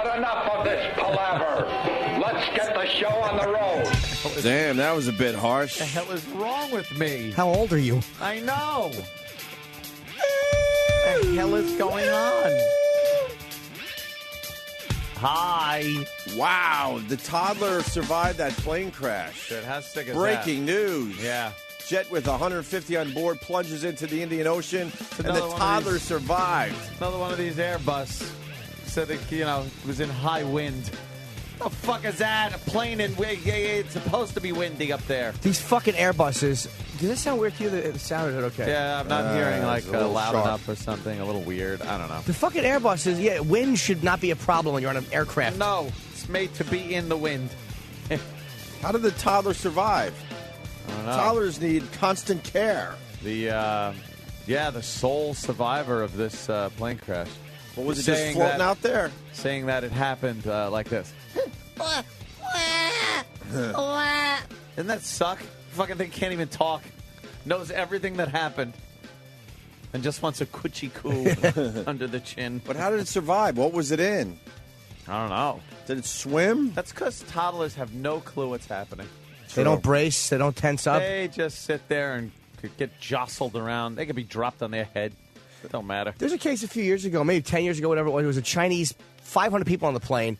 had enough of this palaver. Let's get the show on the road. Damn, that was a bit harsh. What the hell is wrong with me? How old are you? I know. What the hell is going on? Hi. Wow, the toddler survived that plane crash. Dude, how sick is Breaking news. Yeah. Jet with 150 on board plunges into the Indian Ocean, and the toddler survived. Another one of these Airbus said that, it was in high wind. What the fuck is that? A plane in wind? It's supposed to be windy up there. These fucking Airbuses. Does that sound weird to you? It sounded okay. Yeah, I'm not hearing loud sharp sharp enough or something. A little weird. I don't know. The fucking Airbuses, wind should not be a problem when you're on an aircraft. No, it's made to be in the wind. How did the toddler survive? I don't know. Toddlers need constant care. The sole survivor of this plane crash. What was it, just floating out there? Saying that it happened like this. Doesn't that suck? Fucking thing can't even talk. Knows everything that happened. And just wants a coochie coo under the chin. But how did it survive? What was it in? I don't know. Did it swim? That's because toddlers have no clue what's happening. They don't brace. They don't tense up. They just sit there and get jostled around. They could be dropped on their head. It don't matter. There's a case a few years ago, maybe 10 years ago, whatever it was. It was a Chinese, 500 people on the plane,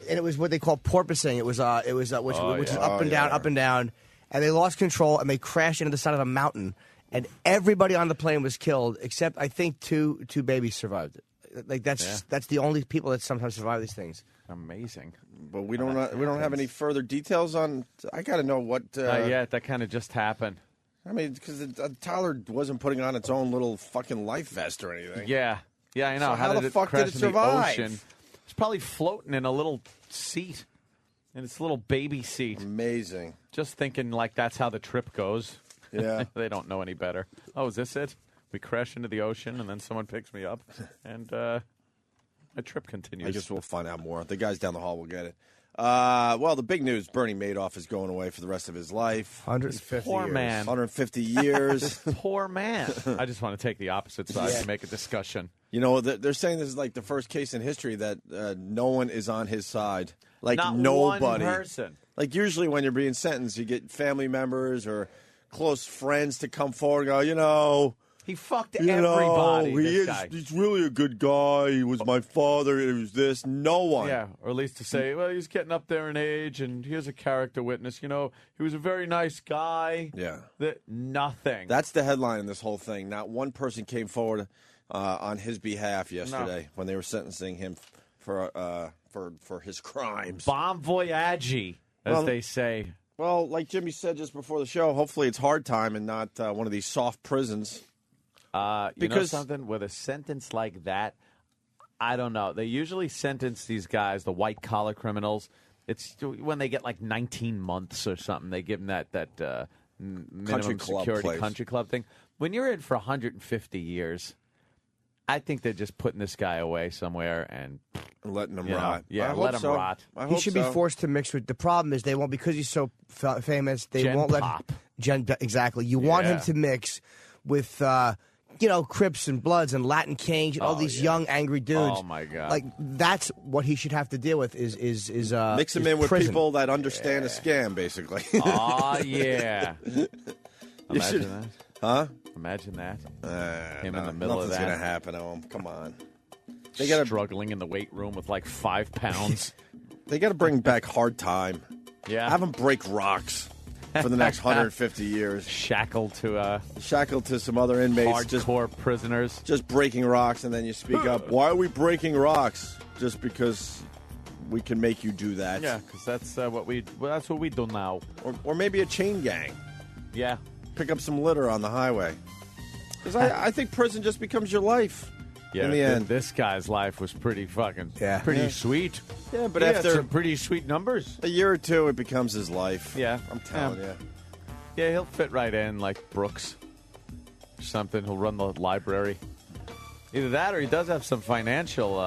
and it was what they call porpoising. It was which is up and down, and they lost control and they crashed into the side of a mountain, and everybody on the plane was killed except I think two babies survived it. Like that's the only people that sometimes survive these things. Amazing. But we don't have any further details on. I got to know what. Yeah, that kind of just happened. I mean, because the toddler wasn't putting on its own little fucking life vest or anything. Yeah, I know. So how the did fuck crash did it in survive? the ocean? It's probably floating in a little seat, in its little baby seat. Amazing. Just thinking like that's how the trip goes. Yeah. They don't know any better. Oh, is this it? We crash into the ocean and then someone picks me up and my trip continues. I guess we'll find out more. The guys down the hall will get it. Well, the big news, Bernie Madoff is going away for the rest of his life. 150 poor years. man. 150 years. This poor man. I just want to take the opposite side to make a discussion. You know, they're saying this is like the first case in history that no one is on his side. Like Not nobody. one person. Like usually when you're being sentenced, you get family members or close friends to come forward and go, He fucked everybody, he's really a good guy. He was my father. It was this. No one. Yeah, or at least to say, well, he's getting up there in age, and here's a character witness. He was a very nice guy. Yeah. Nothing. That's the headline in this whole thing. Not one person came forward on his behalf yesterday when they were sentencing him for his crimes. Bon voyage, as they say. Well, like Jimmy said just before the show, hopefully it's hard time and not one of these soft prisons. Because something with a sentence like that, I don't know. They usually sentence these guys, the white-collar criminals. It's when they get like 19 months or something. They give them that minimum security country club thing. When you're in for 150 years, I think they're just putting this guy away somewhere and letting him rot. Yeah, let him rot. He should be forced to mix with. The problem is they won't, because he's so famous. They Gen won't Pop. let exactly. You want him to mix with. Crips and Bloods and Latin Kings and all these young angry dudes. Oh my God! Like that's what he should have to deal with. Is mix him in with prison. people that understand a scam, basically. Oh yeah! Imagine that. Huh? Imagine that. Him in the middle of that. Nothing's gonna happen to him. Come on. They got struggling in the weight room with like 5 pounds. They got to bring back hard time. Yeah. Have them break rocks for the next 150 years. Shackled to some other inmates. Hardcore prisoners. Just breaking rocks, and then you speak up. Why are we breaking rocks? Just because we can make you do that. Yeah, because that's what we do now. Or maybe a chain gang. Yeah. Pick up some litter on the highway. Because I think prison just becomes your life. Yeah, in the end. This guy's life was pretty fucking sweet. Yeah, but he after had some pretty sweet numbers. A year or two, it becomes his life. Yeah. I'm telling you. Yeah, he'll fit right in like Brooks or something. He'll run the library. Either that or he does have some financial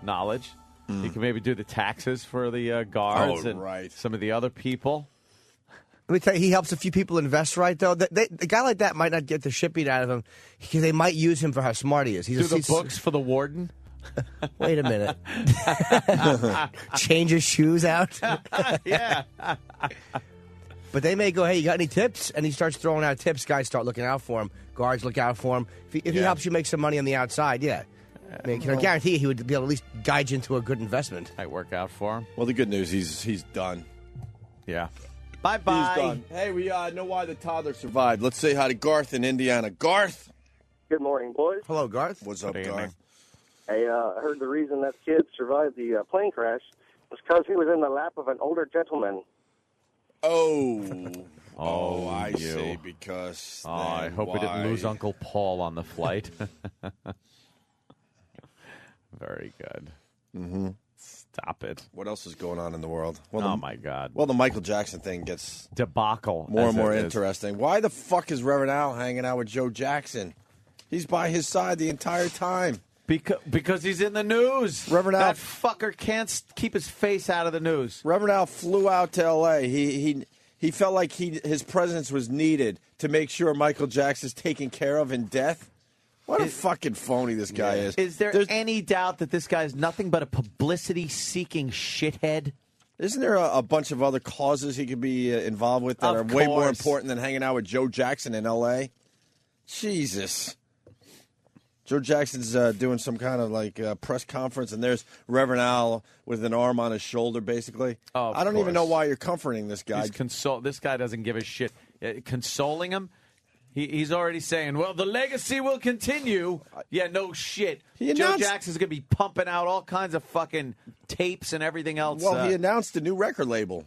knowledge. He can maybe do the taxes for the guards and some of the other people. Let me tell you, he helps a few people invest right, though. A guy like that might not get the shit beat out of him because they might use him for how smart he is. Do the books for the warden? Wait a minute. Change his shoes out? Yeah. But they may go, hey, you got any tips? And he starts throwing out tips. Guys start looking out for him. Guards look out for him. If he helps you make some money on the outside, yeah. I mean, can I guarantee you he would be able to at least guide you into a good investment. Might work out for him. Well, the good news, he's done. Yeah. Bye-bye. He's done. Hey, we know why the toddler survived. Let's say hi to Garth in Indiana. Garth. Good morning, boys. Hello, Garth. What's up, Garth? Hey, I heard the reason that kid survived the plane crash was because he was in the lap of an older gentleman. Oh, I see. Because I hope we didn't lose Uncle Paul on the flight. Very good. Mm-hmm. Stop it. What else is going on in the world? Well, my God. Well, the Michael Jackson thing gets debacle more and more interesting. Why the fuck is Reverend Al hanging out with Joe Jackson? He's by his side the entire time. Because he's in the news. Reverend Al, that fucker can't keep his face out of the news. Reverend Al flew out to L.A. He felt like his presence was needed to make sure Michael Jackson's taken care of in death. What a fucking phony this guy is. Is there's any doubt that this guy is nothing but a publicity-seeking shithead? Isn't there a bunch of other causes he could be involved with that are way more important than hanging out with Joe Jackson in L.A.? Jesus. Joe Jackson's doing some kind of press conference, and there's Reverend Al with an arm on his shoulder, basically. Oh, I don't even know why you're comforting this guy. This guy doesn't give a shit. Consoling him? He's already saying, well, the legacy will continue. Yeah, no shit. Joe Jackson's going to be pumping out all kinds of fucking tapes and everything else. Well, he announced a new record label.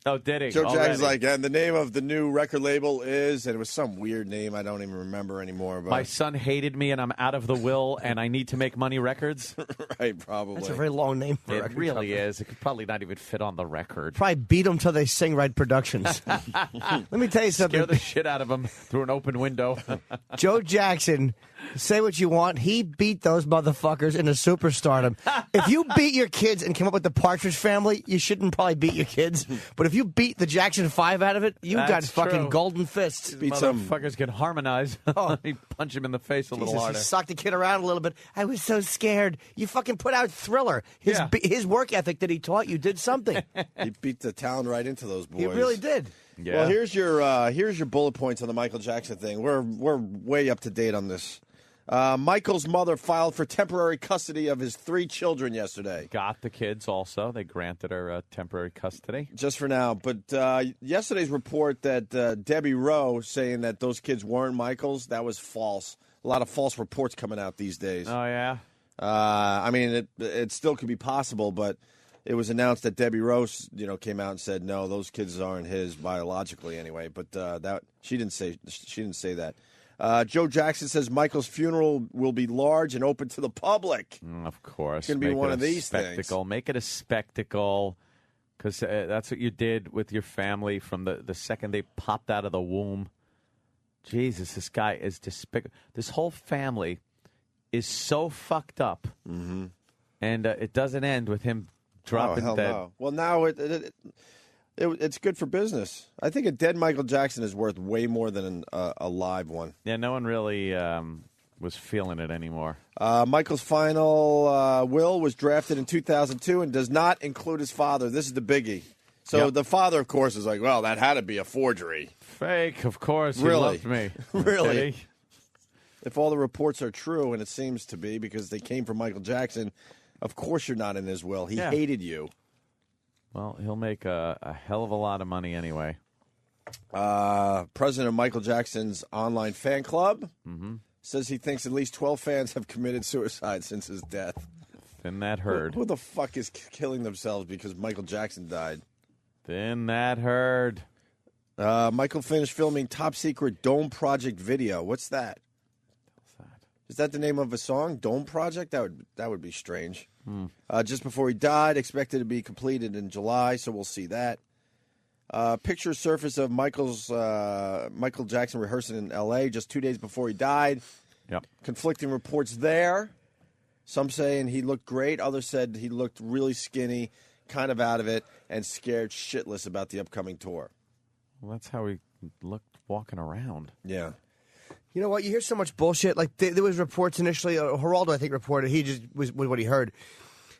Oh, did he? Joe Jackson's like, and the name of the new record label is, and it was some weird name I don't even remember anymore. But My son hated me, and I'm out of the will, and I need to make money records. Right, probably. That's a very long name for a record. It really company. is. It could probably not even fit on the record. Probably beat them till they sing right productions. Let me tell you something. Scare the shit out of them through an open window. Joe Jackson, say what you want, he beat those motherfuckers into superstardom. If you beat your kids and came up with the Partridge Family, you shouldn't probably beat your kids. But if you beat the Jackson 5 out of it, you got fucking golden fists. These motherfuckers can harmonize. He punch him in the face a little harder. He socked the kid around a little bit. I was so scared. You fucking put out Thriller. His work ethic that he taught you did something. He beat the talent right into those boys. He really did. Yeah. Well, here's your bullet points on the Michael Jackson thing. We're way up to date on this. Michael's mother filed for temporary custody of his 3 children yesterday. Got the kids also. They granted her temporary custody. Just for now. But yesterday's report that Debbie Rowe saying that those kids weren't Michael's, that was false. A lot of false reports coming out these days. Oh, yeah? I mean, it still could be possible, but it was announced that Debbie Rowe, came out and said, no, those kids aren't his biologically anyway. But that she didn't say that. Joe Jackson says Michael's funeral will be large and open to the public. Of course. It's going to be one of these things. Make it a spectacle, because that's what you did with your family from the second they popped out of the womb. Jesus, this guy is despicable. This whole family is so fucked up, and it doesn't end with him dropping dead. No. Well, now it's good for business. I think a dead Michael Jackson is worth way more than a live one. Yeah, no one really was feeling it anymore. Michael's final will was drafted in 2002 and does not include his father. This is the biggie. So the father, of course, is like, well, that had to be a forgery. Fake, of course. Really? He loved me. Really? If all the reports are true, and it seems to be because they came from Michael Jackson, of course you're not in his will. He hated you. Well, he'll make a hell of a lot of money anyway. President of Michael Jackson's online fan club says he thinks at least 12 fans have committed suicide since his death. Thin that herd. Who the fuck is killing themselves because Michael Jackson died? Thin that herd. Michael finished filming Top Secret Dome Project video. What's that? Is that the name of a song? Dome Project? That would be strange. Just before he died, expected to be completed in July, so we'll see that. Picture surface of Michael Jackson rehearsing in L.A. just 2 days before he died. Yep. Conflicting reports there. Some saying he looked great. Others said he looked really skinny, kind of out of it, and scared shitless about the upcoming tour. Well, that's how he looked walking around. Yeah. You know what? You hear so much bullshit. Like there was reports initially. Geraldo, I think, reported he just was what he heard.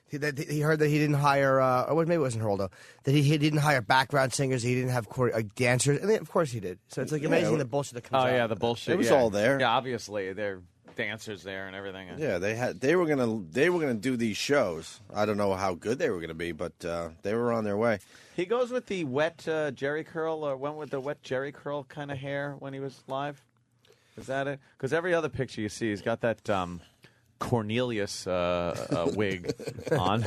He heard that he didn't hire, or maybe it wasn't Geraldo, that he didn't hire background singers, he didn't have dancers, and then, of course he did. So it's like amazing the bullshit that comes out. Oh yeah, the bullshit. It was all there. Yeah, obviously they're dancers there and everything. Yeah, they were gonna do these shows. I don't know how good they were gonna be, but they were on their way. He goes with the wet jerry curl, or went with the wet jerry curl kind of hair when he was live. Is that it? Because every other picture you see, he's got that Cornelius wig on.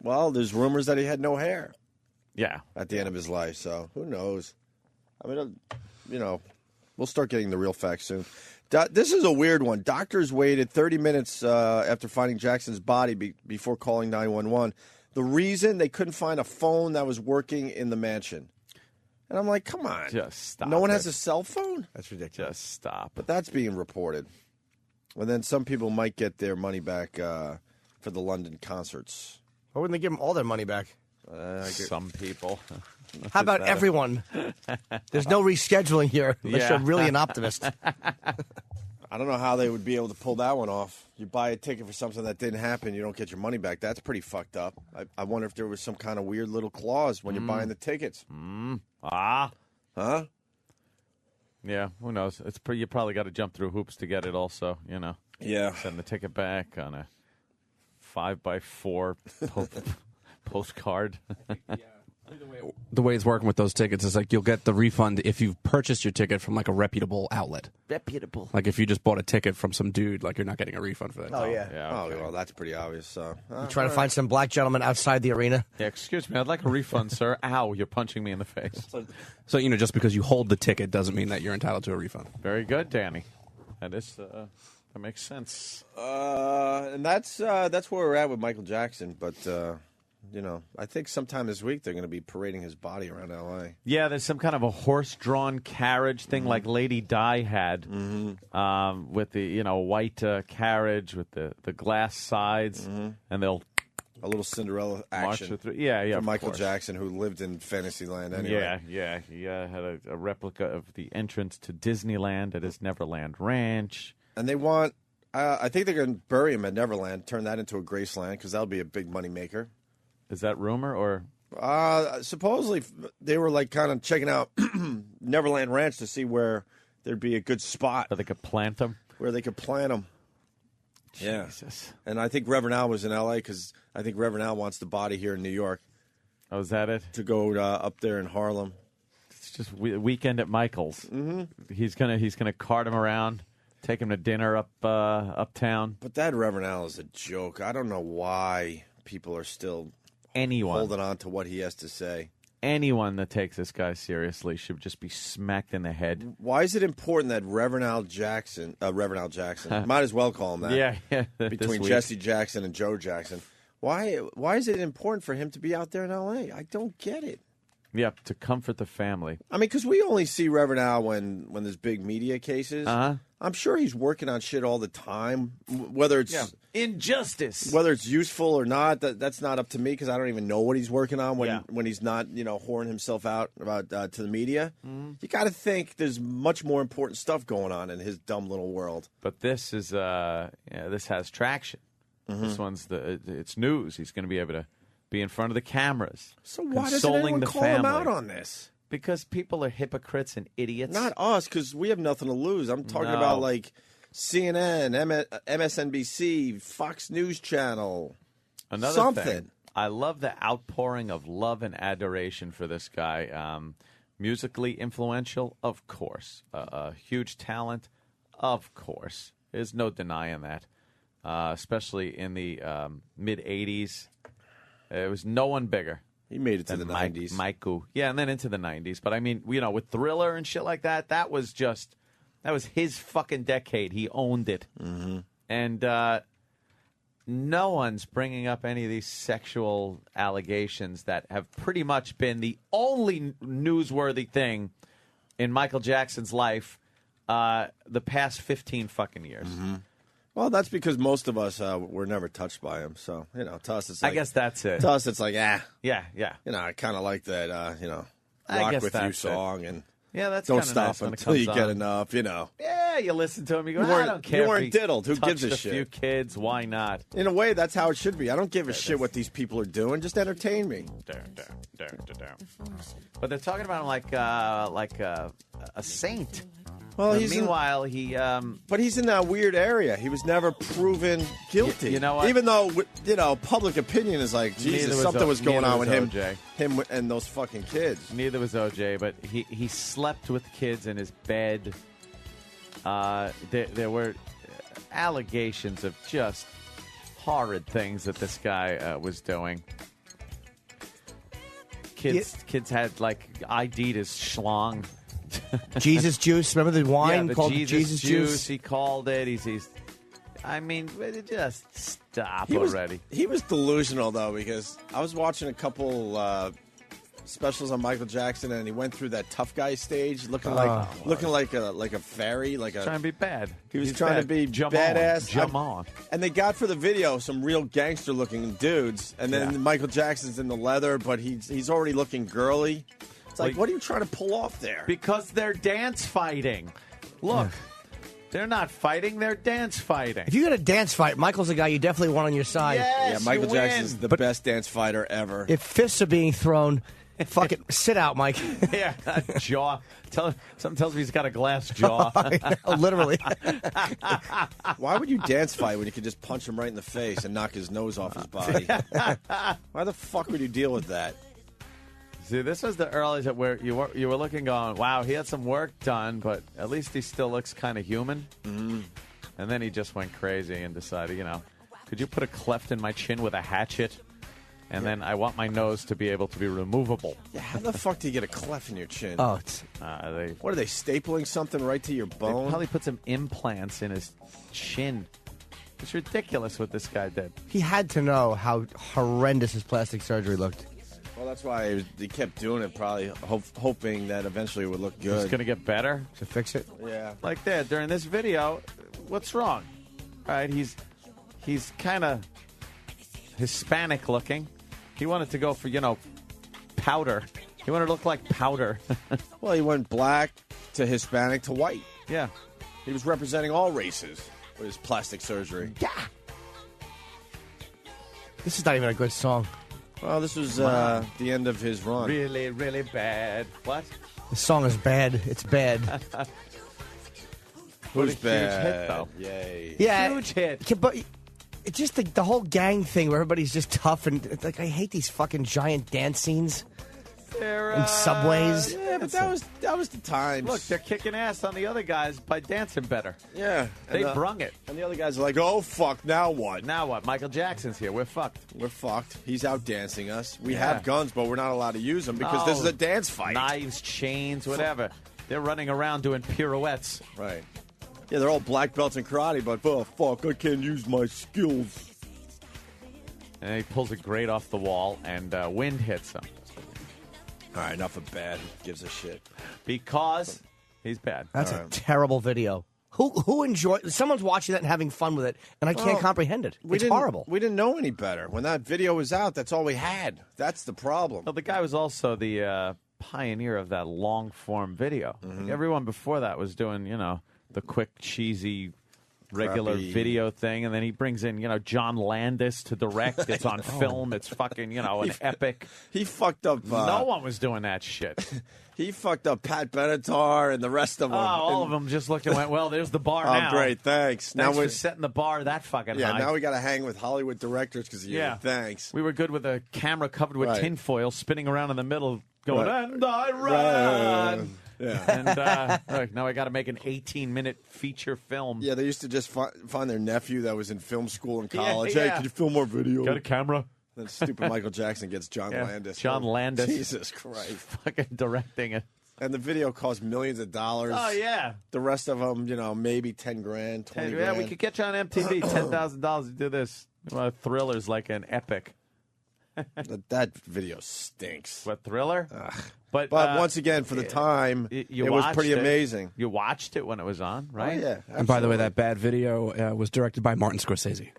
Well, there's rumors that he had no hair. Yeah. At the end of his life, so who knows? I mean, we'll start getting the real facts soon. This is a weird one. Doctors waited 30 minutes after finding Jackson's body before calling 911. The reason, they couldn't find a phone that was working in the mansion. And I'm like, come on. Just stop. No one has a cell phone? That's ridiculous. Just stop. But that's being reported. And then some people might get their money back for the London concerts. Why wouldn't they give them all their money back? Some people. How about everyone? There's no rescheduling here unless you're really an optimist. I don't know how they would be able to pull that one off. You buy a ticket for something that didn't happen, you don't get your money back. That's pretty fucked up. I wonder if there was some kind of weird little clause when you're buying the tickets. Huh? Yeah, who knows? You probably got to jump through hoops to get it also, Yeah. Send the ticket back on a 5x4 postcard. The way it's working with those tickets is like you'll get the refund if you've purchased your ticket from like a reputable outlet. Reputable. Like if you just bought a ticket from some dude, like you're not getting a refund for that. Oh, yeah. Okay. Oh, well, that's pretty obvious. So, You trying to find some black gentleman outside the arena? Yeah, excuse me, I'd like a refund, sir. Ow, you're punching me in the face. So, just because you hold the ticket doesn't mean that you're entitled to a refund. Very good, Danny. That makes sense. and that's where we're at with Michael Jackson. But I think sometime this week they're going to be parading his body around L.A. Yeah, there's some kind of a horse-drawn carriage thing like Lady Di had with the white carriage with the glass sides, and they'll a little Cinderella action. Through. Yeah, for Michael Jackson, who lived in Fantasyland anyway. Yeah. He had a replica of the entrance to Disneyland at his Neverland Ranch. And they want, I think they're going to bury him at Neverland, turn that into a Graceland, because that'll be a big money maker. Is that rumor or? Supposedly they were like kind of checking out Neverland Ranch to see where there'd be a good spot where they could plant them. Jesus. Yeah. And I think Reverend Al was in L.A. because I think Reverend Al wants the body here in New York. Oh, is that it? To go up there in Harlem. It's just weekend at Michael's. Mm-hmm. He's gonna cart him around, take him to dinner uptown. But that Reverend Al is a joke. I don't know why people are still holding on to what he has to say. Anyone that takes this guy seriously should just be smacked in the head. Why is it important that Reverend Al Jackson, might as well call him that. Yeah. Between Jesse Jackson and Joe Jackson. Why is it important for him to be out there in L.A.? I don't get it. Yep, to comfort the family. I mean, because we only see Reverend Al when there's big media cases. Uh-huh. I'm sure he's working on shit all the time, whether it's injustice, whether it's useful or not. That's not up to me because I don't even know what he's working on when he's not whoring himself out about to the media. You got to think there's much more important stuff going on in his dumb little world. But this is this has traction. This one's it's news. He's going to be able to be in front of the cameras. So why doesn't anyone call him out on this? Because people are hypocrites and idiots. Not us, because we have nothing to lose. I'm talking about like CNN, MSNBC, Fox News Channel, something. Thing, I love the outpouring of love and adoration for this guy. Musically influential, of course. A huge talent, of course. There's no denying that. Especially in the mid-'80s. There was no one bigger. He made it to the 90s. Michael. Yeah, and then into the 90s. But, I mean, with Thriller and shit like that, that was his fucking decade. He owned it. Mm-hmm. And no one's bringing up any of these sexual allegations that have pretty much been the only newsworthy thing in Michael Jackson's life the past 15 fucking years. Mm-hmm. Well, that's because most of us were never touched by him. So, to us, it's like... I guess that's it. To us, it's like, Yeah. I kind of like that, Rock With You song. And Yeah, that's don't kinda stop nice when it until you comes get on. enough. Yeah, you listen to him. You go, You I weren't- don't care. you weren't if he diddled. Who gives a touched shit? A few kids. Why not? In a way, that's how it should be. I don't give a shit what these people are doing. Just entertain me. But they're talking about him like a saint. Well, meanwhile, he. But he's in that weird area. He was never proven guilty. You know what? Even though public opinion is like, Jesus, something was going on with him and those fucking kids. Neither was OJ, but he slept with kids in his bed. There were allegations of just horrid things that this guy was doing. Kids had like ID'd his schlong. Jesus juice. Remember the wine the called Jesus juice? He called it. He's. I mean, just stop already. He was delusional though, because I was watching a couple specials on Michael Jackson, and he went through that tough guy stage, looking like a fairy, Trying to be bad. He's trying to be badass. And they got for the video some real gangster looking dudes, and then Michael Jackson's in the leather, but he's already looking girly. It's like, what are you trying to pull off there? Because they're dance fighting. Look, they're not fighting, they're dance fighting. If you got a dance fight, Michael's the guy you definitely want on your side. Yes, Michael Jackson's the best dance fighter ever. If fists are being thrown, fucking sit out, Mike. Yeah, jaw. Something tells me he's got a glass jaw. Literally. Why would you dance fight when you could just punch him right in the face and knock his nose off his body? Why the fuck would you deal with that? See, this was the earliest where you were looking going, wow, he had some work done, but at least he still looks kind of human. Mm-hmm. And then he just went crazy and decided, could you put a cleft in my chin with a hatchet? And then I want my nose to be able to be removable. Yeah, how the fuck do you get a cleft in your chin? Oh, what are they, stapling something right to your bone? They probably put some implants in his chin. It's ridiculous what this guy did. He had to know how horrendous his plastic surgery looked. Well, that's why he kept doing it, probably hoping that eventually it would look good. It's going to get better? To fix it? Yeah. Like that, during this video, what's wrong? All right, he's kind of Hispanic looking. He wanted to go for, powder. He wanted to look like powder. Well, he went black to Hispanic to white. Yeah. He was representing all races with his plastic surgery. Yeah. This is not even a good song. Well, this was the end of his run. Really, really bad. What? The song is bad. It's bad. Who's bad? Huge hit, though. Yay. Yeah. Huge hit. But it's just the whole gang thing where everybody's just tough and like I hate these fucking giant dance scenes in subways. Yeah, but that was the time. Look, they're kicking ass on the other guys by dancing better. Yeah. They brung it. And the other guys are like, oh, fuck, now what? Now what? Michael Jackson's here. We're fucked. We're fucked. He's out dancing us. We have guns, but we're not allowed to use them because this is a dance fight. Knives, chains, whatever. They're running around doing pirouettes. Right. Yeah, they're all black belts in karate, but, oh, fuck, I can't use my skills. And he pulls a grate off the wall, and wind hits him. All right, enough of bad. Who gives a shit? Because he's bad. That's a terrible video. Who enjoyed? Someone's watching that and having fun with it, and I can't comprehend it. It's horrible. We didn't know any better. When that video was out, that's all we had. That's the problem. Well, the guy was also the pioneer of that long-form video. Mm-hmm. Everyone before that was doing, the quick, cheesy, regular Crappy video thing, and then he brings in, John Landis to direct. It's on film. It's fucking, an epic. He fucked up. No one was doing that shit. He fucked up Pat Benatar and the rest of them. Oh, all of them just looked and went, well, there's the bar now. Oh, great, thanks. Thanks for setting the bar that fucking high. Now we got to hang with Hollywood directors because of you. Yeah. Thanks. We were good with a camera covered with tinfoil spinning around in the middle going, Right. and I run. Yeah. And now I got to make an 18-minute feature film. Yeah, they used to just find their nephew that was in film school in college. Yeah. Hey, can you film more video? Got a camera? Then stupid Michael Jackson gets John Landis. John Landis. Jesus Christ. Fucking directing it. And the video cost millions of dollars. Oh, yeah. The rest of them, maybe 10 grand, 20 Yeah, grand. we could get you on MTV, $10,000 to do this. Thriller's like an epic. That video stinks. What, Thriller? But once again, for the time, it was pretty amazing. You watched it when it was on, right? Oh, yeah. Absolutely. And by the way, that bad video was directed by Martin Scorsese.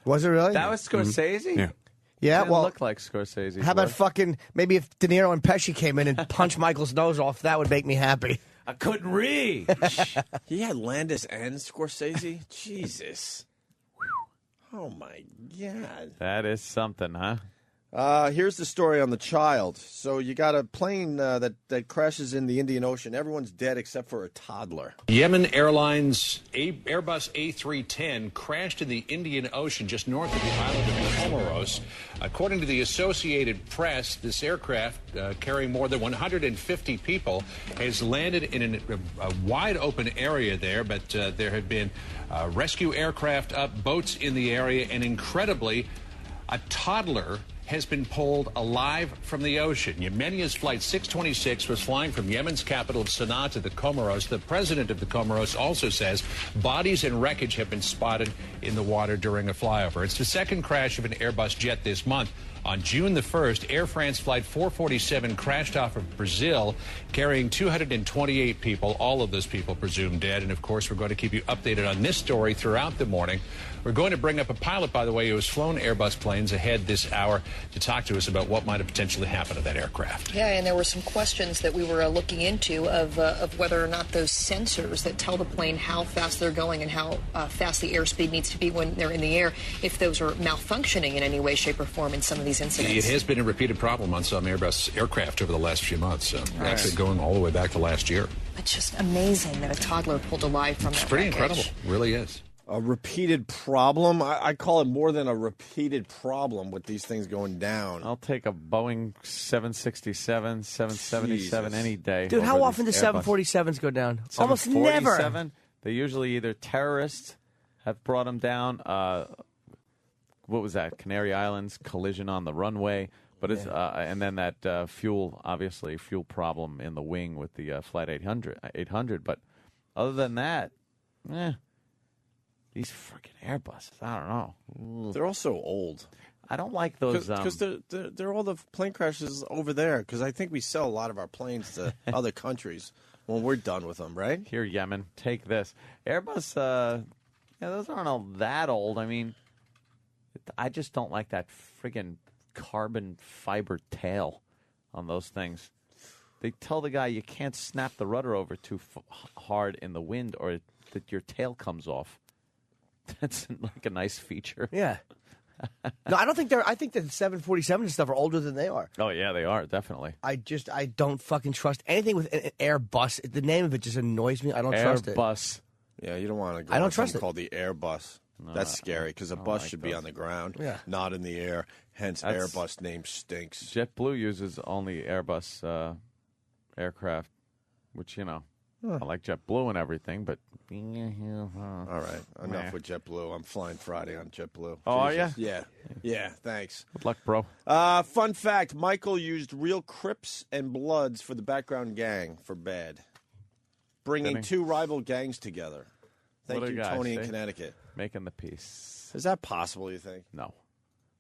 Was it really? That was Scorsese? Yeah. Yeah, Didn't well, look like Scorsese. how about fucking maybe if De Niro and Pesci came in and punched Michael's nose off, that would make me happy. I couldn't read. He had Landis and Scorsese? Jesus. Oh, my God. That is something, huh? Here's the story on the child. So you got a plane that crashes in the Indian Ocean. Everyone's dead except for a toddler. Yemen Airlines Airbus A310 crashed in the Indian Ocean just north of the island of Comoros. According to the Associated Press, this aircraft, carrying more than 150 people, has landed in a wide open area there, but there have been rescue aircraft up, boats in the area, and incredibly, a toddler has been pulled alive from the ocean. Yemenia's Flight 626 was flying from Yemen's capital of Sana'a to the Comoros. The president of the Comoros also says bodies and wreckage have been spotted in the water during a flyover. It's the second crash of an Airbus jet this month. On June the 1st, Air France Flight 447 crashed off of Brazil, carrying 228 people, all of those people presumed dead. And, of course, we're going to keep you updated on this story throughout the morning. We're going to bring up a pilot, by the way, who has flown Airbus planes ahead this hour to talk to us about what might have potentially happened to that aircraft. Yeah, and there were some questions that we were looking into of whether or not those sensors that tell the plane how fast they're going and how fast the airspeed needs to be when they're in the air, if those are malfunctioning in any way, shape, or form in some of these incidents. It has been a repeated problem on some Airbus aircraft over the last few months, actually going all the way back to last year. It's just amazing that a toddler pulled alive from that It's pretty wreckage. incredible. It really is. A repeated problem? I call it more than a repeated problem with these things going down. I'll take a Boeing 767, 777 any day. Dude, how over often do these Airbus. 747s go down? Almost never. 747, they usually either terrorists have brought them down. What was that? Canary Islands collision on the runway. But it's and then that fuel problem in the wing with the Flight 800. But other than that, these freaking Airbuses, I don't know. They're also old. I don't like those because they're all the plane crashes over there. Because I think we sell a lot of our planes to other countries when we're done with them, right? Here, Yemen, take this Airbus. Those aren't all that old. I mean, I just don't like that friggin' carbon fiber tail on those things. They tell the guy you can't snap the rudder over too hard in the wind or that your tail comes off. That's like a nice feature. Yeah. No, I don't think they're. I think that 747s and stuff are older than they are. Oh, yeah, they are, definitely. I don't fucking trust anything with an Airbus. The name of it just annoys me. I don't trust it. Airbus. Yeah, you don't want to go I don't on trust something it. called the Airbus. No, That's scary because a bus like should be those. on the ground, Yeah. not in the air. Hence, That's- Airbus name stinks. JetBlue uses only Airbus aircraft, which, I like JetBlue and everything, but... All right, enough with JetBlue. I'm flying Friday on JetBlue. Oh, are Jesus. ya? Yeah, thanks. Good luck, bro. Fun fact, Michael used real Crips and Bloods for the background gang for bad. Bringing Did he? two rival gangs together. Thank What a you, guy, Tony in see? Connecticut. Making the peace. Is that possible, you think? No.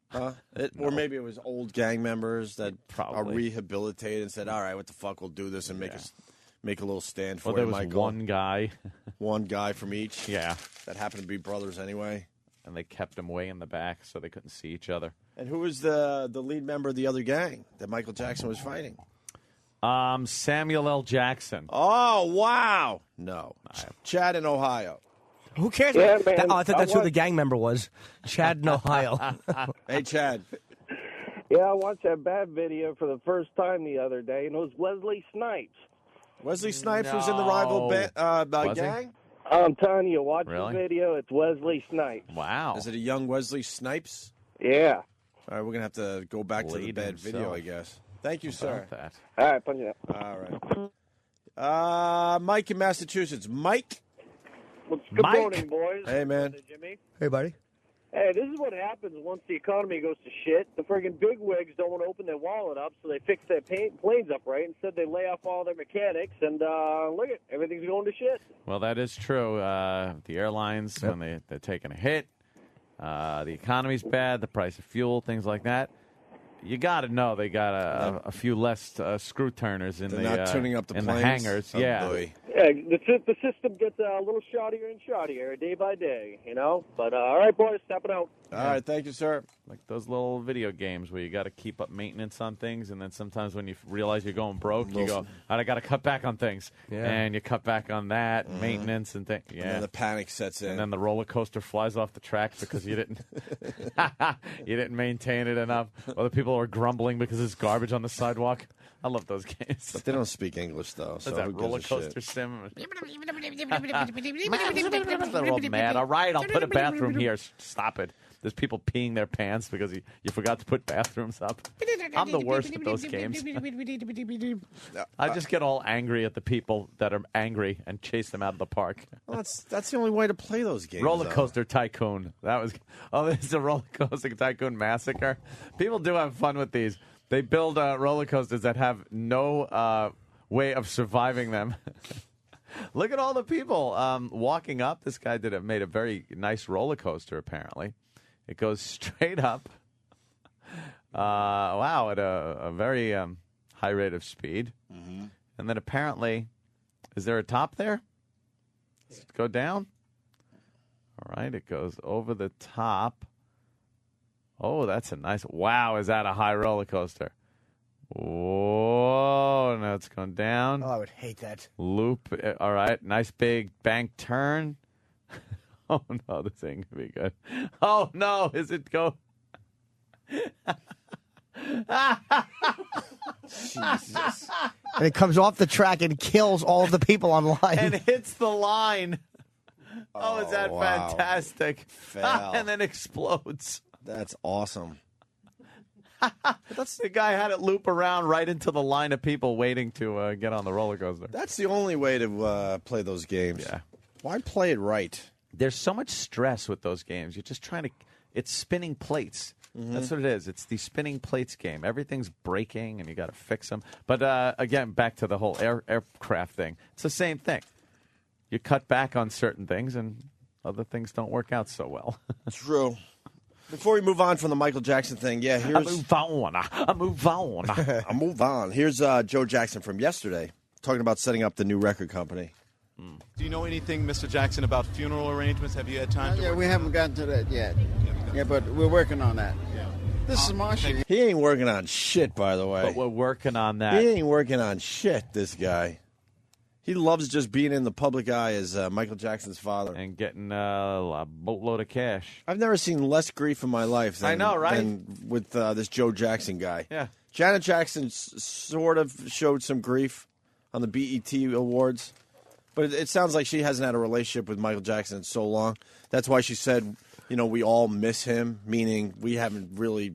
Huh? Or maybe it was old gang members that are Probably. rehabilitated and said, all right, what the fuck, we'll do this and make a little stand for Well, there you, was Michael. one guy. One guy from each. Yeah. That happened to be brothers anyway. And they kept him way in the back so they couldn't see each other. And who was the lead member of the other gang that Michael Jackson was fighting? Samuel L. Jackson. Oh, wow. No. Chad in Ohio. Who cares? Yeah, about man. I thought that's I who was- the gang member was. Chad in Ohio. Hey, Chad. Yeah, I watched that bad video for the first time the other day, and it was Wesley Snipes. Wesley Snipes was in the rival Was he? gang? I'm telling you, watch Really? the video. It's Wesley Snipes. Wow. Is it a young Wesley Snipes? Yeah. All right, we're going to have to go back to the Played bad video, himself. I guess. Thank you, sir. About that. All right, punch it up. All right. Mike in Massachusetts. Mike. Well, good Mike. morning, boys. Hey, man. Jimmy. Hey, buddy. Hey, this is what happens once the economy goes to shit. The friggin' bigwigs don't want to open their wallet up, so they fix their planes up right. Instead, they lay off all their mechanics, and look at everything's going to shit. Well, that is true. The airlines, when they're taking a hit, the economy's bad, the price of fuel, things like that. You got to know they got a few less screw turners in They're the not tuning up the in planes? the hangars. Oh, yeah. boy. Yeah, the system gets a little shoddier and shoddier day by day, you know. But all right, boys, stepping out. All right, thank you, sir. Like those little video games where you got to keep up maintenance on things, and then sometimes when you realize you're going broke, you go, all right, I got to cut back on things. Yeah. And you cut back on that, maintenance and things. Yeah. And then the panic sets in. And then the roller coaster flies off the track because you didn't you didn't maintain it enough. Other people are grumbling because there's garbage on the sidewalk. I love those games. But they don't speak English, though. So What's that, who gives roller a shit? coaster sim? They're all mad. All right, I'll put a bathroom here. Stop it. There's people peeing their pants because you forgot to put bathrooms up. I'm the worst at those games. I just get all angry at the people that are angry and chase them out of the park. Well, that's the only way to play those games. Roller though. Coaster Tycoon. This is a Roller Coaster Tycoon Massacre. People do have fun with these. They build roller coasters that have no way of surviving them. Look at all the people walking up. This guy made a very nice roller coaster, apparently. It goes straight up. Wow, at a very high rate of speed. Mm-hmm. And then apparently, is there a top there? Does it go down? All right, it goes over the top. Oh, that's a nice... Wow, is that a high roller coaster? Whoa, now it's going down. Oh, I would hate that. Loop. All right, nice big bank turn. Oh, no, this ain't going to be good. Oh, no, is it go... Jesus. And it comes off the track and kills all of the people online. And hits the line. Oh, is that wow. fantastic? Fail. And then explodes. That's awesome. The guy had it loop around right into the line of people waiting to get on the roller coaster. That's the only way to play those games. Yeah. Why play it right? There's so much stress with those games. You're just trying to... It's spinning plates. Mm-hmm. That's what it is. It's the spinning plates game. Everything's breaking, and you got to fix them. But, again, back to the whole aircraft thing. It's the same thing. You cut back on certain things, and other things don't work out so well. True. Before we move on from the Michael Jackson thing, here's... I move on. I move on. Here's Joe Jackson from yesterday talking about setting up the new record company. Do you know anything, Mr. Jackson, about funeral arrangements? Have you had time to Yeah, work we haven't gotten to that yet. Yeah, but we're working on that. Yeah. This is Marshall. He ain't working on shit, by the way. But we're working on that. He ain't working on shit, this guy. He loves just being in the public eye as Michael Jackson's father. And getting a boatload of cash. I've never seen less grief in my life than, I know, right? than with this Joe Jackson guy. Yeah. Janet Jackson sort of showed some grief on the BET Awards. But it sounds like she hasn't had a relationship with Michael Jackson in so long. That's why she said, we all miss him, meaning we haven't really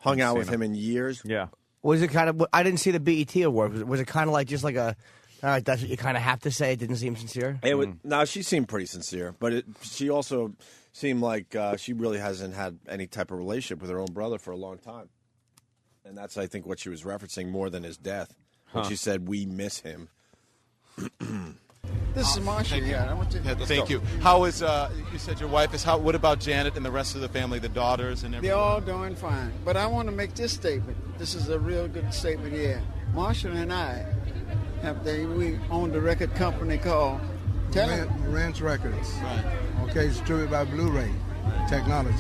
hung out with him in years. Yeah. Was it kind of... I didn't see the BET Award. Was it kind of like just like a... All right, that's what you kind of have to say. It didn't seem sincere? No, she seemed pretty sincere. But she also seemed like she really hasn't had any type of relationship with her own brother for a long time. And that's, I think, what she was referencing more than his death. When she said, we miss him. This is Marshall. Yeah, I want you. Thank you. How is you said your wife is? What about Janet and the rest of the family, the daughters and everything? They're all doing fine. But I want to make this statement. This is a real good statement here. Marshall and I we own the record company called Ranch Records. Right. Okay, distributed by Blu-ray Technology.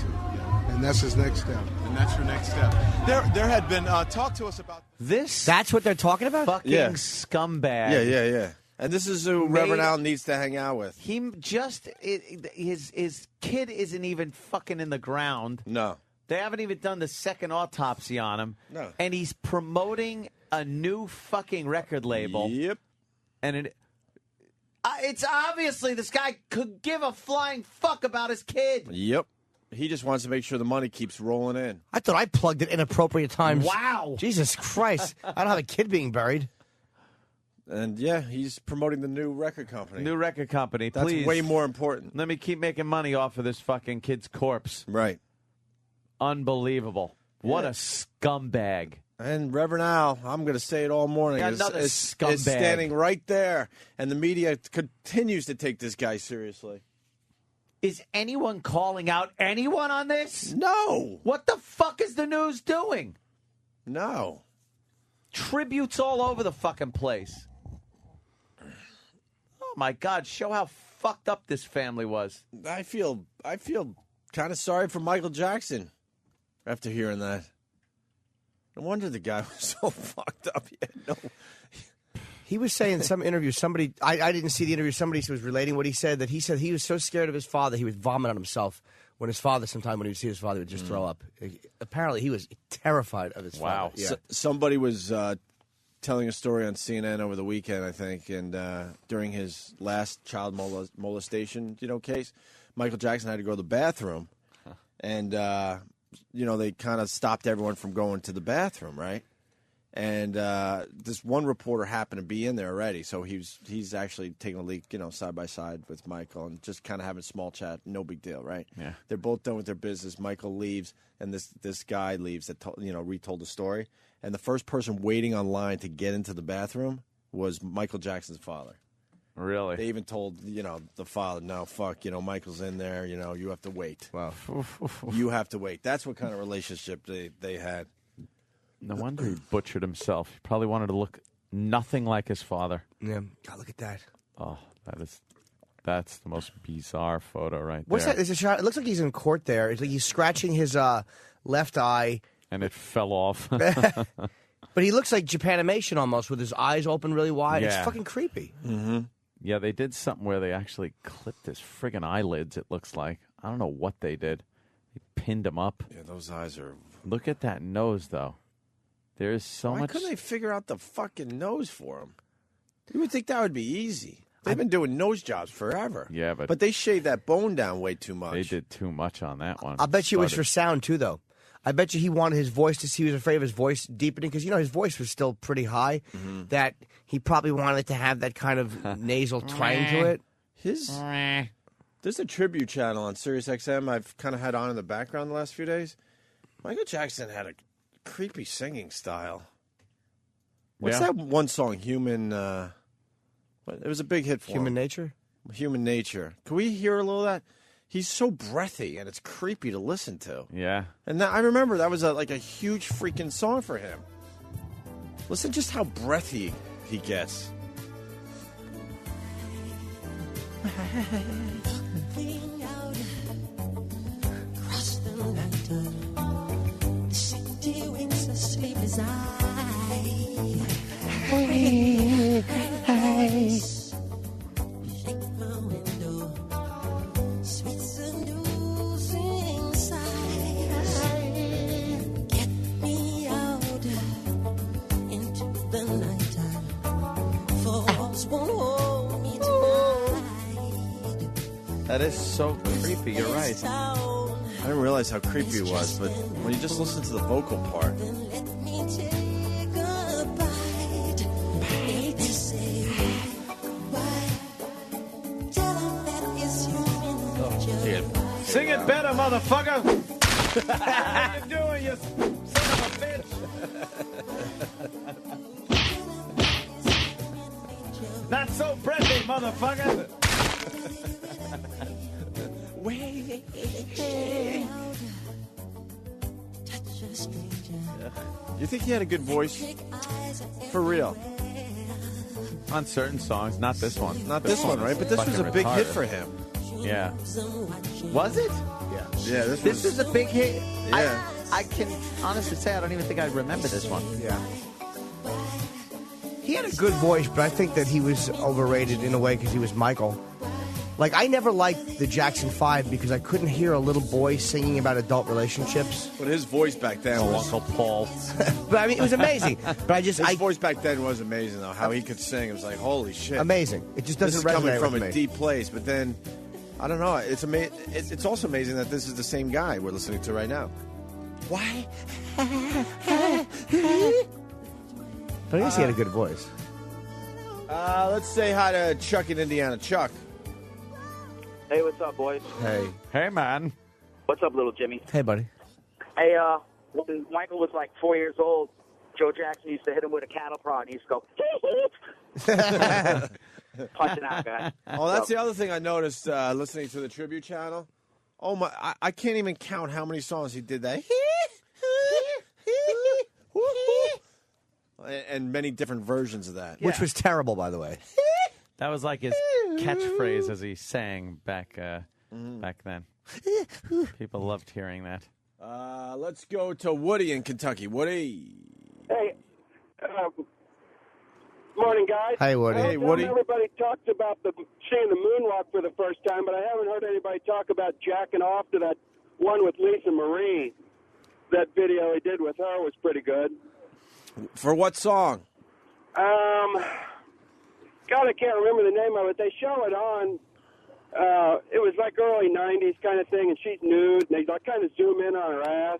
And that's his next step. And that's your next step. There had been talk to us about this. That's what they're talking about? Fucking scumbag. Yeah. And this is who Reverend Al needs to hang out with. He just his kid isn't even fucking in the ground. No. They haven't even done the second autopsy on him. No. And he's promoting a new fucking record label. Yep. And it's obviously this guy could give a flying fuck about his kid. Yep. He just wants to make sure the money keeps rolling in. I thought I plugged it in appropriate times. Wow. Jesus Christ. I don't have a kid being buried. And, he's promoting the new record company. New record company, That's please. way more important. Let me keep making money off of this fucking kid's corpse. Right. Unbelievable. What a scumbag. And Reverend Al, I'm going to say it all morning, Another is scumbag. standing right there. And the media continues to take this guy seriously. Is anyone calling out anyone on this? No. What the fuck is the news doing? No. Tributes all over the fucking place. Oh, my God. Show how fucked up this family was. I feel kind of sorry for Michael Jackson after hearing that. No wonder the guy was so fucked up. He was saying in some interview, I didn't see the interview, somebody was relating what he said he was so scared of his father, he would vomit on himself. When his father, sometime when he would see his father, he would just throw up. Apparently, he was terrified of his father. Wow. Yeah. Somebody was telling a story on CNN over the weekend, I think, and during his last child molestation, case, Michael Jackson had to go to the bathroom, and they kind of stopped everyone from going to the bathroom, right? And this one reporter happened to be in there already, so he's actually taking a leak, side by side with Michael and just kind of having a small chat. No big deal, right? Yeah. They're both done with their business. Michael leaves, and this guy leaves that retold the story. And the first person waiting online to get into the bathroom was Michael Jackson's father. Really? They even told the father, "No, fuck, Michael's in there. You have to wait. Wow, you have to wait." That's what kind of relationship they had. No wonder he butchered himself. He probably wanted to look nothing like his father. Yeah. God, look at that. Oh, that's the most bizarre photo right What's there. that? There's a shot. It looks like he's in court there. It's like he's scratching his left eye. And it fell off. But he looks like Japanimation almost, with his eyes open really wide. Yeah. It's fucking creepy. Mm-hmm. Yeah, they did something where they actually clipped his friggin' eyelids, it looks like. I don't know what they did. They pinned him up. Yeah, those eyes are... Look at that nose, though. There is so much... Why couldn't they figure out the fucking nose for him? You would think that would be easy. They've been doing nose jobs forever. Yeah, but they shaved that bone down way too much. They did too much on that one. I bet you it was for sound, too, though. I bet you he wanted his voice to see, he was afraid of his voice deepening, because, his voice was still pretty high, that he probably wanted it to have that kind of nasal twang to it. There's a tribute channel on Sirius XM I've kind of had on in the background the last few days. Michael Jackson had a creepy singing style. What's that one song, Human... it was a big hit for Human him. Nature? Human Nature. Can we hear a little of that? He's so breathy, and it's creepy to listen to. Yeah. And I remember that was a huge freaking song for him. Listen just how breathy he gets. That is so creepy, you're right. I didn't realize how creepy it was, but when you just listen to the vocal part. Sing it better, motherfucker! How you doing, you son of a bitch? Not so breathy, motherfucker! You think he had a good voice? For real? On certain songs, not this one. Not this one, right? But this was a big hit for him. Yeah. Was it? Yeah. Yeah, This is a big hit. Yeah. I can honestly say I don't even think I remember this one. Yeah. He had a good voice, but I think that he was overrated in a way because he was Michael. Like, I never liked the Jackson 5 because I couldn't hear a little boy singing about adult relationships. But his voice back then was... Uncle Paul. But, I mean, it was amazing. But His voice back then was amazing, though. How he could sing. It was like, holy shit. Amazing. It just doesn't resonate coming resonate from with a me. deep place. But then, I don't know. It's also amazing that this is the same guy we're listening to right now. Why? But I guess he had a good voice. Let's say hi to Chuck in Indiana. Chuck. Hey, what's up, boys? Hey. Hey, man. What's up, little Jimmy? Hey, buddy. Hey, when Michael was like 4 years old, Joe Jackson used to hit him with a cattle prod, and he used to go, punching out, guy. Oh, that's the other thing I noticed listening to the tribute channel. Oh, my. I can't even count how many songs he did that. and many different versions of that. Which was terrible, by the way. That was like his catchphrase as he sang back then. People loved hearing that. Let's go to Woody in Kentucky. Woody. Hey, morning, guys. Hey, Woody. Hey, Woody. Everybody talked about seeing the moonwalk for the first time, but I haven't heard anybody talk about jacking off to that one with Lisa Marie. That video he did with her was pretty good. For what song? God, I can't remember the name of it. They show it on. It was like early 90s kind of thing, and she's nude, and they kind of zoom in on her ass.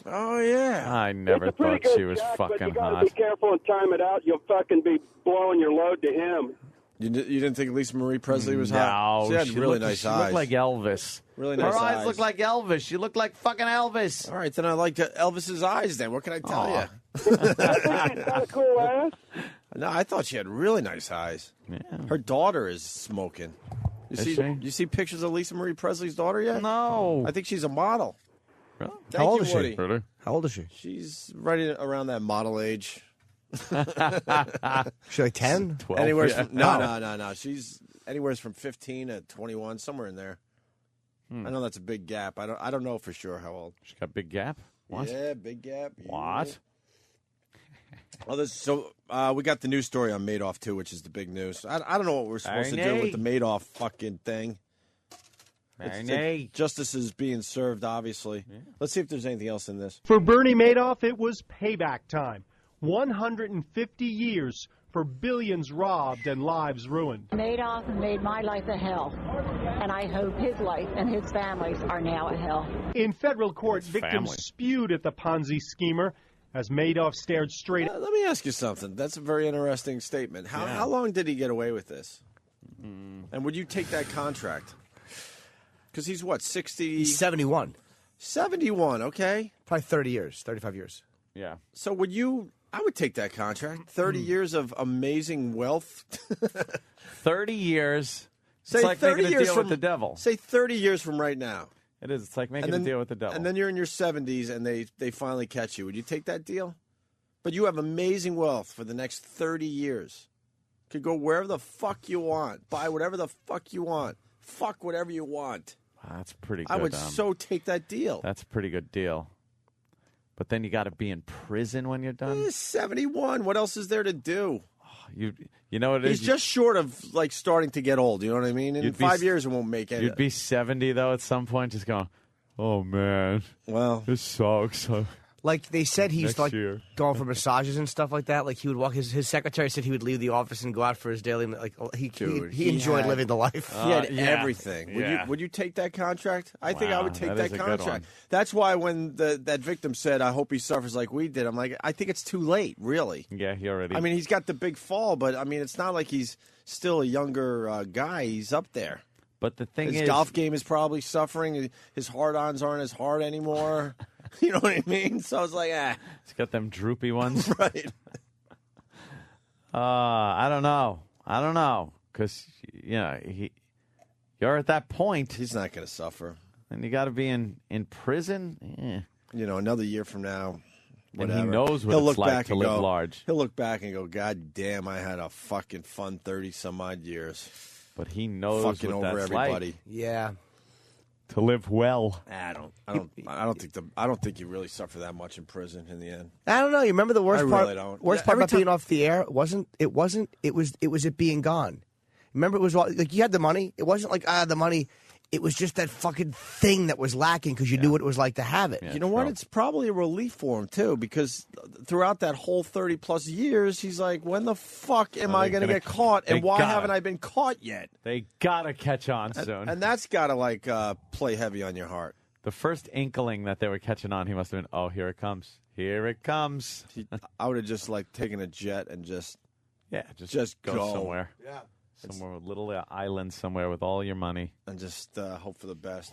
Oh, yeah. I never It's a pretty thought she good was jack, but fucking you gotta hot. be careful and time it out. You'll fucking be blowing your load to him. You didn't think Lisa Marie Presley was hot? No, She had really nice she eyes. looked like Elvis. Really nice Her eyes eyes. looked like Elvis. She looked like fucking Elvis. All right, then I liked Elvis's eyes then. What can I tell you? She's got a cool ass. No, I thought she had really nice eyes. Yeah. Her daughter is smoking. Is You see pictures of Lisa Marie Presley's daughter yet? No. I think she's a model. Really? Thank How old you, is she? Woody. Really? How old is she? She's right around that model age. She like 10? 12. Anywhere yeah. from no. She's anywhere from 15 to 21, somewhere in there. I know that's a big gap. I don't know for sure how old. She got a big gap? What? Yeah, big gap. What? Well, we got the news story on Madoff too, which is the big news. I don't know what we're supposed to do with the Madoff fucking thing. Justice is being served, obviously. Yeah. Let's see if there's anything else in this. For Bernie Madoff, it was payback time. 150 years for billions robbed and lives ruined. Madoff made my life a hell, and I hope his life and his family's are now a hell. In federal court, victims spewed at the Ponzi schemer as Madoff stared straight. Let me ask you something. That's a very interesting statement. How long did he get away with this? And would you take that contract? Because he's what, 60? He's 71. 71, okay. Probably 30 years, 35 years. Yeah. So would you... I would take that contract. 30 years of amazing wealth. 30 years. Say It's like 30 making a years deal from with the devil. Say 30 years from right now. It is. It's like making a deal with the devil. And then you're in your 70s and they finally catch you. Would you take that deal? But you have amazing wealth for the next 30 years. Could go wherever the fuck you want. Buy whatever the fuck you want. Fuck whatever you want. Wow, that's pretty good. I would so take that deal. That's a pretty good deal. But then you got to be in prison when you're done. 71. What else is there to do? You know what it is? He's just short of like starting to get old. You know what I mean? In 5 years, it won't make it. You'd be 70 though at some point, just going, "Oh man, well, this sucks." Like they said, he's Next like year. going for massages and stuff like that. Like he would walk. His secretary said he would leave the office and go out for his daily. Like he enjoyed living the life. He had everything. Would you take that contract? I think I would take that contract. That's why when that victim said, "I hope he suffers like we did," I'm like, I think it's too late. Really? Yeah, he already. I mean, he's got the big fall, but I mean, it's not like he's still a younger guy. He's up there. But the thing his is, golf game is probably suffering. His hard-ons aren't as hard anymore. You know what I mean? So I was like, He's got them droopy ones. Right. I don't know. Because, you're at that point. He's not going to suffer. And you got to be in prison. Yeah. You know, another year from now, whatever. And he knows what it's like to live large. He'll look back and go, God damn, I had a fucking fun 30-some-odd years. But he knows fucking what over that's everybody. Like. Yeah. To live well. I don't think you really suffer that much in prison in the end. I don't know. You remember the worst part? Really don't. Worst part about being off the air wasn't. It was it being gone. Remember, it was like you had the money. It wasn't like the money. It was just that fucking thing that was lacking because you knew what it was like to have it. Yeah, you know what? It's probably a relief for him, too, because throughout that whole 30-plus years, he's like, when the fuck am I going to get caught, and why haven't I been caught yet? They got to catch on soon. And that's got to, play heavy on your heart. The first inkling that they were catching on, he must have been, oh, here it comes. Here it comes. I would have just, taken a jet and just go somewhere. Yeah. Somewhere with a little island somewhere with all your money. And just hope for the best.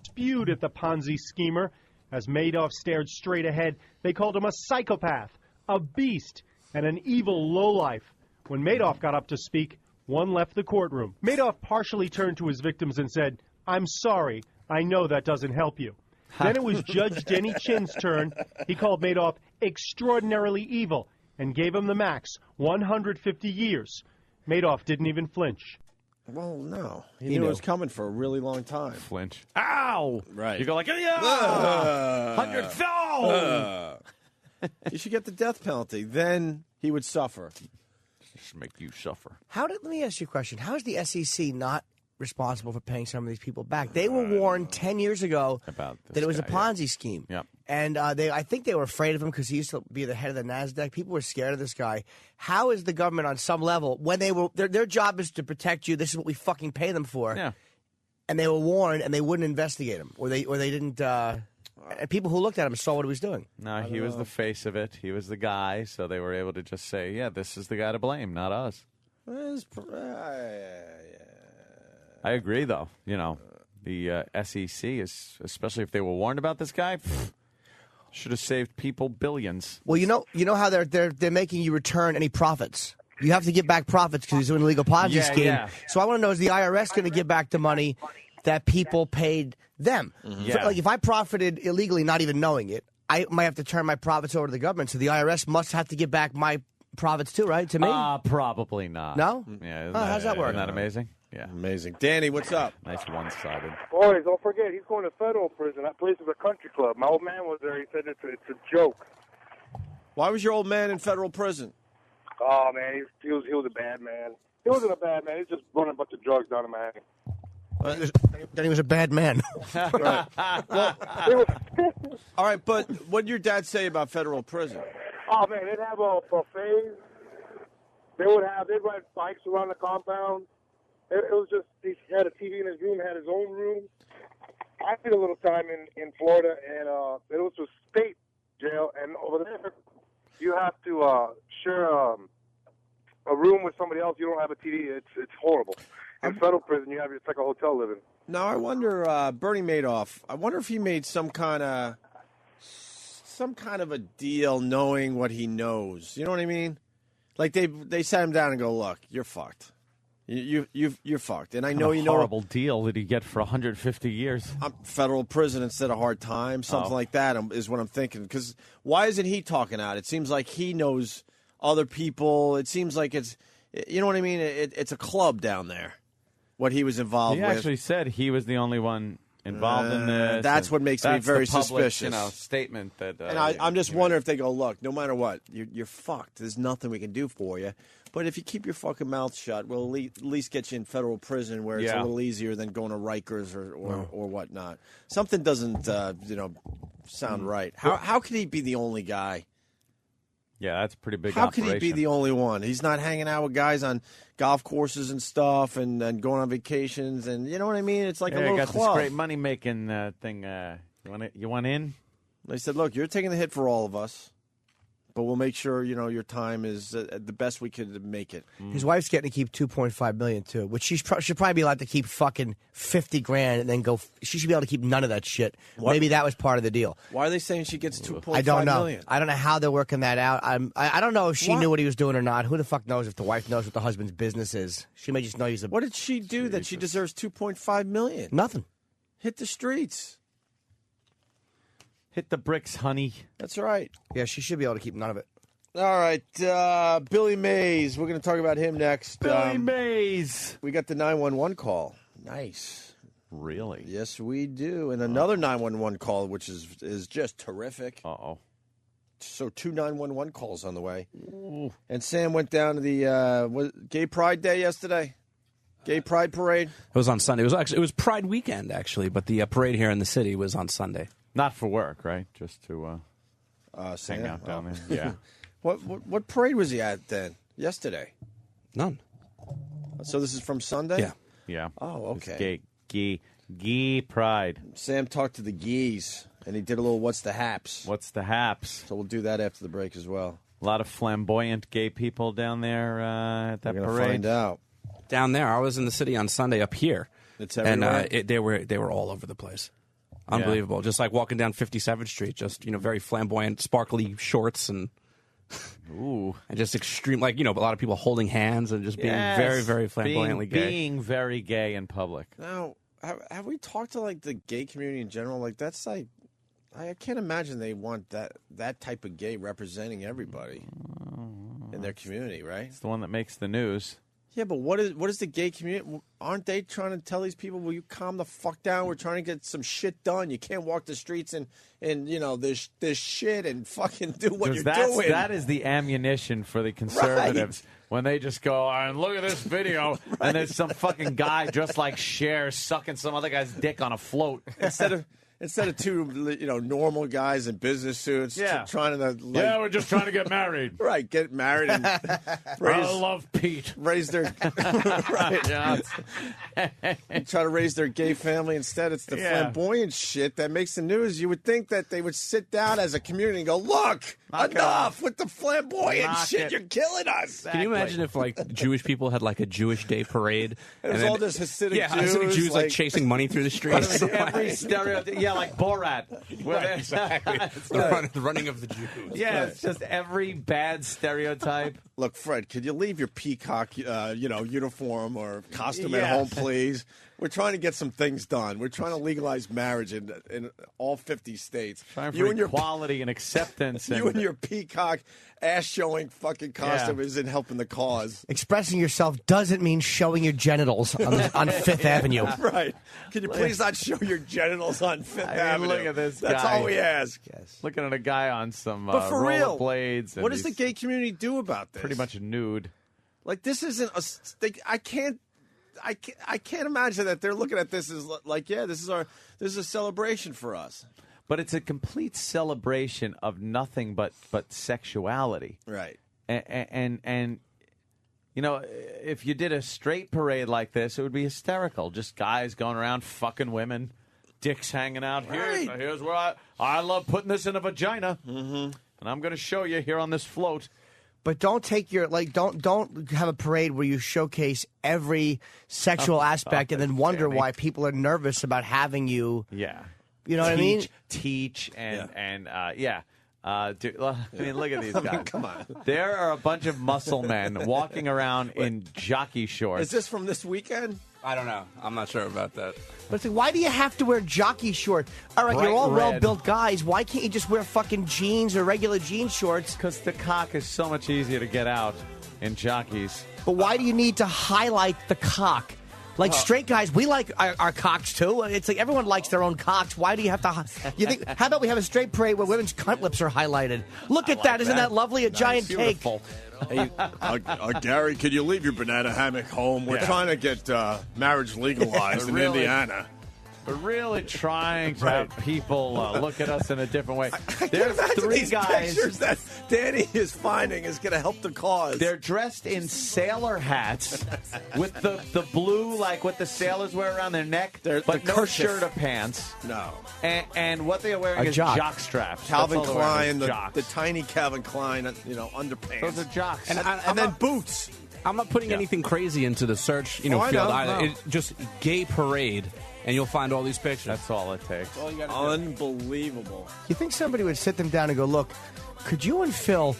Spewed at the Ponzi schemer as Madoff stared straight ahead. They called him a psychopath, a beast, and an evil lowlife. When Madoff got up to speak, one left the courtroom. Madoff partially turned to his victims and said, "I'm sorry. I know that doesn't help you." Then it was Judge Denny Chin's turn. He called Madoff extraordinarily evil. and gave him the max, 150 years. Madoff didn't even flinch. Well, no. He knew it was coming for a really long time. Flinch. Ow! Right. You go like, yeah! 100 fell! You should get the death penalty. Then he would suffer. Just make you suffer. Let me ask you a question. How is the SEC not responsible for paying some of these people back? They were warned 10 years ago about that it was a Ponzi scheme. Yep. And I think they were afraid of him because he used to be the head of the NASDAQ. People were scared of this guy. How is the government on some level, when they were their job is to protect you, this is what we fucking pay them for. Yeah. And they were warned and they wouldn't investigate him. Or they didn't and people who looked at him saw what he was doing. No, he was the face of it. He was the guy, so they were able to just say, yeah, this is the guy to blame, not us. I agree, though. You know, the SEC is, especially if they were warned about this guy, should have saved people billions. Well, you know how they're making you return any profits. You have to give back profits because he's doing an illegal Ponzi scheme. Yeah. So I want to know, is the IRS going to give back the money that people paid them? Yeah. Like if I profited illegally, not even knowing it, I might have to turn my profits over to the government. So the IRS must have to give back my profits too, right? To me? Probably not. No? Yeah. How's that work? Isn't that amazing? Yeah. Amazing. Danny, what's up? Nice one-sided. Boys, don't forget, he's going to federal prison. That place is a country club. My old man was there. He said it's a joke. Why was your old man in federal prison? Oh, man, he was a bad man. He wasn't a bad man. He was just running a bunch of drugs down in Miami. Then he was a bad man. All right, but what did your dad say about federal prison? Oh, man, they'd have buffets. They'd ride bikes around the compound. It was just, he had a TV in his room, had his own room. I did a little time in Florida, and it was a state jail, and over there, you have to share a room with somebody else. You don't have a TV. It's horrible. In federal prison, it's like a hotel living. Now, I wonder, Bernie Madoff, I wonder if he made some kind of a deal knowing what he knows. You know what I mean? Like they sat him down and go, look, you're fucked. You're fucked. And I know you know. Horrible deal did he get for 150 years? Federal prison instead of hard time, something like that is what I'm thinking. Because why isn't he talking out? It seems like he knows other people. It seems like it's, you know what I mean? It's a club down there, what he was involved with. He actually said he was the only one involved in this. That's what makes me very suspicious. You know, statement that. And I'm just wondering if they go, look, no matter what, you're fucked. There's nothing we can do for you. But if you keep your fucking mouth shut, we'll at least get you in federal prison where it's a little easier than going to Rikers or whatnot. Something doesn't sound right. How could he be the only guy? Yeah, that's a pretty big How operation. could he be the only one? He's not hanging out with guys on golf courses and stuff and going on vacations and you know what I mean? It's like a little got club. this great money-making thing. You want in? They said, look, you're taking the hit for all of us. But we'll make sure, your time is the best we could make it. His wife's getting to keep $2.5 million too, which she should probably be allowed to keep fucking $50,000 and then go. She should be able to keep none of that shit. What? Maybe that was part of the deal. Why are they saying she gets $2.5 million? I don't know. I don't know how they're working that out. I don't know if she knew what he was doing or not. Who the fuck knows if the wife knows what the husband's business is? She may just know he's a. What did she do that she deserves $2.5 million? Nothing. Hit the streets. Hit the bricks, honey. That's right. Yeah, she should be able to keep none of it. All right, Billy Mays. We're going to talk about him next. Billy Mays. We got the 911 call. Nice. Really? Yes, we do. And another 911 call, which is just terrific. Uh-oh. So 2 911 calls on the way. Ooh. And Sam went down to the Gay Pride Day yesterday. Gay Pride Parade. It was on Sunday. It was Pride weekend, actually, but the parade here in the city was on Sunday. Not for work, right? Just to Sam? hang out down there. Yeah. What parade was he at then? Yesterday? None. So this is from Sunday? Yeah. Yeah. Oh, okay. Gay Pride. Sam talked to the geese, and he did a little What's the Haps. What's the Haps? So we'll do that after the break as well. A lot of flamboyant gay people down there at that We're parade. gonna find out. Down there, I was in the city on Sunday up here. It's everywhere? And they were all over the place. Unbelievable. Just like walking down 57th Street, just, very flamboyant, sparkly shorts and... Ooh. And just extreme, a lot of people holding hands and just being very, very flamboyantly gay. Being very gay in public. Now, have we talked to, the gay community in general? That's I can't imagine they want that type of gay representing everybody. in their community, right? It's the one that makes the news. Yeah, but what is the gay community? Aren't they trying to tell these people, will you calm the fuck down? We're trying to get some shit done. You can't walk the streets and there's shit and fucking do what you're doing. That is the ammunition for the conservatives. Right. When they just go, and look at this video, right. And there's some fucking guy dressed like Cher sucking some other guy's dick on a float. Instead of two, normal guys in business suits trying to, we're just trying to get married. Right, get married and I love Pete. Raise their right. And try to raise their gay family. Instead, it's the flamboyant shit that makes the news. You would think that they would sit down as a community and go, look, enough with the flamboyant shit. You're killing us. Exactly. Can you imagine if Jewish people had a Jewish day parade? It was all just Hasidic Jews. Hasidic Jews chasing money through the streets. Every stereotype. Yeah, like Borat. Exactly. The running of the Jews. Yeah, it's just every bad stereotype. Look, Fred, could you leave your peacock, uniform or costume at home, please? We're trying to get some things done. We're trying to legalize marriage in all 50 states. Trying for equality and acceptance. You and your peacock ass-showing fucking costume isn't helping the cause. Expressing yourself doesn't mean showing your genitals on Fifth Avenue. Right. Can you please not show your genitals on Fifth Avenue? Look at this guy. That's all we ask. Yes. Looking at a guy on some but for real, rollerblades. What does the gay community do about this? Pretty much nude. This isn't I can't imagine that they're looking at this as this is a celebration for us. But it's a complete celebration of nothing but sexuality. Right. And if you did a straight parade like this, it would be hysterical. Just guys going around fucking women, dicks hanging out. Right. Here's where I love putting this in a vagina. Mm-hmm. And I'm going to show you here on this float. But don't take your don't have a parade where you showcase every sexual aspect and then wonder why people are nervous about having you. Yeah, you know what I mean. Teach and dude, I mean, look at these guys. Come on, there are a bunch of muscle men walking around in jockey shorts. Is this from this weekend? I don't know. I'm not sure about that. But it's why do you have to wear jockey shorts? All right, you're all well-built guys. Why can't you just wear fucking jeans or regular jean shorts? Because the cock is so much easier to get out in jockeys. But why do you need to highlight the cock? Straight guys, we like our cocks too. It's like everyone likes their own cocks. Why do you have to? You think? How about we have a straight parade where women's cunt lips are highlighted? Look at that! Isn't that lovely? A giant cake. Hey, Gary, could you leave your banana hammock home? We're trying to get marriage legalized in Indiana. We're really trying to have people look at us in a different way. There's three guys pictures that Danny is finding is going to help the cause. They're dressed in sailor hats with the blue, like what the sailors wear around their neck, but no shirt or pants. No. And what they are wearing is jock straps. Calvin Klein, the tiny Calvin Klein, underpants. Those are jocks. And then boots. I'm not putting anything crazy into the search field either. Just gay parade. And you'll find all these pictures. That's all it takes. Unbelievable. You think somebody would sit them down and go, look, could you and Phil,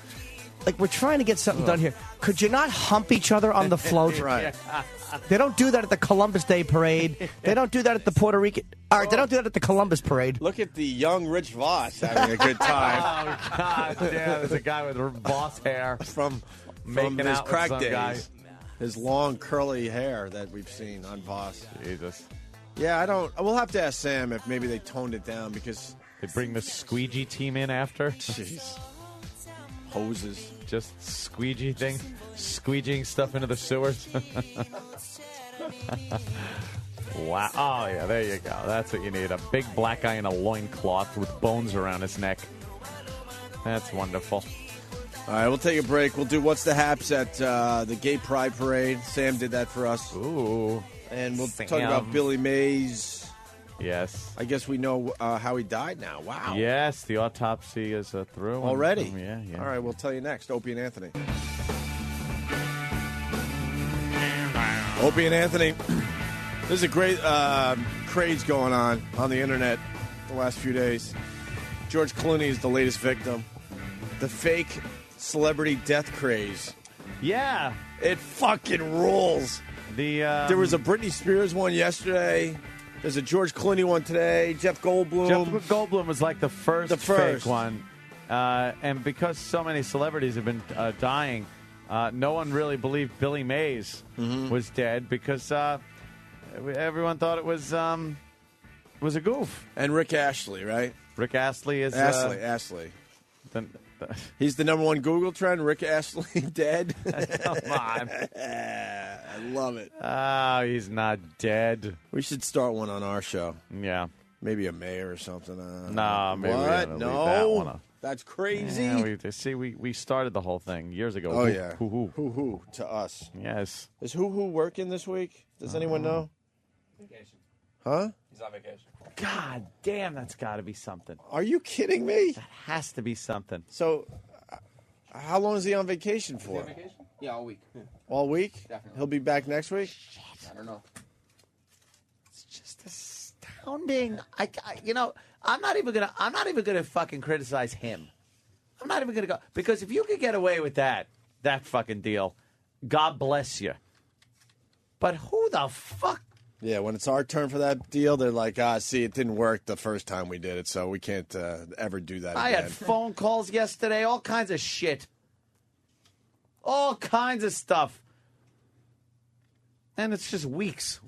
we're trying to get something done here. Could you not hump each other on the float? Right. They don't do that at the Columbus Day Parade. They don't do that at the Puerto Rican. All right, they don't do that at the Columbus Parade. Look at the young Rich Voss having a good time. Oh, God. Yeah, there's a guy with Voss hair from making his out crack with some days. guy. His long, curly hair that we've seen on Voss. Jesus. Yeah, We'll have to ask Sam if maybe they toned it down because they bring the squeegee team in after. Jeez, hoses, just squeegeeing stuff into the sewers. Wow! Oh yeah, there you go. That's what you need. A big black guy in a loincloth with bones around his neck. That's wonderful. All right, we'll take a break. We'll do What's the Haps at the Gay Pride Parade. Sam did that for us. Ooh. And we'll talk about Billy Mays. Yes. I guess we know how he died now. Wow. Yes, the autopsy is through. Already? Yeah. All right, we'll tell you next. Opie and Anthony. Opie and Anthony. There's a great craze going on the internet the last few days. George Clooney is the latest victim. The fake celebrity death craze. Yeah. It fucking rules. There was a Britney Spears one yesterday. There's a George Clooney one today. Jeff Goldblum was like the first fake one. And because so many celebrities have been dying, No one really believed Billy Mays was dead because everyone thought it was a goof. And Rick Astley, right? Rick Astley is Astley. He's the number one Google trend. Rick Astley dead. Come on. I love it. Oh, he's not dead. We should start one on our show. Yeah. Maybe a mayor or something. No, maybe what? We No. that one up. That's crazy. Yeah, we started the whole thing years ago. Oh, yeah. Hoo-hoo to us. Yes. Is Hoo working this week? Does anyone know? Vacation. Huh? He's on vacation. God damn, that's got to be something. Are you kidding me? That has to be something. So, how long is he on vacation for? Is he on vacation? Yeah, all week. Yeah. All week? Definitely. He'll be back next week? Shit. I don't know. It's just astounding. I'm not even gonna fucking criticize him. I'm not even gonna go because if you could get away with that fucking deal, God bless you. But who the fuck? Yeah, when it's our turn for that deal, they're like, see, it didn't work the first time we did it, so we can't ever do that I again. had phone calls yesterday, all kinds of shit. All kinds of stuff. And it's just weeks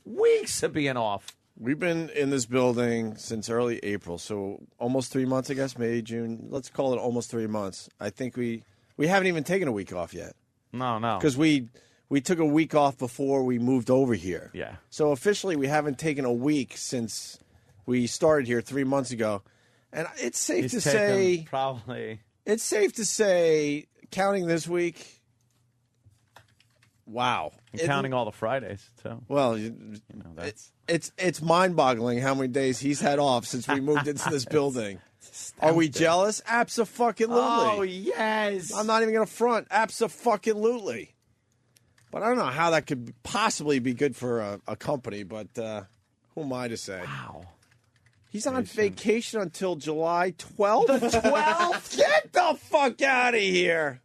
of being off. We've been in this building since early April, so almost 3 months, I guess, May, June. Let's call it almost 3 months. I think we haven't even taken a week off yet. No. Because we took a week off before we moved over here. Yeah. So officially, we haven't taken a week since we started here 3 months ago. And it's safe to say... Probably. It's safe to say, counting this week, wow. And counting all the Fridays, too. Well, that's... It's mind-boggling how many days he's had off since we moved into this building. Are we jealous? Abso-fucking-lutely. Oh, yes. I'm not even going to front. Abso-fucking-lutely. But I don't know how that could possibly be good for a company, but who am I to say? Wow. He's on vacation until July 12th? The 12th? Get the fuck out of here.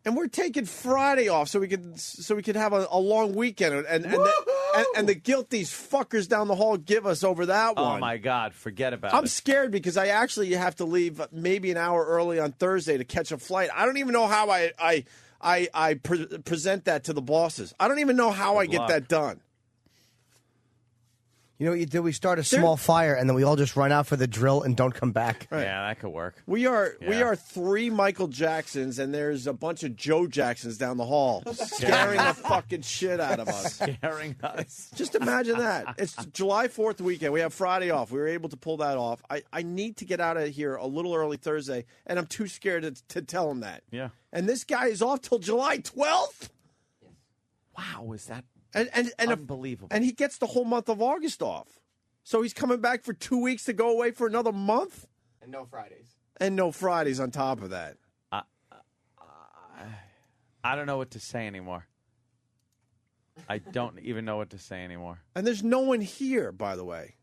And we're taking Friday off so we could have a long weekend. And the guilt these fuckers down the hall give us over that one. Oh, my God. Forget about it. I'm scared because I actually have to leave maybe an hour early on Thursday to catch a flight. I don't even know how I present that to the bosses. I don't even know how I get that done. You know what you do? We start a small fire, and then we all just run out for the drill and don't come back. Right. Yeah, that could work. We are 3 Michael Jacksons, and there's a bunch of Joe Jacksons down the hall, scaring the fucking shit out of us. Scaring us. Just imagine that. It's July 4th weekend. We have Friday off. We were able to pull that off. I need to get out of here a little early Thursday, and I'm too scared to tell him that. Yeah. And this guy is off till July 12th? Wow, is that... And unbelievable. And he gets the whole month of August off. So he's coming back for 2 weeks to go away for another month? And no Fridays. And no Fridays on top of that. I don't know what to say anymore. I don't even know what to say anymore. And there's no one here, by the way.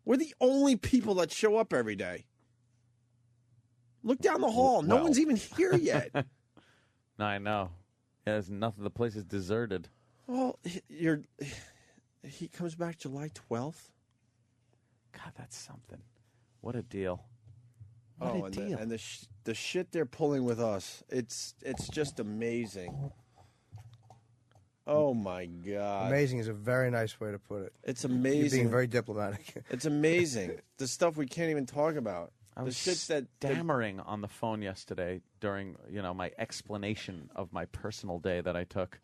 We're the only people that show up every day. Look down the hall. No one's even here yet. No, I know. Yeah, there's nothing. The place is deserted. Well, he comes back July 12th? God, that's something. What a deal. What a deal. And the shit they're pulling with us, it's just amazing. Oh, my God. Amazing is a very nice way to put it. It's amazing. You're being very diplomatic. It's amazing. The stuff we can't even talk about. I was stammering on the phone yesterday during, my explanation of my personal day that I took.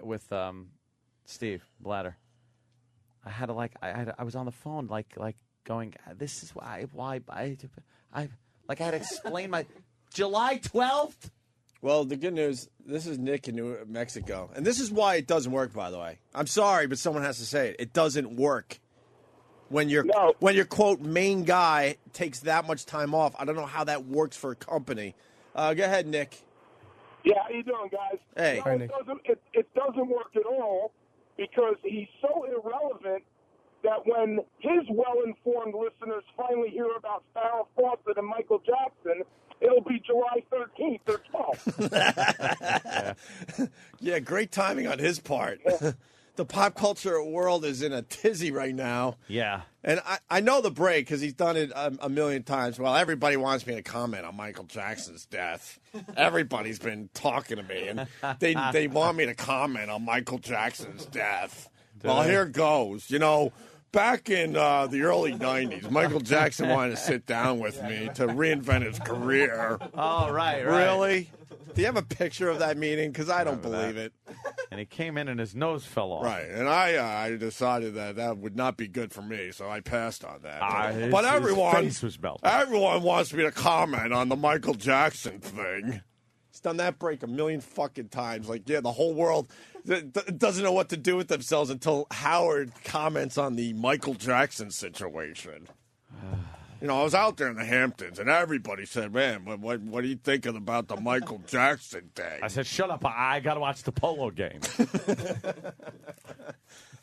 With Steve Blatter, I was on the phone like going. This is why I had to explain my July 12th. Well, the good news, this is Nick in New Mexico, and this is why it doesn't work. By the way, I'm sorry, but someone has to say it. It doesn't work when your quote main guy takes that much time off. I don't know how that works for a company. Go ahead, Nick. Yeah, how you doing, guys? Hey. No, it doesn't work at all because he's so irrelevant that when his well-informed listeners finally hear about Farrah Fawcett and Michael Jackson, it'll be July 13th or 12th. Yeah, great timing on his part. The pop culture world is in a tizzy right now. Yeah. And I know the break because he's done it a million times. Well, everybody wants me to comment on Michael Jackson's death. Everybody's been talking to me, and they want me to comment on Michael Jackson's death. Well, here goes. You know, back in the early 90s, Michael Jackson wanted to sit down with me to reinvent his career. Oh, right. Really? Do you have a picture of that meeting? Because I don't believe it. And he came in and his nose fell off. Right, and I decided that would not be good for me, so I passed on that. But everyone, his face was melting. Everyone wants me to comment on the Michael Jackson thing. He's done that break a million fucking times. Like, yeah, the whole world doesn't know what to do with themselves until Howard comments on the Michael Jackson situation. You know, I was out there in the Hamptons, and everybody said, man, what do you think about the Michael Jackson thing? I said, shut up. I got to watch the polo game.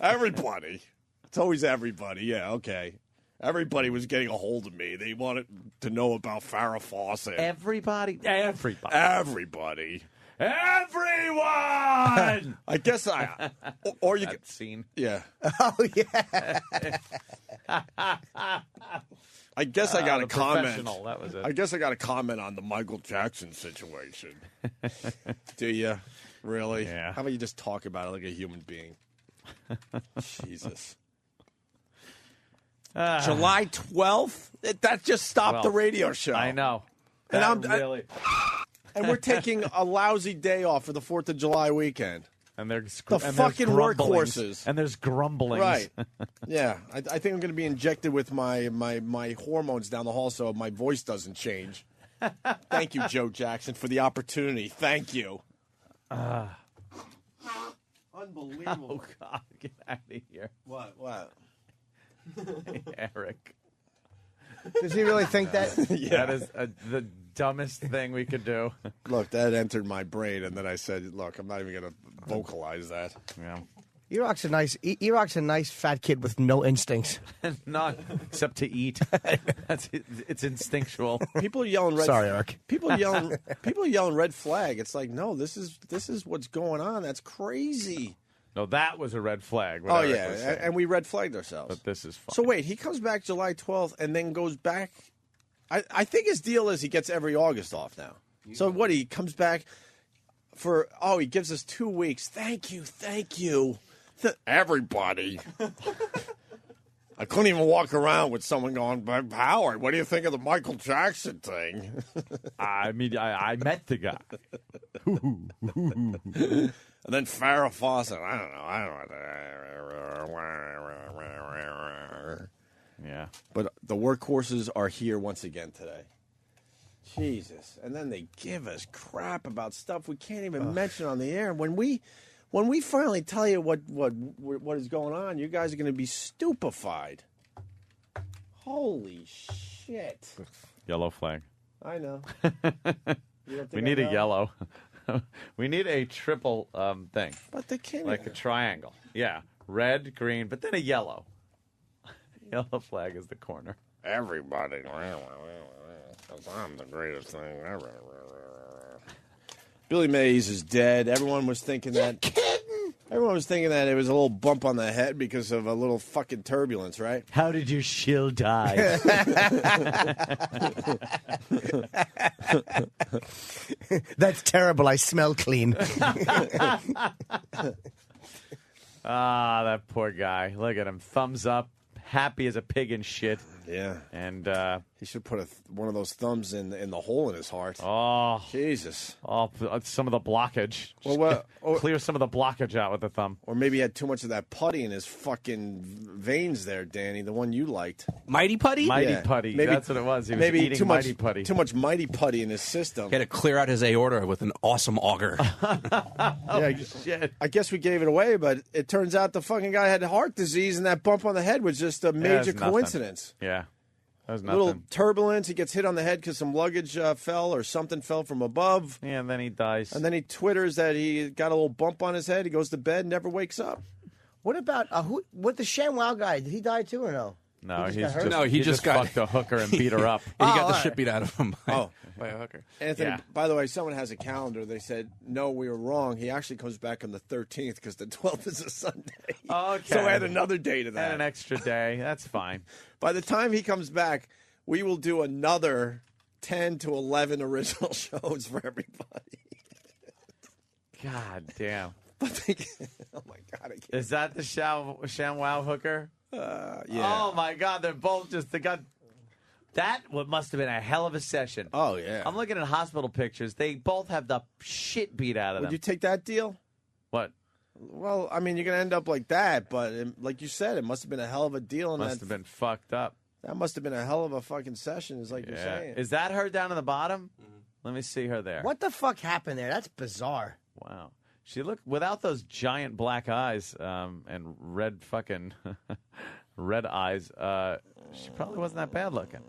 Everybody. It's always everybody. Yeah, okay. Everybody was getting a hold of me. They wanted to know about Farrah Fawcett. Everybody? Everybody. Everybody. Everyone! I guess or you that scene. Yeah. Oh, yeah. I guess I got to comment. That was it. I guess I got to comment on the Michael Jackson situation. Do you? Really? Yeah. How about you just talk about it like a human being? Jesus. July 12th? That just stopped the radio show. I know. And really. And we're taking a lousy day off for the 4th of July weekend. And there's fucking workhorses. And there's grumblings. Right. Yeah. I think I'm going to be injected with my hormones down the hall so my voice doesn't change. Thank you, Joe Jackson, for the opportunity. Thank you. Unbelievable. Oh, God. Get out of here. What? Eric. Does he really think that? Yeah. That is the dumbest thing we could do. Look, that entered my brain, and then I said, look, I'm not even going to vocalize that. Yeah. E-Rock's a nice fat kid with no instincts. None, except to eat. It's instinctual. People yelling red. Sorry, Eric. People yelling red flag. It's like, no, this is what's going on. That's crazy. No, that was a red flag. Oh, yeah, and we red flagged ourselves. But this is fun. So wait, he comes back July 12th and then goes back. I think his deal is he gets every August off now. So what, he comes back for, he gives us 2 weeks. Thank you. Everybody. I couldn't even walk around with someone going, Howard, what do you think of the Michael Jackson thing? I mean, I met the guy. And then Farrah Fawcett, I don't know. Yeah. But the workhorses are here once again today. Jesus. And then they give us crap about stuff we can't even mention on the air. When we finally tell you what is going on, you guys are going to be stupefied. Holy shit. Yellow flag. I know. We need a yellow. We need a triple thing. But they can't. Like a triangle. Yeah. Red, green, but then a yellow. Yellow flag is the corner. Everybody. Because I'm the greatest thing ever. Billy Mays is dead. Everyone was thinking that. Everyone was thinking that it was a little bump on the head because of a little fucking turbulence, right? How did your shill die? That's terrible. I smell clean. That poor guy. Look at him. Thumbs up. Happy as a pig in shit. Yeah. And he should put one of those thumbs in the hole in his heart. Oh. Jesus. Oh, some of the blockage. Clear some of the blockage out with the thumb. Or maybe he had too much of that putty in his fucking veins there, Danny, the one you liked. Mighty Putty? Mighty Putty. Maybe, that's what it was. He was eating Mighty Putty. Too much Mighty Putty in his system. He had to clear out his aorta with an awesome auger. Shit. I guess we gave it away, but it turns out the fucking guy had heart disease, and that bump on the head was just a major coincidence. Yeah. That was a nothing. little turbulence. He gets hit on the head because some luggage fell or something fell from above. Yeah, and then he dies. And then he twitters that he got a little bump on his head. He goes to bed, never wakes up. What about what the ShamWow guy? Did he die too or no? No, he just got fucked a hooker and beat her up. He got the shit beat out of him by a hooker. Anthony, by the way, someone has a calendar. They said, no, we were wrong. He actually comes back on the 13th because the 12th is a Sunday. Okay. So add another day to that. Add an extra day. That's fine. By the time he comes back, we will do another 10 to 11 original shows for everybody. God damn. Oh, my God. I can't. Is that the ShamWow hooker? Yeah. Oh, my God. They're both that must have been a hell of a session. Oh, yeah. I'm looking at hospital pictures. They both have the shit beat out of them. Would you take that deal? What? Well, I mean, you're going to end up like that, but like you said, it must have been a hell of a deal. And Must have been fucked up. That must have been a hell of a fucking session, is like you're saying. Is that her down in the bottom? Let me see her there. What the fuck happened there? That's bizarre. Wow. She looked, without those giant black eyes and red fucking red eyes, she probably wasn't that bad looking.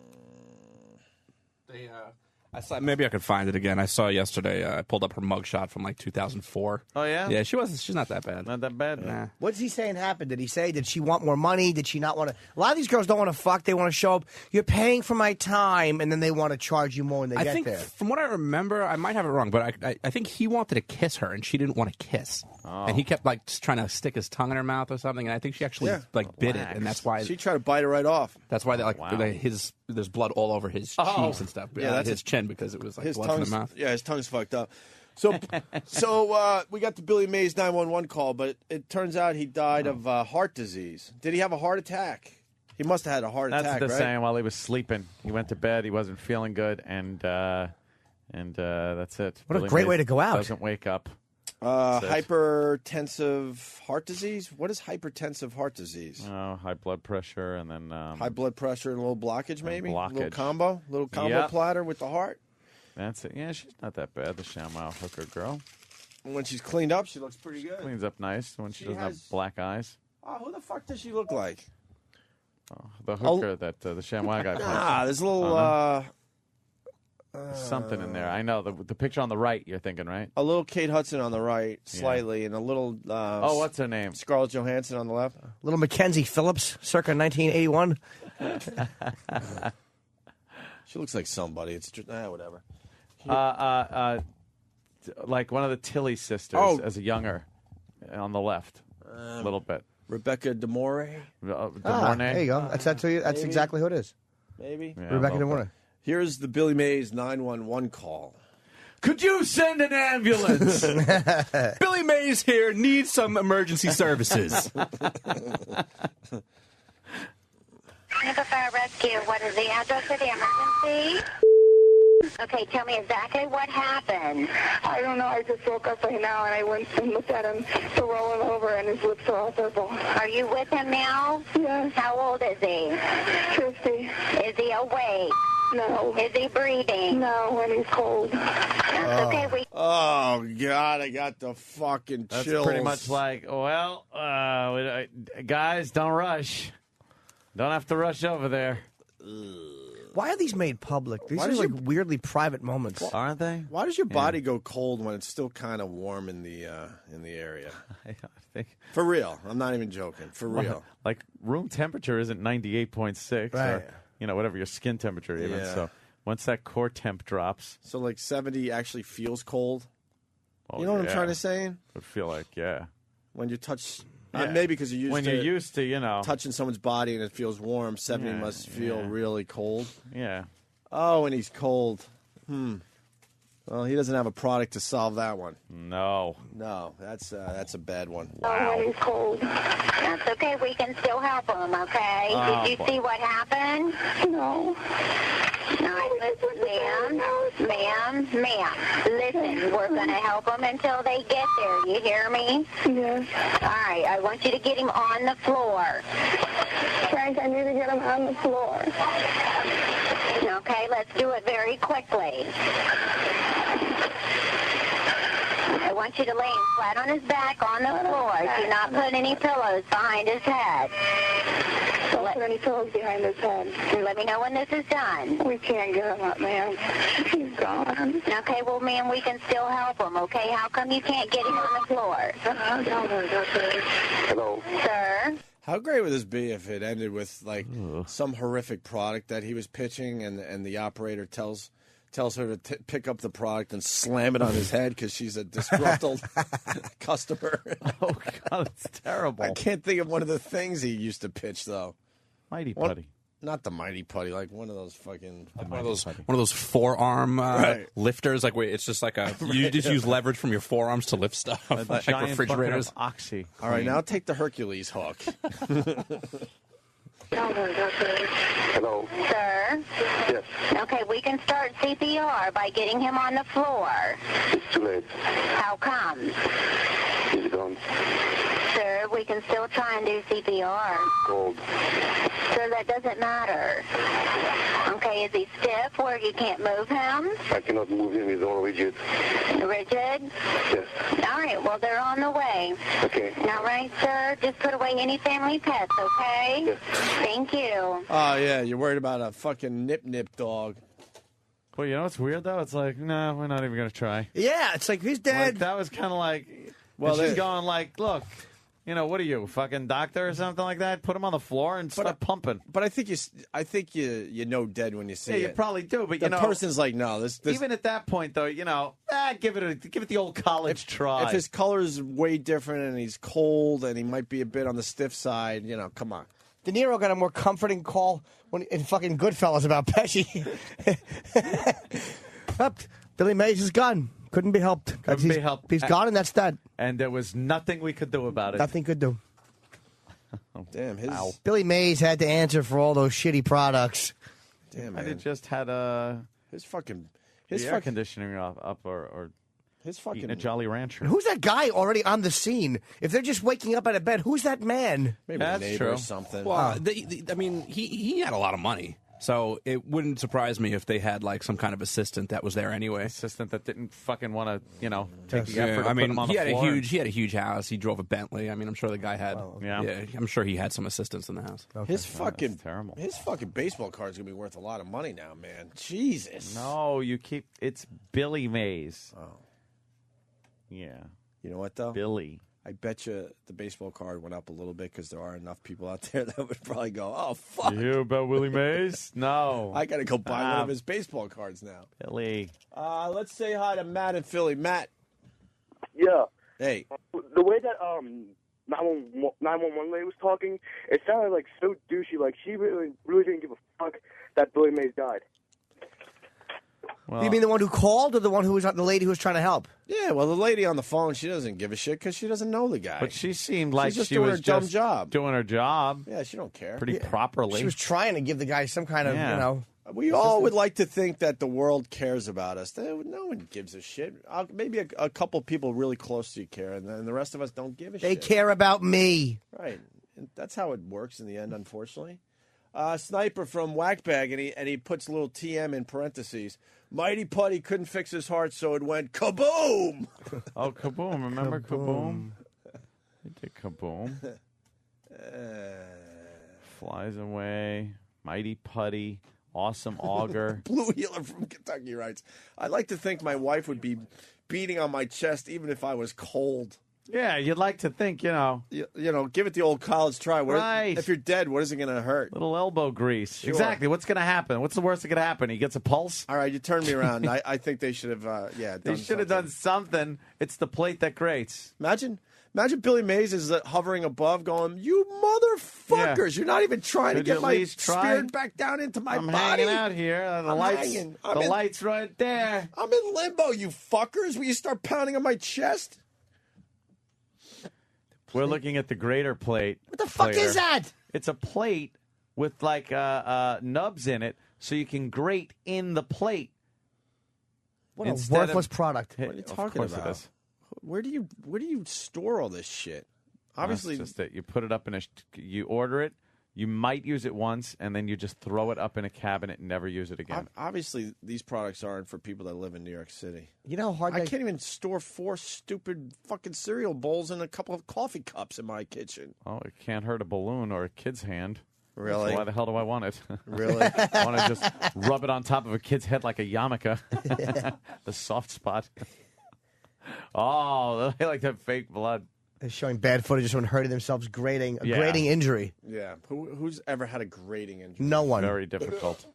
Maybe I could find it again. I saw yesterday. I pulled up her mugshot from like 2004. Oh yeah, yeah. She's not that bad. Not that bad. Nah. What's he saying happened? Did he say, did she want more money? Did she not want to? A lot of these girls don't want to fuck. They want to show up. You're paying for my time, and then they want to charge you more when they get there. From what I remember, I might have it wrong, but I think he wanted to kiss her, and she didn't want to kiss. Oh. And he kept like just trying to stick his tongue in her mouth or something, and I think she actually bit it, and that's why she tried to bite it right off. That's why there's blood all over his cheeks and stuff. Yeah, that's his chin because it was like his blood from the mouth. Yeah, his tongue's fucked up. So we got the Billy Mays 911 call, but it turns out he died of heart disease. Did he have a heart attack? He must have had a heart attack, That's the right? saying while he was sleeping. He went to bed. He wasn't feeling good, and that's it. What a great way to go out. Doesn't wake up. Hypertensive heart disease? What is hypertensive heart disease? Oh, high blood pressure, and then high blood pressure and a little blockage, maybe? Blockage. Little combo platter with the heart? That's it. Yeah, she's not that bad, the ShamWow hooker girl. When she's cleaned up, she looks pretty good. Cleans up nice when she doesn't have black eyes. Oh, who the fuck does she look like? Oh, the hooker that the ShamWow guy posted. There's a little... something in there. I know. The picture on the right, you're thinking, right? A little Kate Hudson on the right, slightly, and a little... what's her name? Scarlett Johansson on the left. Little Mackenzie Phillips, circa 1981. She looks like somebody. It's just, whatever. Like one of the Tilly sisters as a younger on the left, a little bit. Rebecca De Mornay. There you go. That's exactly who it is. Maybe. Yeah, Rebecca De Mornay. Here's the Billy Mays 911 call. Could you send an ambulance? Billy Mays here needs some emergency services. Fire Rescue, what is the address of the emergency? Okay, tell me exactly what happened. I don't know. I just woke up right now and I went and looked at him, so rolling over and his lips are all purple. Are you with him now? Yes. How old is he? 50. Is he awake? No. Is he breathing? No, and he's cold. That's okay. Oh, God, I got the fucking chills. That's pretty much like, well, guys, don't rush. Don't have to rush over there. Why are these made public? These are like weirdly private moments, aren't they? Why does your body go cold when it's still kind of warm in the area? I think for real. I'm not even joking. For real. Like room temperature isn't 98.6 right. or whatever your skin temperature even. Yeah. So once that core temp drops, so like 70 actually feels cold. Oh, you know what I'm trying to say? Would feel like when you touch. Yeah. Maybe because you're used to touching someone's body and it feels warm. 70 must feel really cold. Yeah. Oh, and he's cold. Well, he doesn't have a product to solve that one. No, that's a bad one. Wow. He's cold. That's okay. We can still help him. Okay. Did you see what happened? No. Ma'am. Listen, we're going to help them until they get there. You hear me? Yes. All right. I want you to get him on the floor. Frank, I need to get him on the floor. Okay, let's do it very quickly. I want you to lay him flat on his back on the floor. Do not put any pillows behind his head. Don't put any pillows behind his head. Let me know when this is done. We can't get him up, ma'am. He's gone. Okay, well, ma'am, we can still help him, okay? How come you can't get him on the floor? Hello. Sir? How great would this be if it ended with some horrific product that he was pitching, and the operator tells her to pick up the product and slam it on his head because she's a disgruntled customer. Oh God, it's terrible. I can't think of one of the things he used to pitch though. Mighty Putty. Not the Mighty Putty, like one of those fucking one of those forearm lifters, like where it's just like you just use leverage from your forearms to lift stuff, like giant refrigerators. bucket of Oxy. All right, now take the Hercules hook. Hello. Sir? Yes. Okay, we can start CPR by getting him on the floor. It's too late. How come? He's gone. Sir, we can still try and do CPR. Cold. Sir, that doesn't matter. Okay, is he stiff where you can't move him? I cannot move him. He's all rigid. Rigid? Yes. All right, well, they're on the way. Okay. All right, sir, just put away any family pets, okay? Yes. Thank you. Oh, yeah, you're worried about a fucking nip dog. Well, you know what's weird, though? It's like, no, we're not even going to try. Yeah, it's like, he's dead. Like, that was kind of like, Well, she's they- going like, look, you know, what are you, fucking doctor or something like that? Put him on the floor and start pumping. But I think you know dead when you see Yeah, it. you probably do, but the you know, person's like, no, this even at that point, though, you know, give it the old college try. If his color's way different and he's cold and he might be a bit on the stiff side, you know, come on. De Niro got a more comforting call in fucking Goodfellas about Pesci. Billy Mays is gone. Couldn't be helped. He's gone, and that's that. And there was nothing we could do about it. Nothing could do. Damn, Billy Mays had to answer for all those shitty products. Damn, And man. it just had his air conditioning up or his fucking eating a Jolly Rancher. Who's that guy already on the scene? If they're just waking up out of bed, who's that man? Maybe That's a neighbor true. or something. Well, I mean, he had a lot of money, so it wouldn't surprise me if they had like some kind of assistant that was there anyway. Assistant that didn't fucking want to, you know, take the Yeah, effort to I put mean, him on he the had floor. he had a huge house. He drove a Bentley. I mean, I'm sure the guy had. yeah. I'm sure he had some assistants in the house. His fucking terrible. His fucking baseball card's gonna be worth a lot of money now, man. Jesus. No, it's Billy Mays. Oh. Yeah. You know what though? Billy. I bet you the baseball card went up a little bit because there are enough people out there that would probably go, "Oh fuck." You hear about Willie Mays? No. I gotta go buy one of his baseball cards now. Billy. Let's say hi to Matt in Philly. Matt. Yeah. Hey. The way that 911 lady was talking, it sounded like so douchey. Like she really didn't give a fuck that Billy Mays died. Well, You mean the one who called, or the one who was the lady who was trying to help? Yeah, well, the lady on the phone, she doesn't give a shit because she doesn't know the guy. But she seemed like She's just she doing was her dumb just job. doing her job Yeah, she don't care. pretty properly. She was trying to give the guy some kind of, Yeah. you know. We all would like to think that the world cares about us. No one gives a shit. Maybe a couple people really close to you care, and then the rest of us don't give a They shit. care about me. Right. And that's how it works in the end, unfortunately. Sniper from Whackbag, and he puts a little TM in parentheses. Mighty Putty couldn't fix his heart, so it went kaboom! Oh, Kaboom. Remember Kaboom? He did Kaboom. Flies away. Mighty Putty. Awesome Auger. Blue Healer from Kentucky writes, I'd like to think my wife would be beating on my chest even if I was cold. Yeah, you'd like to think, you know. You know, give it the old college try. Right. If you're dead, what is it going to hurt? Little elbow grease. Sure. Exactly. What's going to happen? What's the worst that could happen? He gets a pulse? All right, you turned me around. I think they should have, They should have done something. It's the plate that grates. Imagine Billy Mays is hovering above going, you motherfuckers, Yeah. you're not even trying Could to you get at my least try? spirit back down into my I'm body. hanging out here. The I'm lights, hanging. light's right there. I'm in limbo, you fuckers. Will you start pounding on my chest? We're looking at the grater plate. What the fuck is that? It's a plate with like nubs in it, so you can grate in the plate. What a Instead worthless of- product. What are you Of talking course it about? is. Where do you store all this shit? Obviously, That's just it. You put it up in you order it. You might use it once, and then you just throw it up in a cabinet and never use it again. obviously these products aren't for people that live in New York City. You know how hard I can't even store 4 stupid fucking cereal bowls and a couple of coffee cups in my kitchen. Oh, it can't hurt a balloon or a kid's hand. Really? So why the hell do I want it? Really? I want to just rub it on top of a kid's head like a yarmulke. The soft spot. Oh, they like that fake blood. They're showing bad footage of someone hurting themselves, grating injury. Yeah. Who's ever had a grating injury? No one. Very difficult.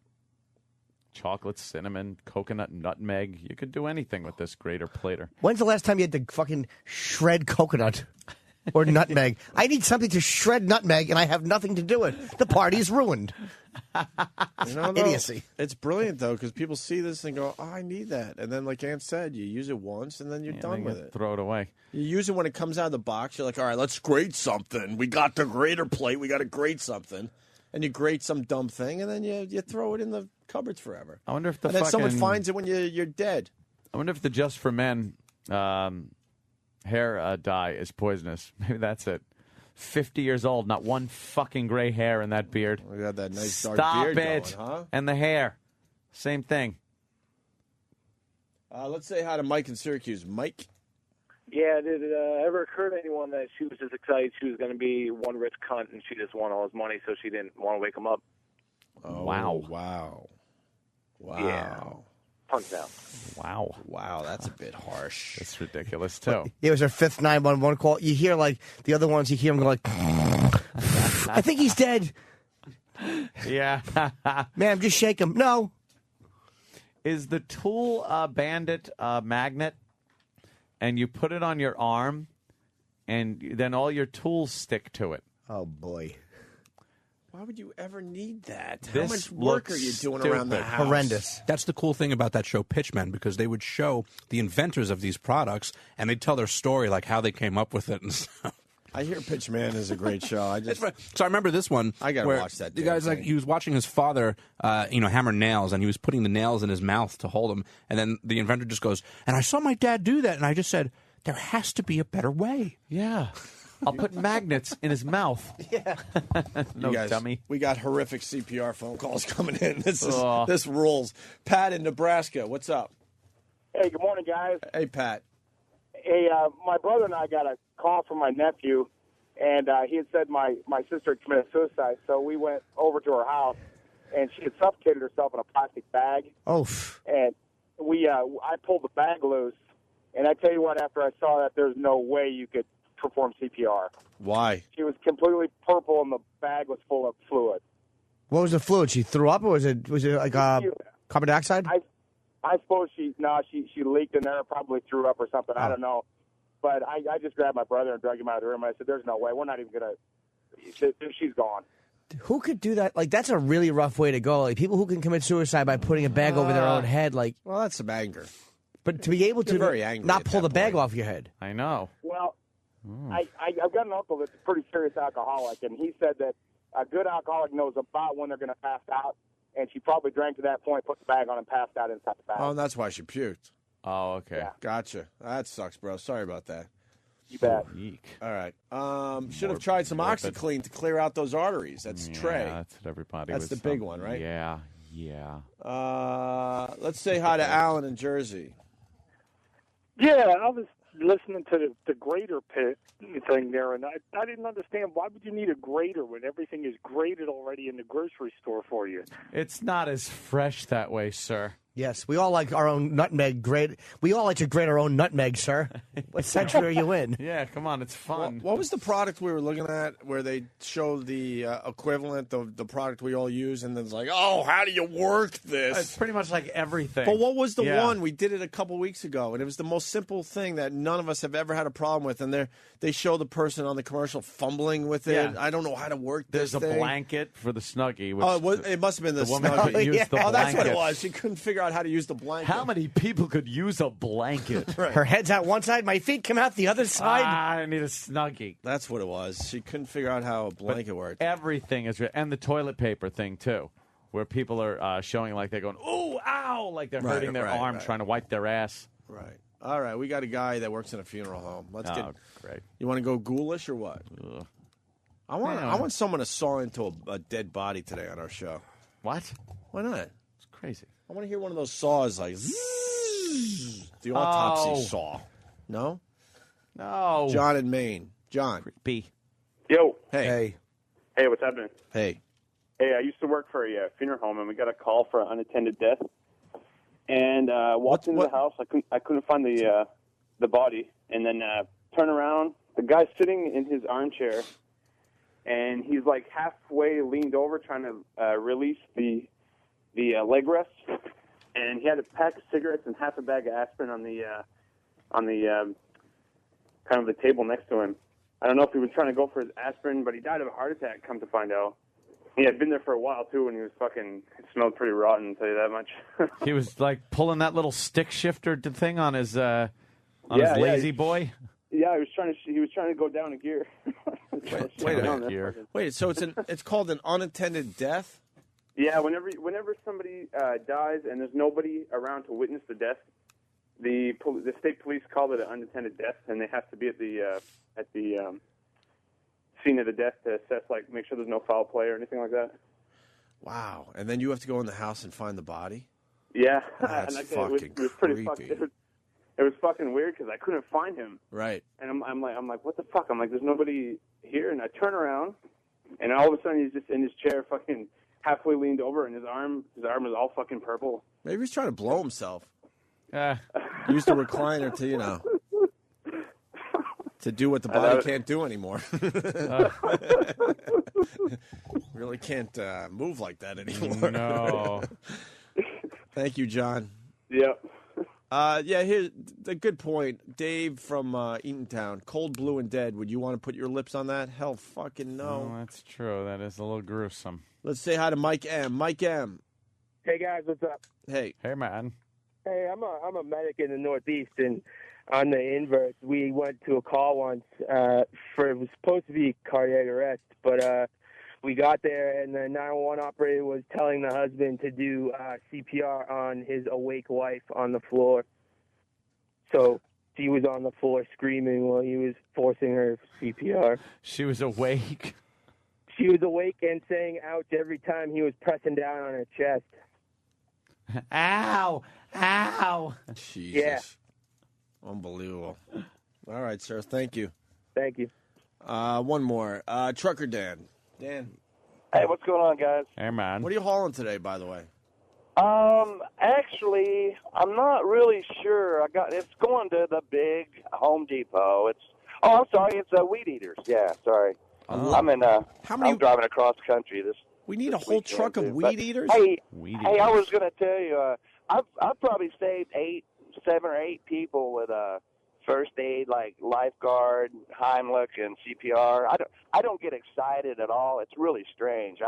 Chocolate, cinnamon, coconut, nutmeg. You could do anything with this grater plater. When's the last time you had to fucking shred coconut or nutmeg? I need something to shred nutmeg, and I have nothing to do it. The party's ruined. Idiocy. It's brilliant, though, because people see this and go, oh, I need that. And then, like Ann said, you use it once, and then you're done with it. Throw it away. You use it when it comes out of the box. You're like, all right, let's grate something. We got the grater plate. We got to grate something. And you grate some dumb thing, and then you throw it in the cupboards forever. I wonder if the and then someone finds it when you're dead. I wonder if the Just for Men hair dye is poisonous. Maybe that's it. 50 years old, not one fucking gray hair in that beard. We got that nice dark Stop beard it. going, huh? And the hair. Same thing. Let's say hi to Mike in Syracuse. Mike? Yeah, did it ever occur to anyone that she was just excited she was going to be one rich cunt and she just won all his money so she didn't want to wake him up? Oh, wow. Wow. Yeah. Punch out. Wow. Wow, that's a bit harsh. That's ridiculous, too. It was her 5th 911 call. You hear, like, the other ones, you hear them go like, I think he's dead. Yeah. Ma'am, just shake him. No. Is the Tool Bandit magnet, and you put it on your arm, and then all your tools stick to it? Oh, boy. Why would you ever need that? How This much work are looks you doing stupid. around the house? Horrendous. That's the cool thing about that show, Pitchmen, because they would show the inventors of these products, and they'd tell their story, like how they came up with it and stuff. I hear Pitchman is a great show. So I remember this one. I gotta where watch that. The guy's like, he was watching his father, hammer nails, and he was putting the nails in his mouth to hold them. And then the inventor just goes, and I saw my dad do that, and I just said, there has to be a better way. Yeah. I'll put magnets in his mouth. Yeah. No, you guys, dummy. We got horrific CPR phone calls coming in. This rules. Pat in Nebraska, what's up? Hey, good morning, guys. Hey, Pat. Hey, my brother and I got a call from my nephew, and he had said my sister had committed suicide. So we went over to her house, and she had suffocated herself in a plastic bag. Oh. And I pulled the bag loose, and I tell you what, after I saw that, there's no way you could perform CPR. Why? She was completely purple, and the bag was full of fluid. What was the fluid? She threw up, or was it like carbon dioxide? I suppose she leaked in there, probably threw up or something. I don't know. But I just grabbed my brother and dragged him out of the room. I said, there's no way. We're not even going to – she's gone. Who could do that? Like, that's a really rough way to go. Like, people who can commit suicide by putting a bag over their own head, like – well, that's some anger. But to be able to very angry not at pull that the bag point. off your head. I know. Well, I've got an uncle that's a pretty serious alcoholic, and he said that a good alcoholic knows about when they're going to pass out, and she probably drank to that point, put the bag on, and passed out inside the bag. Oh, and that's why she puked. Oh, okay. Yeah. Gotcha. That sucks, bro. Sorry about that. You bet. Eek. All right. Should have tried some OxyClean to clear out those arteries. That's Trey. That's what everybody That's was the big one, right? Yeah. Let's say hi to Alan in Jersey. Yeah, I was listening to the grater pit thing there, and I didn't understand why would you need a grater when everything is grated already in the grocery store for you? It's not as fresh that way, sir. Yes, we all like our own nutmeg grate. We all like to grate our own nutmeg, sir. What century are you in? Yeah, come on, it's fun. What was the product we were looking at where they showed the equivalent of the product we all use, and then it's like, oh, how do you work this? It's pretty much like everything. But what was the Yeah. one? We did it a couple weeks ago, and it was the most simple thing that none of us have ever had a problem with. And they show the person on the commercial fumbling with it. Yeah. I don't know how to work There's this a thing. blanket for the It Snuggie. must have been the woman Snuggie. couldn't use the Oh, that's what it blanket. was. She couldn't figure out how to use the blanket. How many people could use a blanket? Right. Her head's out one side, my feet come out the other side. I need a Snuggie. That's what it was. She couldn't figure out how a blanket worked. Everything is, and the toilet paper thing too, where people are showing like they're going, ooh, ow, like they're hurting their arm trying to wipe their ass. Right. All right. We got a guy that works in a funeral home. Let's get. Great. You want to go ghoulish or what? Ugh. I want someone to saw into a dead body today on our show. What? Why not? It's crazy. I want to hear one of those saws like the autopsy saw. No? No. John in Maine. John. B. Yo. Hey. Hey, what's happening? Hey. Hey, I used to work for a funeral home, and we got a call for an unattended death. And walked into the house. I couldn't find the body. And then turned around, the guy's sitting in his armchair, and he's like halfway leaned over trying to release the leg rest, and he had a pack of cigarettes and half a bag of aspirin on the kind of the table next to him. I don't know if he was trying to go for his aspirin, but he died of a heart attack, come to find out. He had been there for a while, too, and he was fucking, it smelled pretty rotten, I'll tell you that much. He was, like, pulling that little stick shifter thing on his lazy boy? Yeah, he was trying to go down a gear. Wait a minute. Wait, so it's called an unattended death? Yeah, whenever somebody dies and there's nobody around to witness the death, the state police call it an unattended death, and they have to be at the scene of the death to assess, like, make sure there's no foul play or anything like that. Wow! And then you have to go in the house and find the body. Yeah, that's and fucking it was pretty creepy. It was fucking weird because I couldn't find him. Right. And I'm like, what the fuck? I'm like, there's nobody here, and I turn around, and all of a sudden he's just in his chair, fucking halfway leaned over, and his arm is all fucking purple. Maybe he's trying to blow himself. Use the recliner to, to do what the body can't do anymore. Really can't move like that anymore. No. Thank you, John. Yep. Here's a good point. Dave from Eatontown, Cold, Blue, and Dead. Would you want to put your lips on that? Hell fucking no. Oh, that's true. That is a little gruesome. Let's say hi to Mike M. Mike M. Hey, guys, what's up? Hey. Hey, man. Hey, I'm a medic in the Northeast, and on the inverse, we went to a call once it was supposed to be cardiac arrest, but we got there, and the 911 operator was telling the husband to do CPR on his awake wife on the floor. So she was on the floor screaming while he was forcing her CPR. She was awake? She was awake and saying ouch every time he was pressing down on her chest. Ow! Ow! Jesus. Yeah. Unbelievable. All right, sir. Thank you. Thank you. One more. Trucker Dan. Dan. Hey, what's going on, guys? Hey, man. What are you hauling today, by the way? Actually, I'm not really sure. It's going to the big Home Depot. I'm sorry, it's Weed Eaters. Yeah, sorry. I'm driving across the country. We need a whole truck of Weed Eaters? Hey, I was going to tell you, I've probably saved 7 or 8 people with first aid, like lifeguard, Heimlich, and CPR. I don't get excited at all. It's really strange.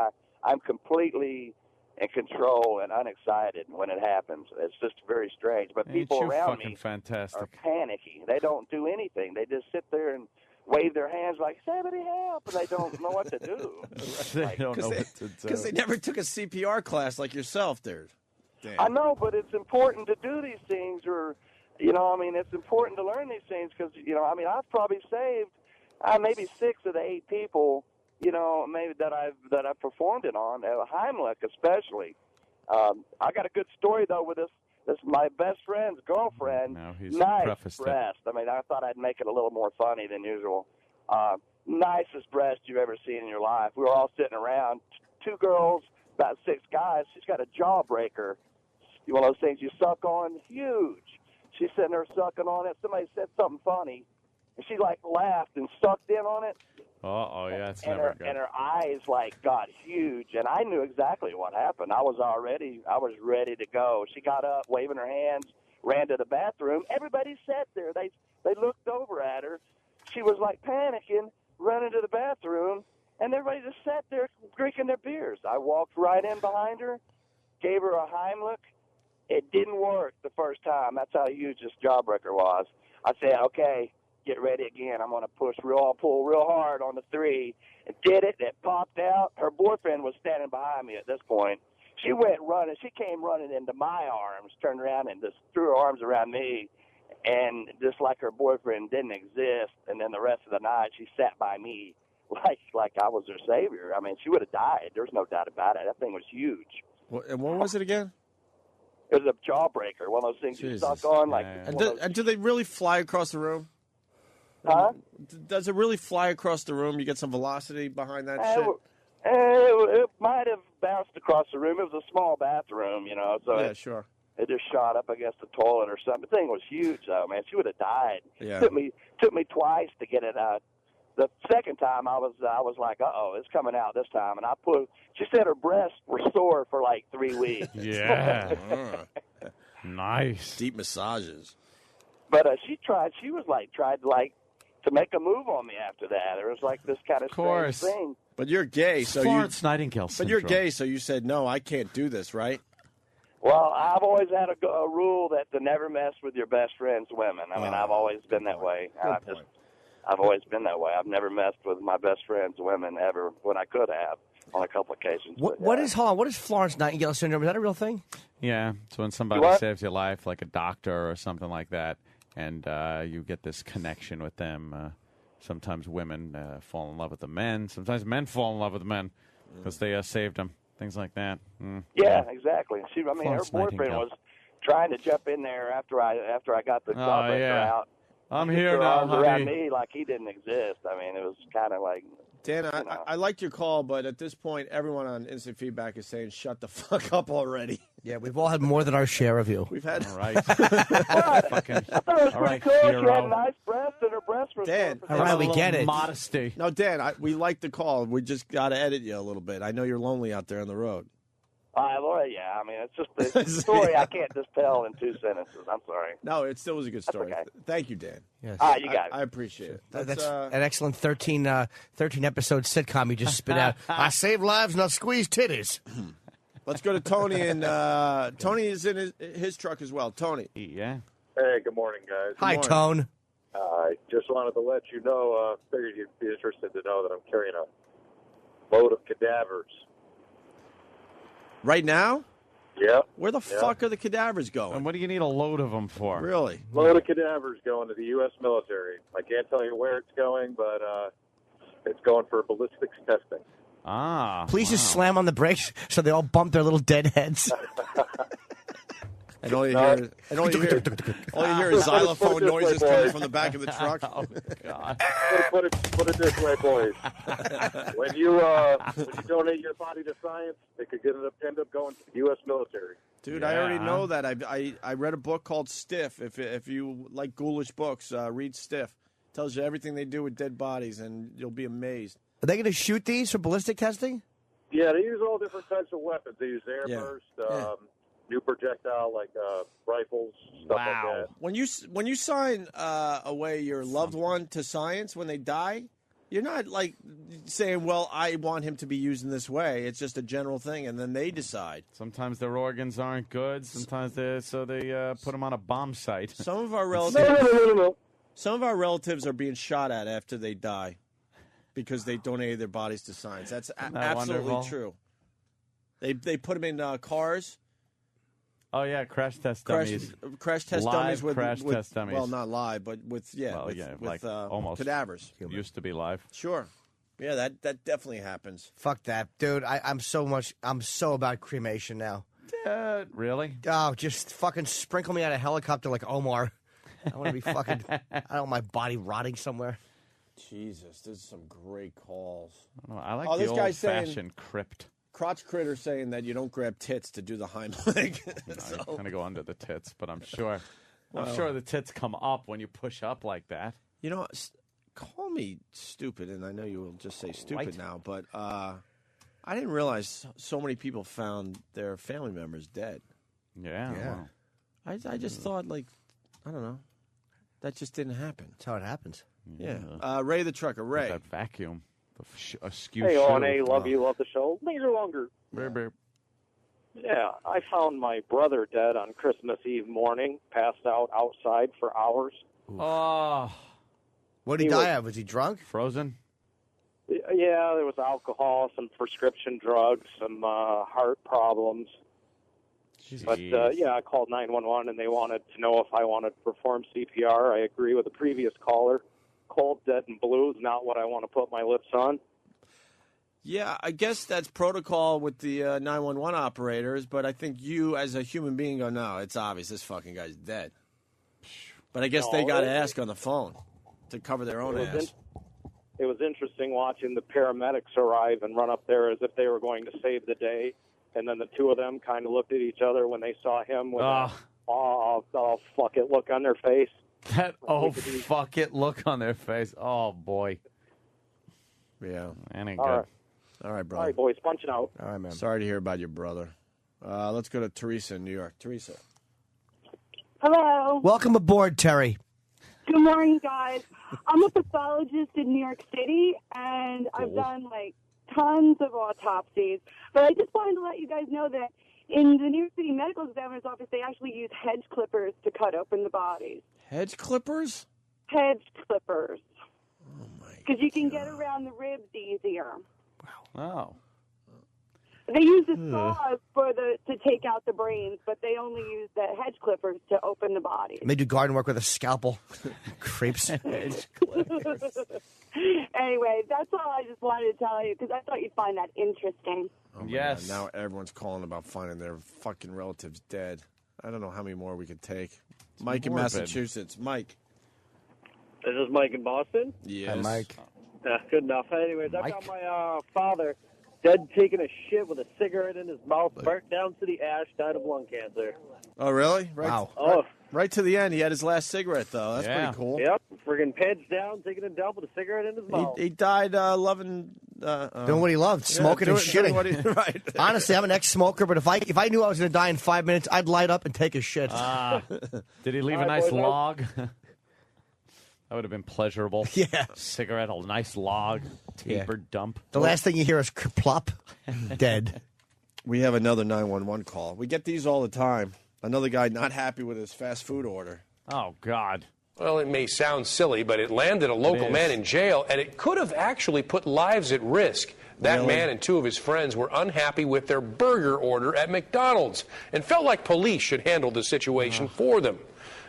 I'm completely in control and unexcited when it happens. It's just very strange. But people around me are panicky. They don't do anything. They just sit there and wave their hands like, somebody help, and they don't know what to do. They don't know what to do. Because they never took a CPR class like yourself, dude. Damn. I know, but it's important to do these things, or, it's important to learn these things because, I've probably saved maybe 6 of the 8 people, maybe that I've performed it on, Heimlich especially. I got a good story, though, with this my best friend's girlfriend. No, he's nice prefaced breast. I thought I'd make it a little more funny than usual. Nicest breast you've ever seen in your life. We were all sitting around, 2 girls, about 6 guys. She's got a jawbreaker. One of those things you suck on, huge. She's sitting there sucking on it. Somebody said something funny, and she laughed and sucked in on it. Oh yeah, it's and never good. And her eyes got huge, and I knew exactly what happened. I was ready to go. She got up, waving her hands, ran to the bathroom. Everybody sat there. They looked over at her. She was panicking, running to the bathroom, and everybody just sat there drinking their beers. I walked right in behind her, gave her a Heimlich. It didn't work the first time. That's how huge this jawbreaker was. I said, okay, get ready again. I'm going to pull real hard on the 3. And did it. It popped out. Her boyfriend was standing behind me at this point. She went running. She came running into my arms, turned around and just threw her arms around me. And just like her boyfriend didn't exist. And then the rest of the night, she sat by me like I was her savior. She would have died. There's no doubt about it. That thing was huge. And what was it again? It was a jawbreaker, one of those things you suck on. And do they really fly across the room? Huh? Does it really fly across the room? You get some velocity behind that shit? It might have bounced across the room. It was a small bathroom, so yeah, sure. It just shot up against the toilet or something. The thing was huge, though, man. She would have died. Yeah. Took me twice to get it out. The second time, I was like, uh-oh, it's coming out this time. And she said her breasts were sore for like 3 weeks. Yeah. Nice. Deep massages. But she tried to make a move on me after that. It was like this kind of strange thing. But you're gay, so Florence Nightingale But you're syndrome. gay, so you said, no, I can't do this, right? Well, I've always had a rule that to never mess with your best friend's women. I mean, I've always been that way. I've always been that way. I've never messed with my best friend's women ever when I could have on a couple occasions. What is Florence Nightingale syndrome? Is that a real thing? Yeah, it's when somebody What? saves your life, like a doctor or something like that, and you get this connection with them. Sometimes women fall in love with the men. Sometimes men fall in love with the men because they saved them. Things like that. Yeah, exactly. Her Florence boyfriend Nightingale. was trying to jump in there after I got the jawbreaker yeah. out. I'm He here put her now, arms around honey. me like he didn't exist. I mean, it was kind of like. Dan, I liked your call, but at this point, everyone on Instant Feedback is saying, shut the fuck up already. Yeah, we've all had more than our share of you. We've had. All right. I thought it was All pretty right, cool. She had hero. nice breasts, and her breasts were Dan, sore for All right, we A get little it. Modesty. No, Dan, we like the call. We just got to edit you a little bit. I know you're lonely out there on the road. Lord, yeah, I mean, it's just a story I can't just tell in 2 sentences. I'm sorry. No, it still was a good story. okay. Thank you, Dan. Yes. You got it. I appreciate it. That's an excellent 13 episode sitcom you just spit out. I save lives, not squeeze titties. Let's go to Tony, and Tony is in his truck as well. Tony. Yeah. Hey, good morning, guys. Hi, Tone. I just wanted to let you know, figured you'd be interested to know that I'm carrying a load of cadavers. Right now? Yeah. Where the fuck are the cadavers going? And what do you need a load of them for? Really? Load of cadavers going to the U.S. military. I can't tell you where it's going, but it's going for ballistics testing. Please just slam on the brakes so they all bump their little dead heads. And all you hear is xylophone noises coming from the back of the truck. Oh, God. Put it this way, boys. When you donate your body to science, it could end up going to the U.S. military. Dude, I already know that. I read a book called Stiff. If you like ghoulish books, read Stiff. Tells you everything they do with dead bodies, and you'll be amazed. Are they going to shoot these for ballistic testing? Yeah, they use all different types of weapons. They use airburst, new projectile like rifles, stuff like that. When you sign away your loved one to science when they die, you're not like saying, "Well, I want him to be used in this way." It's just a general thing, and then they decide. Sometimes their organs aren't good. Sometimes they put them on a bomb site. Some of our relatives, No. some of our relatives are being shot at after they die because they donated their bodies to science. That's absolutely wonderful? true. They put them in cars. Oh, yeah, crash test dummies. Crash test Live dummies with crash test dummies. Well, not live, but with almost cadavers. Used to be live. Sure. Yeah, that definitely happens. Fuck that, dude. I'm so about cremation now. Really? Oh, just fucking sprinkle me on a helicopter like Omar. I want to be fucking. I don't want my body rotting somewhere. Jesus, this is some great calls. I like the this guy's saying- old-fashioned crypt. Crotch Critter saying that you don't grab tits to do the Heimlich. You kind of go under the tits, but I'm sure the tits come up when you push up like that. You know, call me stupid, and I know you will just say stupid now, but I didn't realize so many people found their family members dead. Yeah. Wow. I just thought, like, I don't know, that just didn't happen. That's how it happens. Yeah. Ray the Trucker, Ray. That vacuum. Askew Hey, shoe. O&A, love you, love the show. Laser longer. Yeah, I found my brother dead on Christmas Eve morning, passed out outside for hours. Oh. What did he die of? Was he drunk? Frozen? Yeah, there was alcohol, some prescription drugs, some heart problems. Jeez. But, I called 911, and they wanted to know if I wanted to perform CPR. I agree with the previous caller. Cold, dead, and blue is not what I want to put my lips on. Yeah, I guess that's protocol with the 911 operators, but I think you, as a human being, go, no, it's obvious this fucking guy's dead. But I guess they got to ask on the phone to cover their own ass. It was interesting watching the paramedics arrive and run up there as if they were going to save the day. and then the two of them kind of looked at each other when they saw him with that, oh, fuck it look on their face. That fuck it look on their face. Oh, boy. Yeah. That ain't All good. right. All right, brother. All right, boys, punch it out. All right, man. Sorry to hear about your brother. Let's go to Teresa in New York. Teresa. Hello. Welcome aboard, Terry. Good morning, guys. I'm a pathologist in New York City, and I've done, like, tons of autopsies. But I just wanted to let you guys know that in the New York City Medical Examiner's Office, they actually use hedge clippers to cut open the bodies. Hedge clippers? Hedge clippers. Oh, my God. Because you can get around the ribs easier. Wow. They use the saws to take out the brains, but they only use the hedge clippers to open the body. And they do garden work with a scalpel. Creeps. Anyway, that's all I just wanted to tell you, because I thought you'd find that interesting. Oh my God. Now everyone's calling about finding their fucking relatives dead. I don't know how many more we could take. Mike in morbid. Massachusetts. Mike. This is Mike in Boston? Yes. Hi, Mike. Good enough. Anyways, I've got my father dead taking a shit with a cigarette in his mouth, burnt down to the ash, died of lung cancer. Oh, really? Right, Wow. Right to the end. He had his last cigarette, though. That's pretty cool. Yep. Friggin' pants down, taking a dump with a cigarette in his mouth. He died loving... doing what he loved, smoking and shitting. Right. Honestly, I'm an ex-smoker, but if I knew I was going to die in 5 minutes, I'd light up and take a shit. Did he leave a nice log? That would have been pleasurable. Yeah. Cigarette, a nice log, tapered dump. The last thing you hear is plop, dead. We have another 911 call. We get these all the time. Another guy not happy with his fast food order. Oh, God. Well, it may sound silly, but it landed a local man in jail, and it could have actually put lives at risk. That man and two of his friends were unhappy with their burger order at McDonald's and felt like police should handle the situation for them.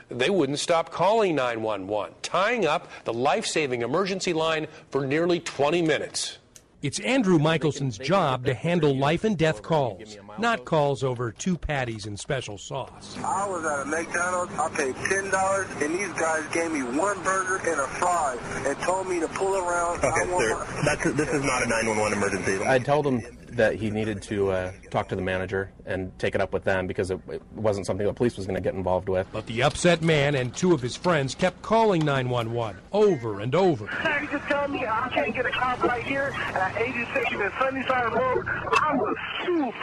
They wouldn't stop calling 911, tying up the life-saving emergency line for nearly 20 minutes. It's Andrew Michelson's job to handle life and death calls, not calls over 2 patties and special sauce. I was at a McDonald's. I paid $10, and these guys gave me 1 burger and a fry and told me to pull around. Okay, sir, this is not a 911 emergency. I told him that he needed to talk to the manager and take it up with them because it wasn't something the police was going to get involved with. But the upset man and 2 of his friends kept calling 911 over and over. Sir, you just tell me I can't get a cop right here at 82nd and Sunnyside Road. I'm going to sue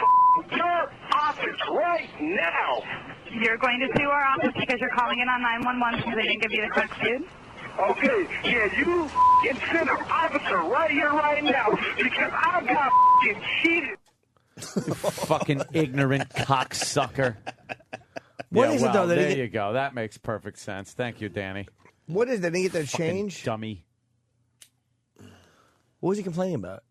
your office right now. You're going to sue our office because you're calling in on 911 because they didn't give you the correct food? Okay, yeah, you send an officer right here, right now, because I got cheated. Fucking ignorant cocksucker. What is it, though, that he There get- you go. That makes perfect sense. Thank you, Danny. What is it? They get their Fucking change? dummy. What was he complaining about?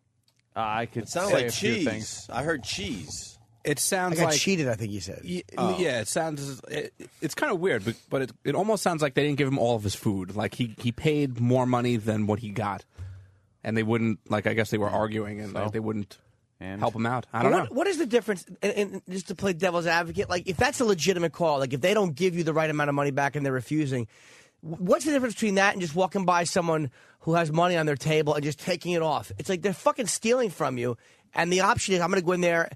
I could It sounds say like a few cheese. things. I heard cheese. It sounds I got like cheated, I think you said. Yeah, it sounds. It's kind of weird, but it almost sounds like they didn't give him all of his food. Like he paid more money than what he got, and they wouldn't. Like I guess they were arguing, and they wouldn't help him out. I don't know. What is the difference? And just to play devil's advocate, like if that's a legitimate call, like if they don't give you the right amount of money back and they're refusing, what's the difference between that and just walking by someone who has money on their table and just taking it off? It's like they're fucking stealing from you, and the option is I'm going to go in there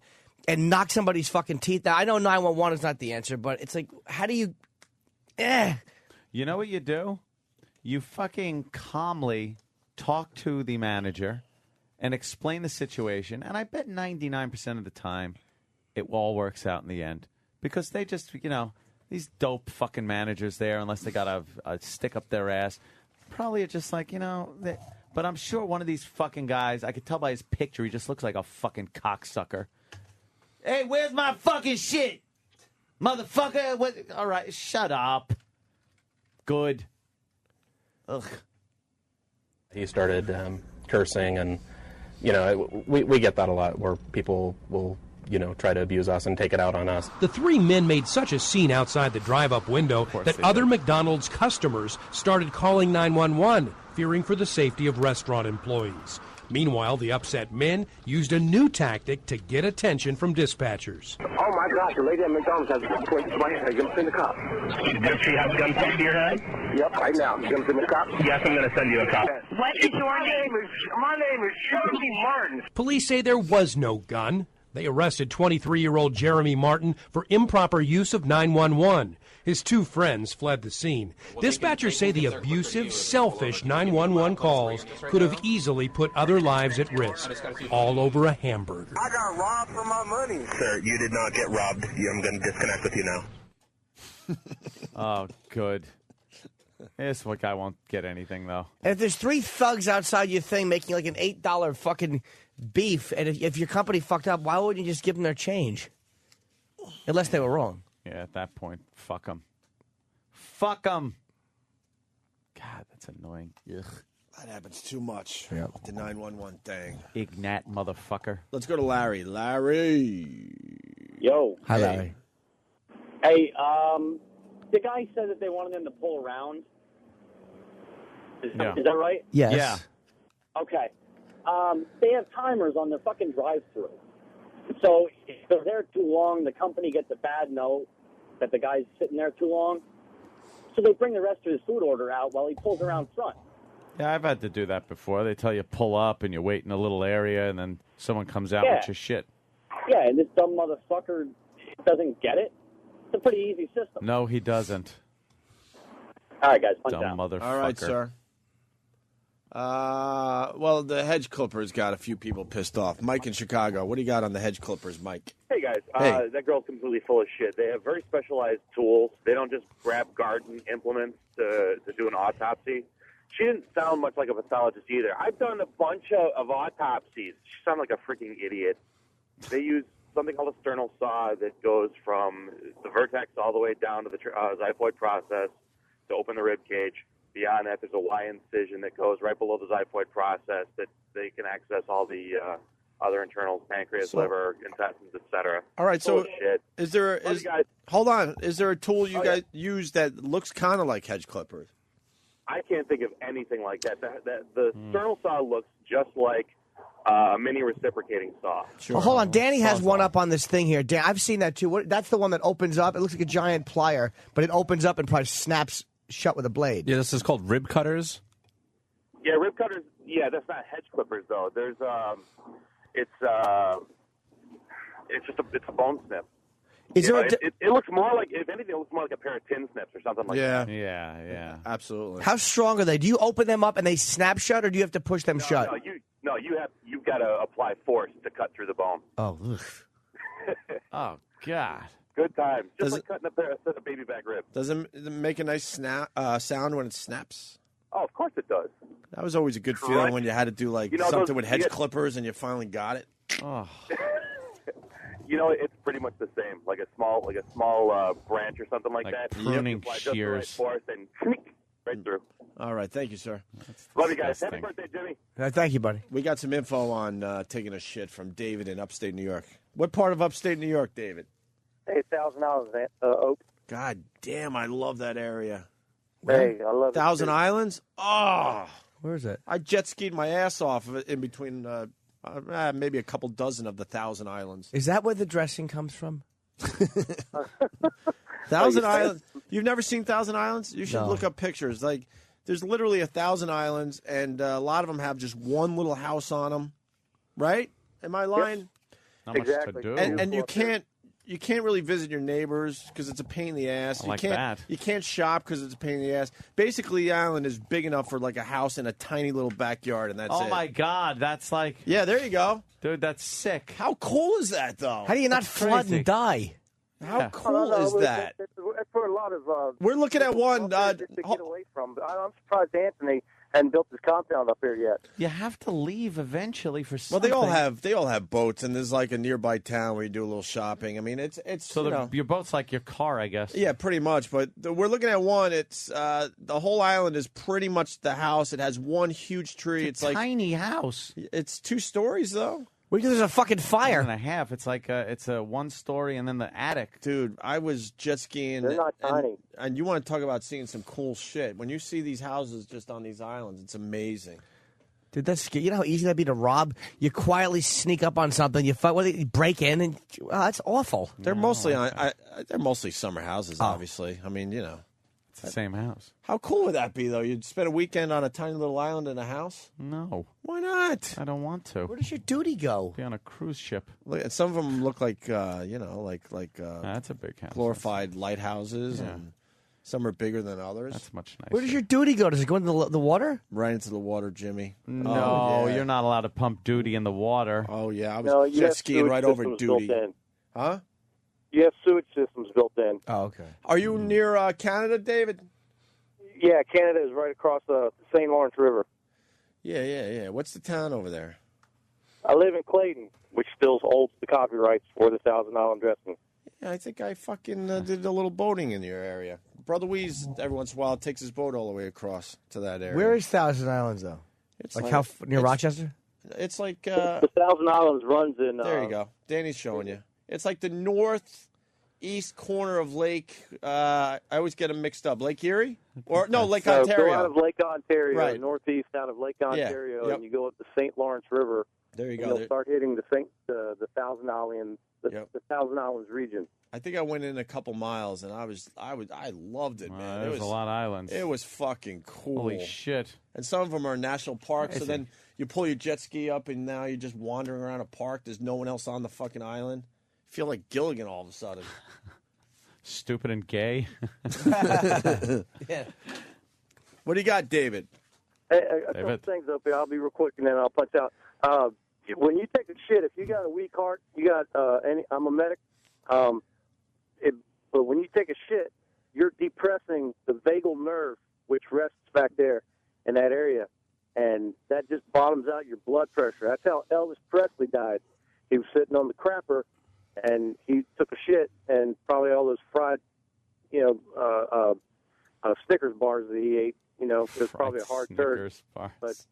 and knock somebody's fucking teeth out. I know 911 is not the answer, but it's like, how do you... You know what you do? You fucking calmly talk to the manager and explain the situation, and I bet 99% of the time it all works out in the end. Because they just, these dope fucking managers there, unless they got a stick up their ass, probably are just like, but I'm sure one of these fucking guys, I could tell by his picture, he just looks like a fucking cocksucker. Hey, where's my fucking shit? Motherfucker. What? All right, shut up. Good. Ugh. He started cursing, and we get that a lot, where people will try to abuse us and take it out on us. The 3 men made such a scene outside the drive-up window that other McDonald's customers started calling 911, fearing for the safety of restaurant employees. Meanwhile, the upset men used a new tactic to get attention from dispatchers. Oh my gosh, the lady at McDonald's has a gun pointed to my head. I'm going to send the cop. Does she have a gun pointed to your head? Yep, right now. You going to send the cop? Yes, I'm going to send you a cop. What is your name? My name is Shirley Martin. Police say there was no gun. They arrested 23-year-old Jeremy Martin for improper use of 911. His two friends fled the scene. Dispatchers say the abusive, selfish 911 calls could have easily put other lives at risk, all over a hamburger. I got robbed for my money. Sir, you did not get robbed. I'm going to disconnect with you now. Oh, good. This guy won't get anything, though. And if there's three thugs outside your thing making like an $8 fucking beef, and if your company fucked up, why wouldn't you just give them their change? Unless they were wrong. Yeah, at that point, fuck them. Fuck them. God, that's annoying. Ugh. That happens too much. Yep. The 911 thing. Ignat motherfucker. Let's go to Larry. Larry. Yo. Hi, Larry. Hey, the guy said that they wanted them to pull around. Is that right? Yes. Yeah. Okay. They have timers on their fucking drive-thru. So if they're there too long, the company gets a bad note that the guy's sitting there too long. So they bring the rest of his food order out while he pulls around front. Yeah, I've had to do that before. They tell you pull up and you wait in a little area and then someone comes out with your shit. Yeah, and this dumb motherfucker doesn't get it. It's a pretty easy system. No, he doesn't. All right, guys. Dumb motherfucker. All right, sir. Well, the hedge clippers got a few people pissed off. Mike in Chicago. What do you got on the hedge clippers, Mike? Hey, guys. Hey. That girl's completely full of shit. They have very specialized tools. They don't just grab garden implements to do an autopsy. She didn't sound much like a pathologist either. I've done a bunch of autopsies. She sounded like a freaking idiot. They use something called a sternal saw that goes from the vertex all the way down to the xiphoid process to open the rib cage. Beyond that, there's a Y incision that goes right below the xiphoid process that they can access all the other internals, pancreas, liver, intestines, etc. All right, so shit. is there hold on? Is there a tool you guys use that looks kind of like hedge clippers? I can't think of anything like that. The sternal saw looks just like a mini reciprocating saw. Well, hold on. Danny has one up on this thing here. Dan, I've seen that too. That's the one that opens up. It looks like a giant plier, but it opens up and probably snaps shut with a blade. Yeah, this is called rib cutters. Yeah, rib cutters. Yeah, that's not hedge clippers though. There's it's just a bone snip. Is there it looks more like, if anything, it looks more like a pair of tin snips or something like that. Yeah. Absolutely. How strong are they? Do you open them up and they snap shut, or do you have to push them shut? You've got to apply force to cut through the bone. Oh, oh God. Good time. Just like cutting a baby back rib. Does it make a nice sound when it snaps? Oh, of course it does. That was always a good feeling when you had to do something those, with hedge clippers and you finally got it. Oh. It's pretty much the same, like a small branch or something like that. Pruning shears. Just the right force and right through. All right, thank you, sir. Love you guys. Happy birthday, Jimmy. Thank you, buddy. We got some info on taking a shit from David in upstate New York. What part of upstate New York, David? Hey, $1,000, Opie. God damn, I love that area. Hey, I love Thousand Islands? Oh. Where is it? I jet skied my ass off in between maybe a couple dozen of the Thousand Islands. Is that where the dressing comes from? Thousand Islands? You've never seen Thousand Islands? You should No. look up pictures. Like, there's literally 1,000 islands, and a lot of them have just one little house on them. Right? Am I lying? Not much to do. And you can't really visit your neighbors because it's a pain in the ass. I like that. You can't shop because it's a pain in the ass. Basically, the island is big enough for like a house in a tiny little backyard, and that's it. Oh my God, that's like. Yeah, there you go, dude. That's sick. How cool is that, though? How do you not That's flood crazy. and die? How cool is that? It's for a lot of. We're looking at one. Just to get away from. I'm surprised Anthony hadn't built his compound up here yet. You have to leave eventually for Well, something. they all have boats, and there's like a nearby town where you do a little shopping. I mean, it's So your boat's like your car, I guess. Yeah, pretty much. But we're looking at one. It's the whole island is pretty much the house. It has one huge tree. It's a tiny house. It's 2 stories though. Wait till there's a fucking fire. 1.5. It's like it's a 1 story and then the attic. Dude, I was jet skiing. They're not tiny. And you want to talk about seeing some cool shit. When you see these houses just on these islands, it's amazing. Dude, that's scary. You know how easy that'd be to rob? You quietly sneak up on something, you break in, and that's awful. They're mostly they're mostly summer houses, obviously. I mean, It's the same house. How cool would that be, though? You'd spend a weekend on a tiny little island in a house? No. Why not? I don't want to. Where does your duty go? Be on a cruise ship. Look, some of them look like, that's a big house. Glorified lighthouses, Yeah. and some are bigger than others. That's much nicer. Where does your duty go? Does it go into the water? Right into the water, Jimmy. No, Oh, yeah. you're not allowed to pump duty in the water. Oh, yeah. I was No, you jet have skiing sewage right over systems duty. built in. Huh? You have sewage systems built in. Oh, okay. Are you near Canada, David? Yeah, Canada is right across the St. Lawrence River. Yeah. What's the town over there? I live in Clayton, which still holds the copyrights for the Thousand Island dressing. Yeah, I think I fucking did a little boating in your area. Brother Weeze, every once in a while, takes his boat all the way across to that area. Where is Thousand Islands, though? It's like how near Rochester? It's like... the Thousand Islands runs in... there you go. Danny's showing you. It's like the northeast corner of Lake... I always get them mixed up. Lake Erie? Or no, Lake Ontario. Go out of Lake Ontario, Right. northeast out of Lake Ontario, and you go up the St. Lawrence River. There you and go. You'll start hitting the Thousand Islands, the Thousand Islands region. I think I went in a couple miles, and I loved it, man. There's a lot of islands. It was fucking cool. Holy shit. And some of them are national parks, so Crazy. then you pull your jet ski up, and now you're just wandering around a park. There's no one else on the fucking island. You feel like Gilligan all of a sudden. Stupid and gay. Yeah. What do you got, David? Hey, a couple things up here. I'll be real quick, and then I'll punch out. When you take a shit, if you got a weak heart, you got I'm a medic. But when you take a shit, you're depressing the vagal nerve, which rests back there in that area, and that just bottoms out your blood pressure. That's how Elvis Presley died. He was sitting on the crapper, and he took a shit, and probably all those fried, Snickers bars that he ate. It was probably a hard turd. But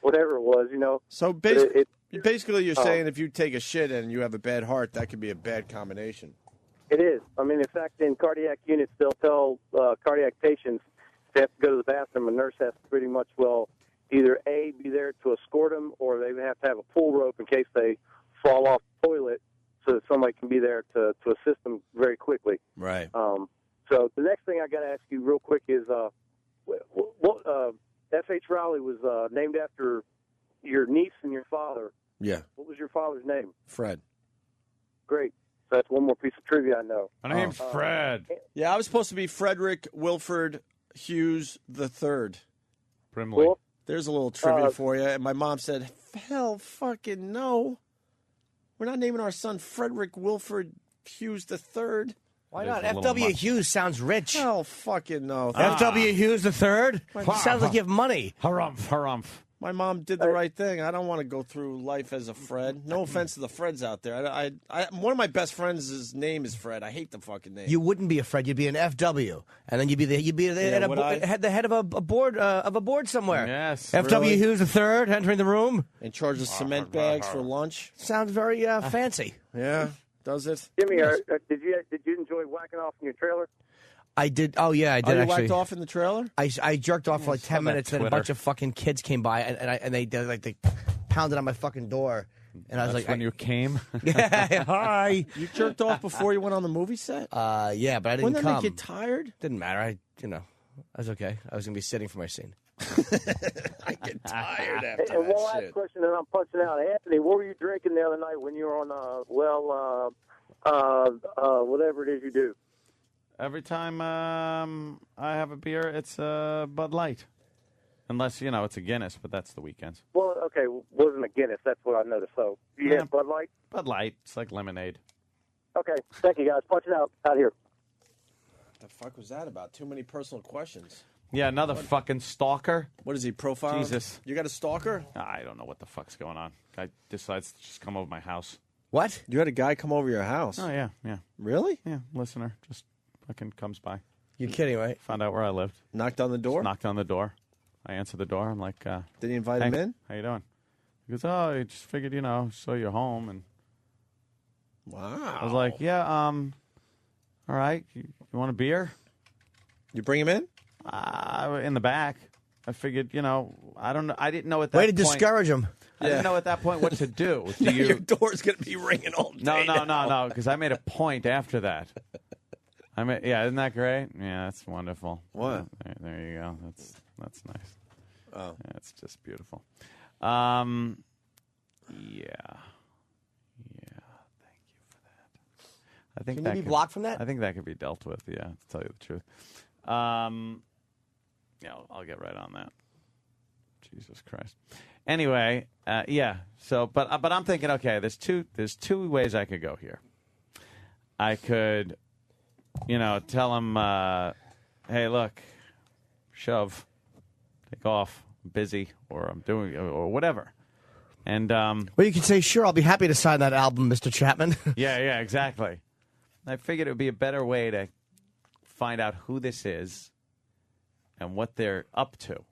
whatever it was, So basically, you're saying if you take a shit and you have a bad heart, that could be a bad combination. It is. I mean, in fact, in cardiac units, they'll tell cardiac patients they have to go to the bathroom. A nurse has to pretty much, either A, be there to escort them, or they have to have a pull rope in case they fall off the toilet so that somebody can be there to assist them very quickly. Right. So the next thing I got to ask you real quick is, F.H. Rowley was named after your niece and your father. Yeah. What was your father's name? Fred. Great. So that's one more piece of trivia I know. My name's Fred. Yeah, I was supposed to be Frederick Wilford Hughes III. Brimley. Cool. There's a little trivia for you. And my mom said, hell fucking no. We're not naming our son Frederick Wilford Hughes III. Why not? F.W. Hughes sounds rich. Hell fucking no. F.W. Hughes III? Sounds like you have money. Harumph. My mom did the right thing. I don't want to go through life as a Fred. No offense to the Freds out there. One of my best friends' name is Fred. I hate the fucking name. You wouldn't be a Fred. You'd be an F.W. And then you'd be the head of a board somewhere. Yes. F.W. Really? Hughes III entering the room. In charge of cement bags for lunch. Sounds very fancy. Yeah. Does it? Jimmy, did you enjoy whacking off in your trailer? I did. Oh, yeah, I did you actually. whacked off in the trailer? I jerked off for like 10 minutes, and then a Twitter. bunch of fucking kids came by, and they pounded on my fucking door. And I was That's like, when you came? Hi. You jerked off before you went on the movie set? Yeah, but I didn't Wouldn't that come. make you tired? Didn't matter. I was okay. I was going to be sitting for my scene. I get tired after And one that last shit. question, and I'm punching out. Anthony, what were you drinking the other night when you were on, whatever it is you do? Every time I have a beer, it's Bud Light. Unless, it's a Guinness, but that's the weekends. Well, okay, wasn't a Guinness. That's what I noticed. So you had Bud Light? Bud Light. It's like lemonade. Okay, thank you, guys. Punch it out here. What the fuck was that about? Too many personal questions. Yeah, another fucking stalker. What is he, profile? Jesus. You got a stalker? I don't know what the fuck's going on. Guy decides to just come over my house. What? You had a guy come over your house? Oh, yeah. Really? Yeah, listener. Just fucking comes by. You're kidding, right? Found out where I lived. Knocked on the door? Just knocked on the door. I answered the door. I'm like, did he invite him in? How you doing? He goes, oh, I just figured, saw you're home. And wow. I was like, yeah, all right. You want a beer? You bring him in? In the back. I figured, I don't know. I didn't know at that Way point. to discourage him. I didn't know at that point what to do. Do you? Your door's going to be ringing all day. No, because I made a point after that. I mean, yeah, isn't that great? Yeah, that's wonderful. What? There you go. That's nice. Oh, yeah, it's just beautiful. Yeah. Thank you for that. I think Can that you be blocked from that? I think that could be dealt with. Yeah, to tell you the truth. Yeah, I'll get right on that. Jesus Christ. Anyway, yeah. So, but I'm thinking, okay, there's two ways I could go here. I could, tell him, hey, look, shove, take off, I'm busy, or I'm doing, or whatever. And well, you can say, sure, I'll be happy to sign that album, Mr. Chapman. yeah, exactly. I figured it would be a better way to find out who this is and what they're up to,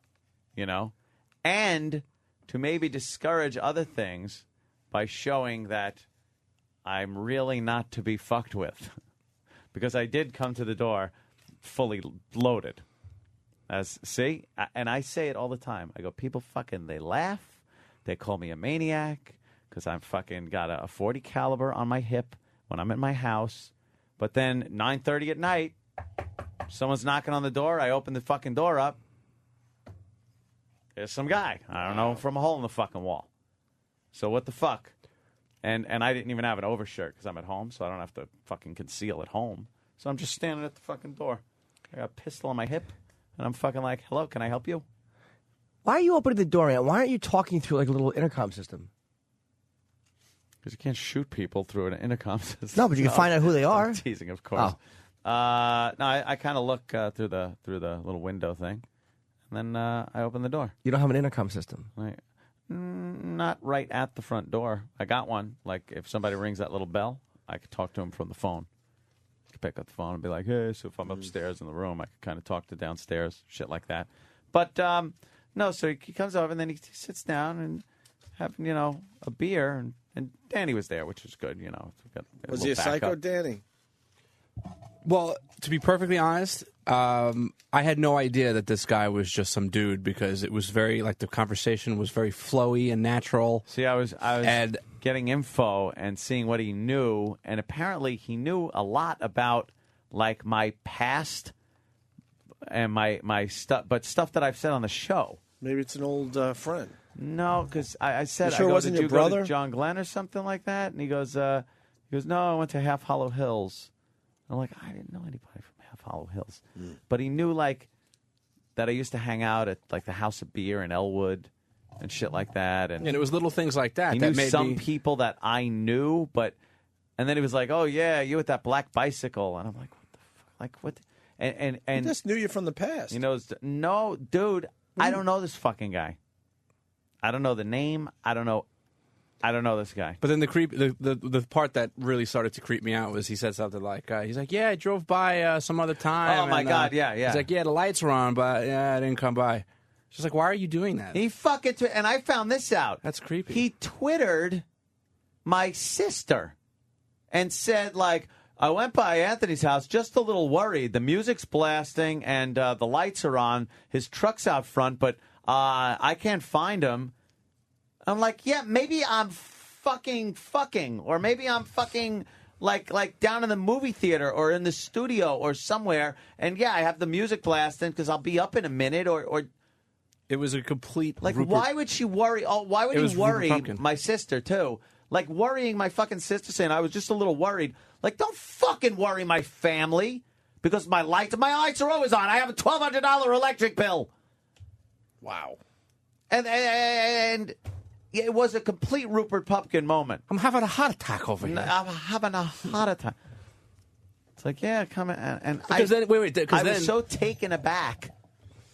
and to maybe discourage other things by showing that I'm really not to be fucked with. Because I did come to the door fully loaded. And I say it all the time. I go, people fucking, they laugh. They call me a maniac because I'm fucking got a .40 caliber on my hip when I'm at my house. But then 9:30 at night, someone's knocking on the door. I open the fucking door up. There's some guy. I don't know, from a hole in the fucking wall. So what the fuck? And I didn't even have an overshirt because I'm at home, so I don't have to fucking conceal at home. So I'm just standing at the fucking door. I got a pistol on my hip, and I'm fucking like, hello, can I help you? Why are you opening the door, man? Why aren't you talking through like a little intercom system? Because you can't shoot people through an intercom system. No, but you can find out who they are. I'm teasing, of course. Oh. No, I kind of look through the little window thing, and then I open the door. You don't have an intercom system? Not right at the front door. I got one. Like, if somebody rings that little bell, I could talk to them from the phone. I could pick up the phone and be like, hey, so if I'm upstairs in the room, I could kind of talk to downstairs, shit like that. But, no, so he comes over, and then he sits down and having, a beer, and Danny was there, which was good, Was he a psycho, Danny? Well, to be perfectly honest, I had no idea that this guy was just some dude because it was very, the conversation was very flowy and natural. See, I was getting info and seeing what he knew, and apparently he knew a lot about, my past and my stuff, but stuff that I've said on the show. Maybe it's an old friend. No, because I said, you sure it wasn't did your you go brother? to John Glenn or something like that? And he goes, no, I went to Half Hollow Hills. I'm like, I didn't know anybody from Half Hollow Hills. But he knew, that I used to hang out at, the House of Beer in Elwood and shit like that. And it was little things like that. He that knew made some me... people that I knew, and then he was like, oh, yeah, you with that black bicycle. And I'm like, what the fuck? Like, what? And He just knew you from the past. He knows. No, dude, I don't know this fucking guy. I don't know the name. I don't know this guy. But then the part that really started to creep me out was he said something like, he's like, yeah, I drove by some other time. Oh, my God, yeah. He's like, yeah, the lights were on, but yeah, I didn't come by. She's like, why are you doing that? He fucking, and I found this out. That's creepy. He Twittered my sister and said, I went by Anthony's house just a little worried. The music's blasting and the lights are on. His truck's out front, but I can't find him. I'm like, yeah, maybe I'm fucking, or maybe I'm fucking like down in the movie theater or in the studio or somewhere. And yeah, I have the music blasting because I'll be up in a minute or. It was a complete. Why would she worry? Oh, why would he worry my sister too? Worrying my fucking sister, saying I was just a little worried. Don't fucking worry my family because my lights are always on. I have a $1,200 electric bill. Wow. And it was a complete Rupert Pupkin moment. I'm having a heart attack over here. I'm having a heart attack. It's like, yeah, come in. And because then I was so taken aback.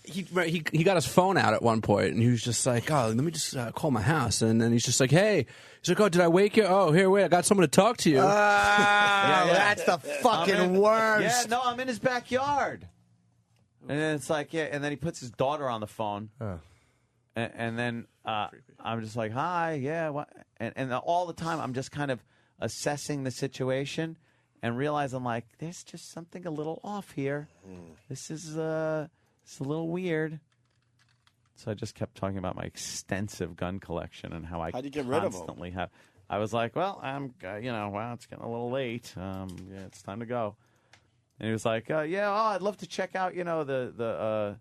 He got his phone out at one point, and he was just like, oh, let me just call my house. And then he's just like, hey. He's like, oh, did I wake you? Oh, here, wait, I got someone to talk to you. Yeah. That's the fucking worst. Yeah, no, I'm in his backyard. And then it's like, yeah, and then he puts his daughter on the phone. Oh. And then I'm just like, hi, yeah. What? And all the time I'm just kind of assessing the situation and realize I'm like, there's just something a little off here. This is it's a little weird. So I just kept talking about my extensive gun collection and how I How'd you get rid of them? constantly have. I was like, well, I'm, well, it's getting a little late. Yeah, it's time to go. And he was like, I'd love to check out, the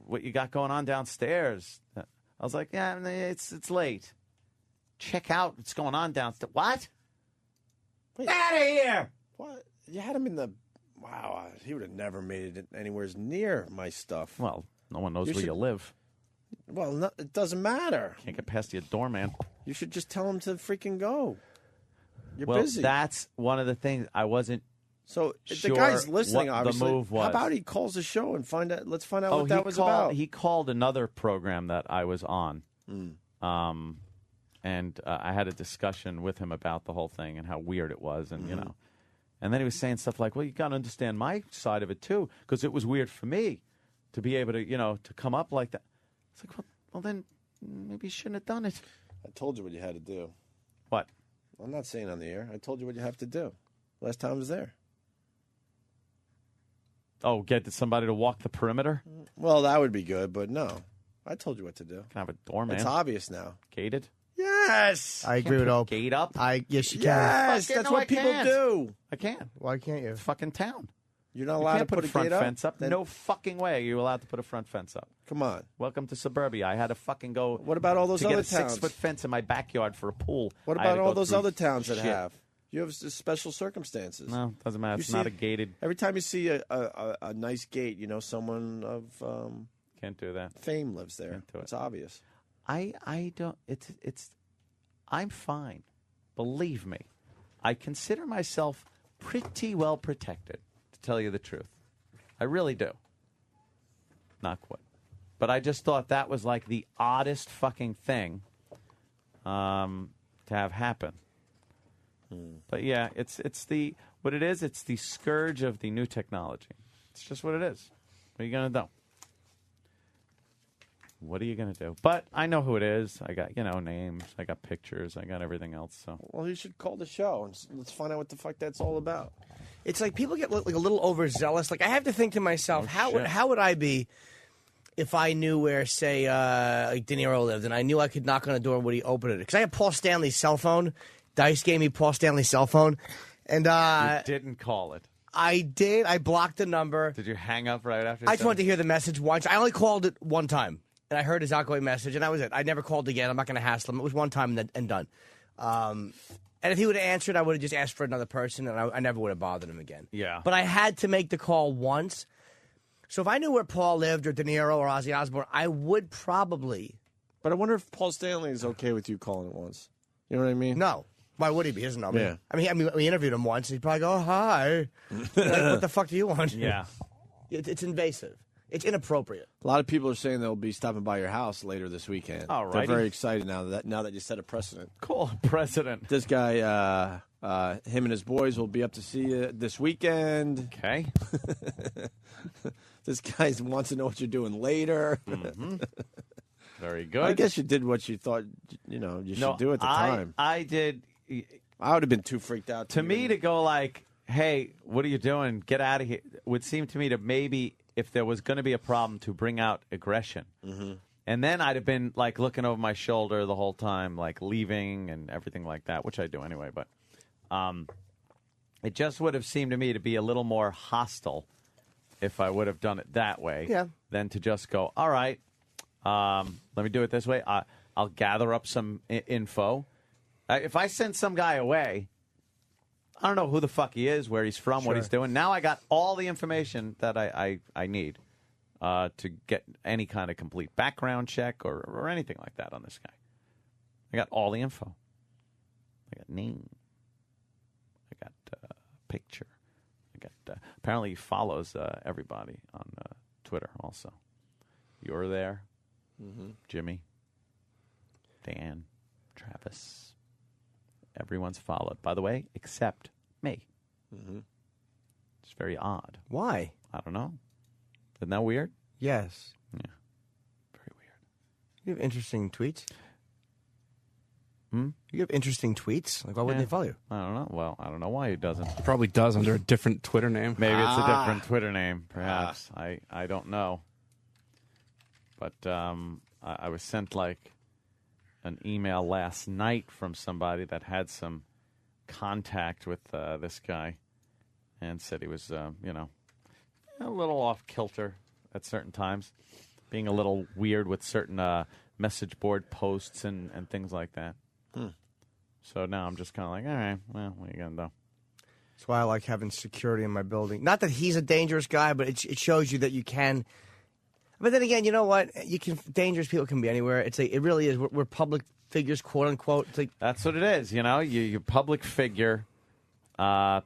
what you got going on downstairs. I was like, yeah, it's late. Check out what's going on downstairs. What? Wait, out of here! What? You had him in the... Wow, he would have never made it anywhere near my stuff. Well, no one knows where you live. Well, no, it doesn't matter. Can't get past your doorman. You should just tell him to freaking go. You're well, busy. That's one of the things I wasn't So sure the guy's listening, what obviously. the move was. How about he calls the show and let's find out what that was about. He called another program that I was on. And I had a discussion with him about the whole thing and how weird it was, and and then he was saying stuff like, "Well, you got to understand my side of it too, because it was weird for me to be able to, to come up like that." It's like, well, then maybe you shouldn't have done it. I told you what you had to do. What? I'm not saying on the air. I told you what you have to do. Last time I was there. Oh, get somebody to walk the perimeter? Well, that would be good, but no. I told you what to do. Can I have a doorman? It's obvious now. Gated? Yes. I agree with Opie. Gate up? Yes, you can. Yes, that's what people do. I can. Why can't you? Fucking town. You're not allowed to put a front gate fence up. Then... No fucking way are you allowed to put a front fence up. Come on. Welcome to suburbia. I had to fucking go. What about all those to other get a towns? 6-foot fence in my backyard for a pool? What about all those other towns that have? You have special circumstances. No, doesn't matter. It's not a gated. Every time you see a nice gate, someone of can't do that. Fame lives there. It's obvious. I don't. It's. I'm fine. Believe me, I consider myself pretty well protected. To tell you the truth, I really do. Not quite. But I just thought that was like the oddest fucking thing to have happen. But yeah, it's the what it is. It's the scourge of the new technology. It's just what it is. What are you gonna do? What are you gonna do? But I know who it is. I got names. I got pictures. I got everything else. So well, you should call the show and let's find out what the fuck that's all about. It's like people get like a little overzealous. Like I have to think to myself, how would I be if I knew where, say, like De Niro lived, and I knew I could knock on the door and would he open it? Because I had Paul Stanley's cell phone. Dice gave me Paul Stanley's cell phone, and you didn't call it. I did. I blocked the number. Did you hang up right after? I just wanted to hear the message once. I only called it one time, and I heard his outgoing message, and that was it. I never called again. I'm not going to hassle him. It was one time and done. And if he would have answered, I would have just asked for another person, and I never would have bothered him again. Yeah. But I had to make the call once. So if I knew where Paul lived or De Niro or Ozzy Osbourne, I would probably. But I wonder if Paul Stanley is okay with you calling it once. You know what I mean? No. Why would he be? He doesn't know me. Yeah. I mean, we interviewed him once. He'd probably go, oh, hi. Like, what the fuck do you want? Yeah. It's invasive. It's inappropriate. A lot of people are saying they'll be stopping by your house later this weekend. All right. They're very excited now that you set a precedent. Cool. Precedent. This guy, him and his boys will be up to see you this weekend. Okay. This guy wants to know what you're doing later. Mm-hmm. Very good. I guess you did what you thought you should do at the time. I did. I would have been too freaked out. To me, to go like, hey, what are you doing? Get out of here. Would seem to me to maybe, if there was going to be a problem, to bring out aggression. Mm-hmm. And then I'd have been like looking over my shoulder the whole time, like leaving and everything like that, which I do anyway. But it just would have seemed to me to be a little more hostile if I would have done it that way than to just go, all right, let me do it this way. I'll gather up some info. If I send some guy away, I don't know who the fuck he is, where he's from, what he's doing. Now I got all the information that I need to get any kind of complete background check or anything like that on this guy. I got all the info. I got name. I got picture. I got apparently he follows everybody on Twitter also. You're there, Jimmy, Dan, Travis. Everyone's followed, by the way, except me. Mm-hmm. It's very odd. Why? I don't know. Isn't that weird? Yes. Yeah. Very weird. You have interesting tweets. Hmm? You have interesting tweets. Like, why wouldn't they follow you? I don't know. Well, I don't know why he doesn't. He probably does under a different Twitter name. Maybe it's a different Twitter name, perhaps. I don't know. But I was sent like an email last night from somebody that had some contact with this guy, and said he was, a little off kilter at certain times, being a little weird with certain message board posts and things like that. So now I'm just kind of like, all right, well, what are you going to do? That's why I like having security in my building. Not that he's a dangerous guy, but it shows you that you can. But then again, you know what? Dangerous people can be anywhere. It really is. We're public figures, quote unquote. That's what it is. You're public figure.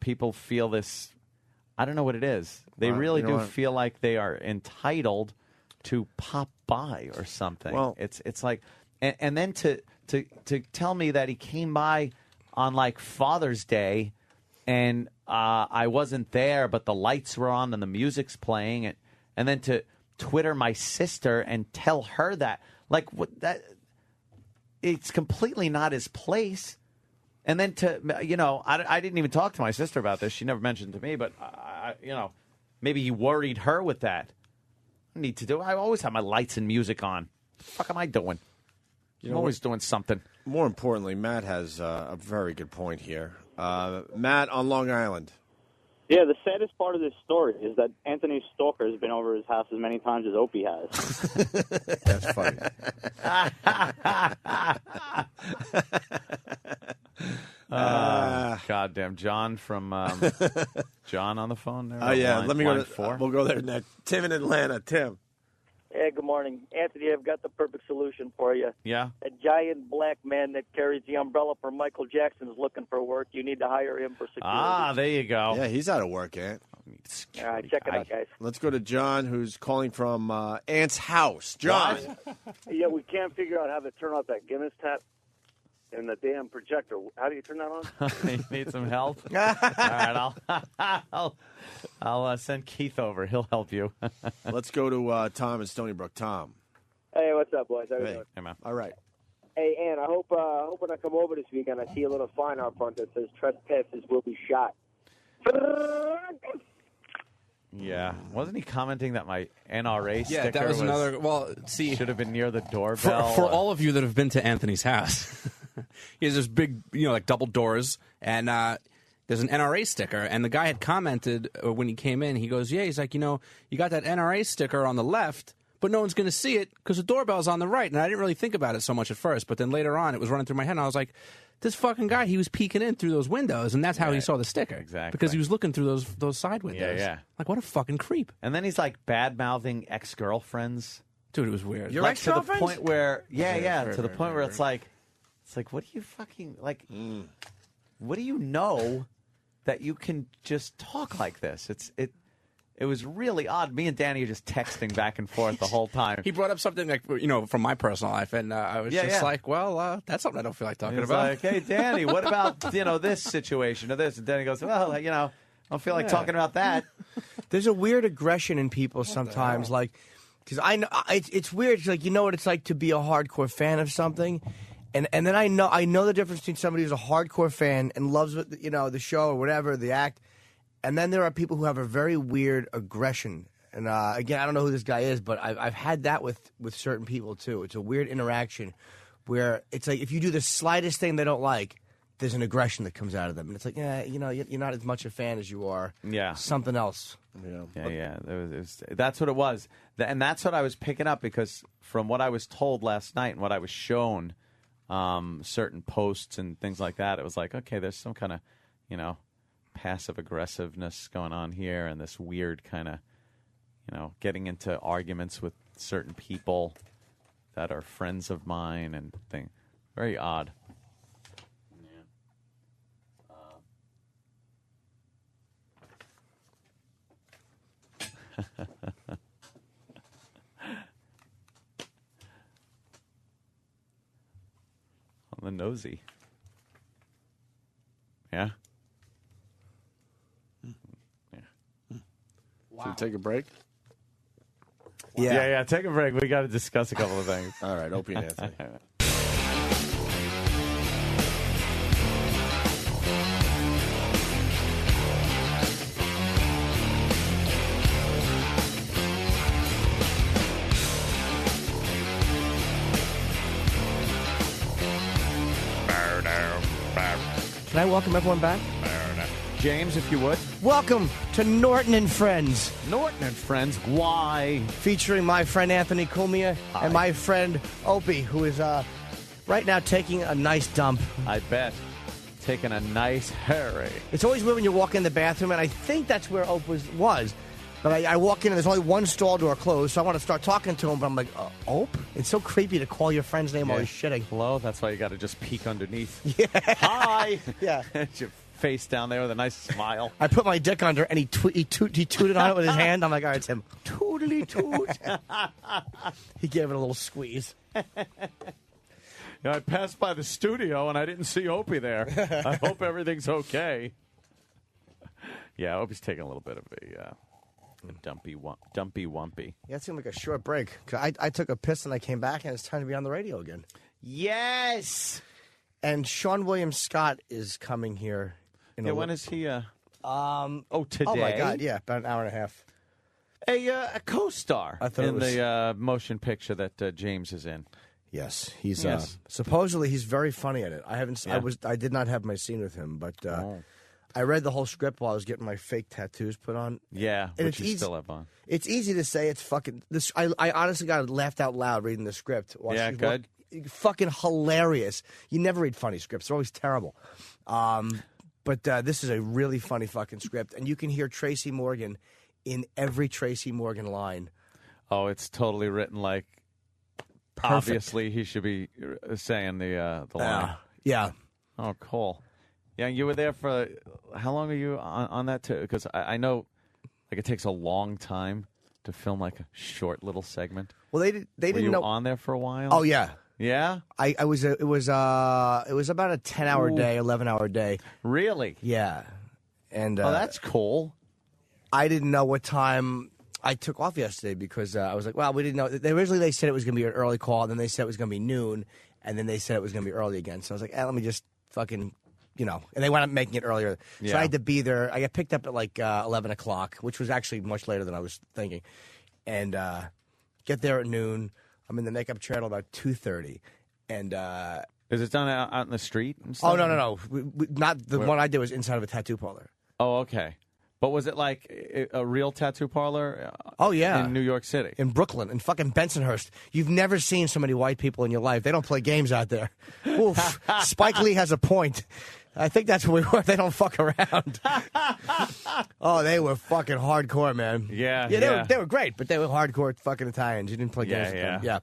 People feel this. I don't know what it is. They really do feel like they are entitled to pop by or something. Well, it's like, and then to tell me that he came by on like Father's Day, and I wasn't there, but the lights were on and the music's playing, and then to Twitter my sister and tell her that, like, what that. It's completely not his place. And then I didn't even talk to my sister about this. She never mentioned it to me, but maybe he worried her with that. I need to do. I always have my lights and music on. What the fuck am I doing? I'm always doing something. More importantly, Matt has a very good point here. Matt on Long Island. Yeah, the saddest part of this story is that Anthony's stalker has been over his house as many times as Opie has. That's funny. Goddamn, John from John on the phone there. Oh yeah, let me go. We'll go there next. Tim in Atlanta. Tim. Hey, good morning, Anthony. I've got the perfect solution for you. Yeah. A giant black man that carries the umbrella for Michael Jackson is looking for work. You need to hire him for security. Ah, there you go. Yeah, he's out of work, Ant. All right, check it out, guys. Let's go to John, who's calling from Ant's house. John. Yeah, we can't figure out how to turn off that Guinness tap and the damn projector. How do you turn that on? You need some help? All right, I'll send Keith over. He'll help you. Let's go to Tom in Stony Brook. Tom. Hey, what's up, boys? How you doing? Hey, man. All right. Hey, Ann, I hope when I come over this weekend, I see a little sign out front that says trespassers will be shot. Yeah. Wasn't he commenting that my NRA sticker that was another. Well, see, should have been near the doorbell? For all of you that have been to Anthony's house, he has this big, like double doors, and there's an NRA sticker. And the guy had commented when he came in, he goes, yeah, he's like, you got that NRA sticker on the left, but no one's going to see it because the doorbell's on the right. And I didn't really think about it so much at first, but then later on, it was running through my head, and I was like, this fucking guy, he was peeking in through those windows, and that's how he saw the sticker. Exactly. Because he was looking through those side windows. Yeah. Like, what a fucking creep. And then he's like bad-mouthing ex-girlfriends. Dude, it was weird. Your like, ex-girlfriends? To the point where, to the point where it's like, what do you fucking, like, what do you know that you can just talk like this? It was really odd. Me and Danny are just texting back and forth the whole time. He brought up something like, from my personal life, and I was like, well, that's something I don't feel like talking about. Like, hey, Danny, what about, this situation or this? And Danny goes, well, I don't feel like talking about that. There's a weird aggression in people sometimes, like, because I know it's weird. It's like, you know what it's like to be a hardcore fan of something, and then I know the difference between somebody who's a hardcore fan and loves the show or whatever, the act. And then there are people who have a very weird aggression. And again, I don't know who this guy is, but I've had that with certain people too. It's a weird interaction where it's like if you do the slightest thing they don't like, there's an aggression that comes out of them. And it's like, you're not as much a fan as you are. Yeah. Something else. Yeah. That's what it was. And that's what I was picking up because from what I was told last night and what I was shown, certain posts and things like that, it was like, okay, there's some kind of, passive aggressiveness going on here and this weird kind of, getting into arguments with certain people that are friends of mine and thing. Very odd. On the nosy. Yeah. Should we take a break? Yeah, take a break. We got to discuss a couple of things. All right, Opie and Anthony. Can I welcome everyone back? James, if you would. Welcome to Norton and Friends. Norton and Friends, why? Featuring my friend Anthony Cumia and my friend Opie, who is right now taking a nice dump. I bet. Taking a nice hurry. It's always weird when you walk in the bathroom, and I think that's where Ope was. But I walk in, and there's only one stall door closed, so I want to start talking to him, but I'm like, Ope? It's so creepy to call your friend's name while he's shitting. Hello? That's why you got to just peek underneath. Yeah. Hi! Yeah. Your face down there with a nice smile. I put my dick under, and he tooted on it with his hand. I'm like, all right, it's him. Tootly toot. He gave it a little squeeze. I passed by the studio, and I didn't see Opie there. I hope everything's okay. Yeah, Opie's taking a little bit of a dumpy wumpy. Yeah, it seemed like a short break. I took a piss, and I came back, and it's time to be on the radio again. Yes! And Sean William Scott is coming here. When is he? Today? Oh, my God, yeah, about an hour and a half. A co-star in the motion picture that James is in. Yes, he's supposedly he's very funny at it. I haven't. Yeah. I did not have my scene with him, but I read the whole script while I was getting my fake tattoos put on. Yeah, and which you still have on. It's easy to say it's fucking. This I honestly got laughed out loud reading the script. Good. Fucking hilarious. You never read funny scripts; they're always terrible. But this is a really funny fucking script, and you can hear Tracy Morgan in every Tracy Morgan line. Oh, it's totally written like. Perfect. Obviously, he should be saying the line. Yeah. Oh, cool. Yeah, you were there for how long are you on that too? Because I know, like, it takes a long time to film like a short little segment. Well, they didn't know on there for a while. Oh yeah, yeah. I was. It was about a 10-hour day, 11-hour day. Really? Yeah. And that's cool. I didn't know what time. I took off yesterday because I was like, well, we didn't know. Originally, they said it was going to be an early call, and then they said it was going to be noon, and then they said it was going to be early again. So I was like, let me just fucking, and they wound up making it earlier. So I had to be there. I got picked up at like 11 o'clock, which was actually much later than I was thinking. And get there at noon. I'm in the makeup chair till about 2:30. And is it done out in the street and stuff? Oh, no. Not the one I did was inside of a tattoo parlor. Oh, okay. But was it like a real tattoo parlor? Oh, yeah. In New York City? In Brooklyn, in fucking Bensonhurst. You've never seen so many white people in your life. They don't play games out there. Oof. Spike Lee has a point. I think that's where we were. They don't fuck around. Oh, they were fucking hardcore, man. Yeah. They were great, but they were hardcore fucking Italians. You didn't play games with them.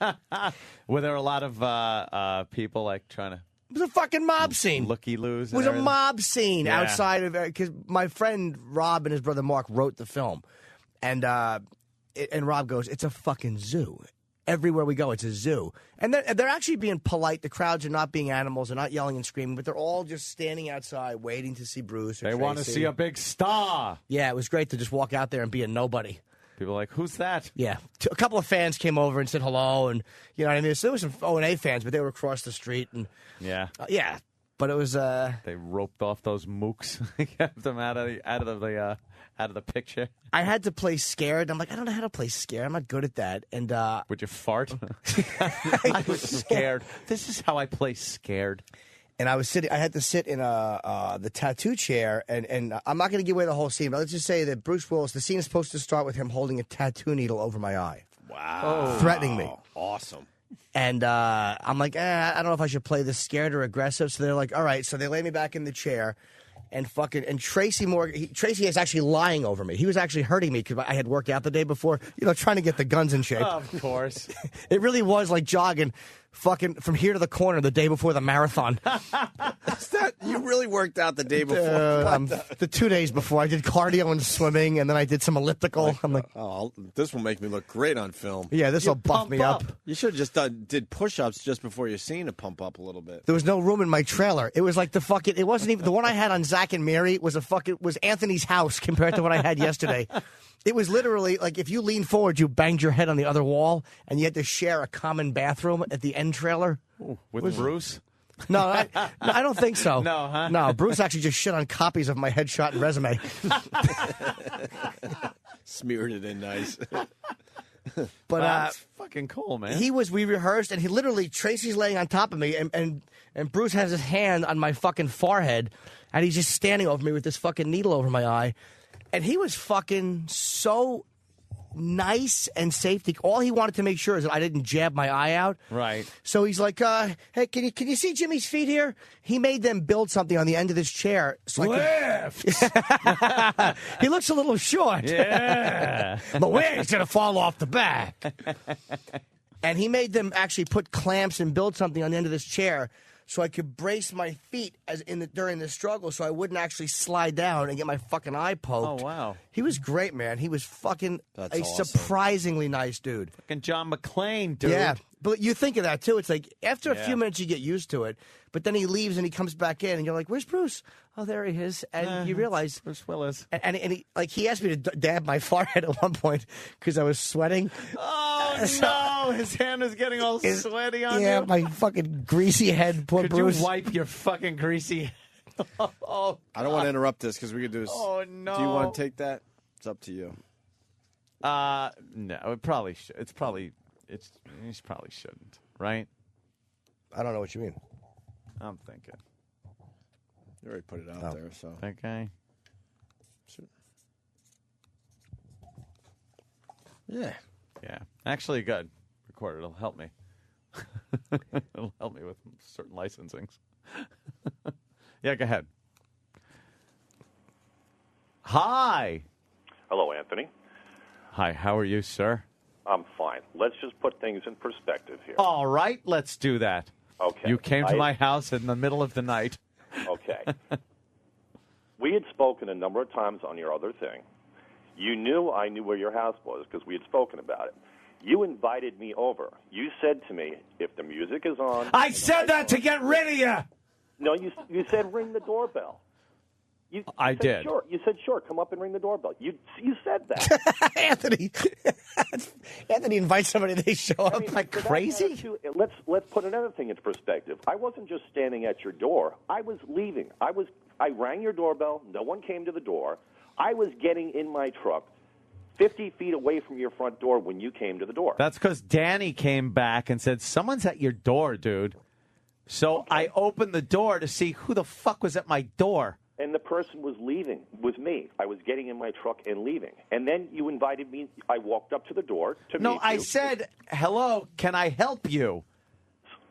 Yeah. Were there a lot of people like trying to... It was a fucking mob scene. Looky-loos. It was a mob scene outside of it. Because my friend Rob and his brother Mark wrote the film. And Rob goes, it's a fucking zoo. Everywhere we go, it's a zoo. And they're actually being polite. The crowds are not being animals. They're not yelling and screaming. But they're all just standing outside waiting to see Bruce or They want to see a big star. Yeah, it was great to just walk out there and be a nobody. People are like, who's that? Yeah. A couple of fans came over and said hello, and you know what I mean? So there were some O&A fans, but they were across the street. And yeah. Yeah. But it was... They roped off those mooks. Kept them out of the picture. I had to play scared. I'm like, I don't know how to play scared. I'm not good at that. And would you fart? I was scared. This is how I play scared. And I had to sit in the tattoo chair, and I'm not going to give away the whole scene, but let's just say that Bruce Willis, the scene is supposed to start with him holding a tattoo needle over my eye. Wow. Threatening me. Awesome. And I'm like, I don't know if I should play this scared or aggressive. So they're like, all right. So they lay me back in the chair. And Tracy Morgan, Tracy is actually lying over me. He was actually hurting me because I had worked out the day before, trying to get the guns in shape. Of course. It really was like jogging fucking from here to the corner the day before the marathon. You really worked out the day before? The 2 days before. I did cardio and swimming, and then I did some elliptical. I'm like, oh, this will make me look great on film. Yeah, this will buff me up. You should have just did push-ups just before your scene to pump up a little bit. There was no room in my trailer. It was like it wasn't even, the one I had on Zach and Mary was Anthony's house compared to what I had yesterday. It was literally like if you leaned forward, you banged your head on the other wall, and you had to share a common bathroom at the end trailer. Ooh, with Bruce? No, I don't think so. No, huh? No, Bruce actually just shit on copies of my headshot and resume. Smeared it in nice. But that's fucking cool, man. We rehearsed, and he literally, Tracy's laying on top of me, and Bruce has his hand on my fucking forehead, and he's just standing over me with this fucking needle over my eye. And he was fucking so nice and safety. All he wanted to make sure is that I didn't jab my eye out. Right. So he's like, hey, can you see Jimmy's feet here? He made them build something on the end of this chair. So he looks a little short. Yeah. But where? He's going to fall off the back. And he made them actually put clamps and build something on the end of this chair so I could brace my feet during the struggle so I wouldn't actually slide down and get my fucking eye poked. Oh, wow. He was great, man. He was fucking That's awesome. surprisingly nice dude. Fucking John McClane, dude. Yeah, but you think of that, too. It's like, after a Yeah. few minutes, you get used to it. But then he leaves and he comes back in, and you're like, where's Bruce? Oh, there he is. And you realize... Bruce Willis. And he asked me to dab my forehead at one point because I was sweating. Oh, no. His hand is getting all sweaty on you. Yeah, my fucking greasy head. Poor Could Bruce. you wipe your fucking greasy Oh, I don't want to interrupt this because we could do this. Oh, no. Do you want to take that? It's up to you. No, it probably should. He probably shouldn't, right? I don't know what you mean. I'm thinking. You already put it out there, so. Okay. Yeah. Yeah. Actually, good. Record it. It'll help me. It'll help me with certain licensings. Yeah, go ahead. Hi. Hello, Anthony. Hi, how are you, sir? I'm fine. Let's just put things in perspective here. All right, let's do that. Okay. You came to my house in the middle of the night. Okay. We had spoken a number of times on your other thing. You knew I knew where your house was because we had spoken about it. You invited me over. You said to me, if the music is on... I said that to get rid of you! No, you said ring the doorbell. I did. Sure. You said, sure, come up and ring the doorbell. You said that. Anthony invites somebody, they show up like crazy? Let's put another thing into perspective. I wasn't just standing at your door. I was leaving. I rang your doorbell. No one came to the door. I was getting in my truck 50 feet away from your front door when you came to the door. That's because Danny came back and said, someone's at your door, dude. So I opened the door to see who the fuck was at my door. And the person was leaving with me. I was getting in my truck and leaving. And then you invited me. I walked up to the door to meet you. No, I said, hello, can I help you?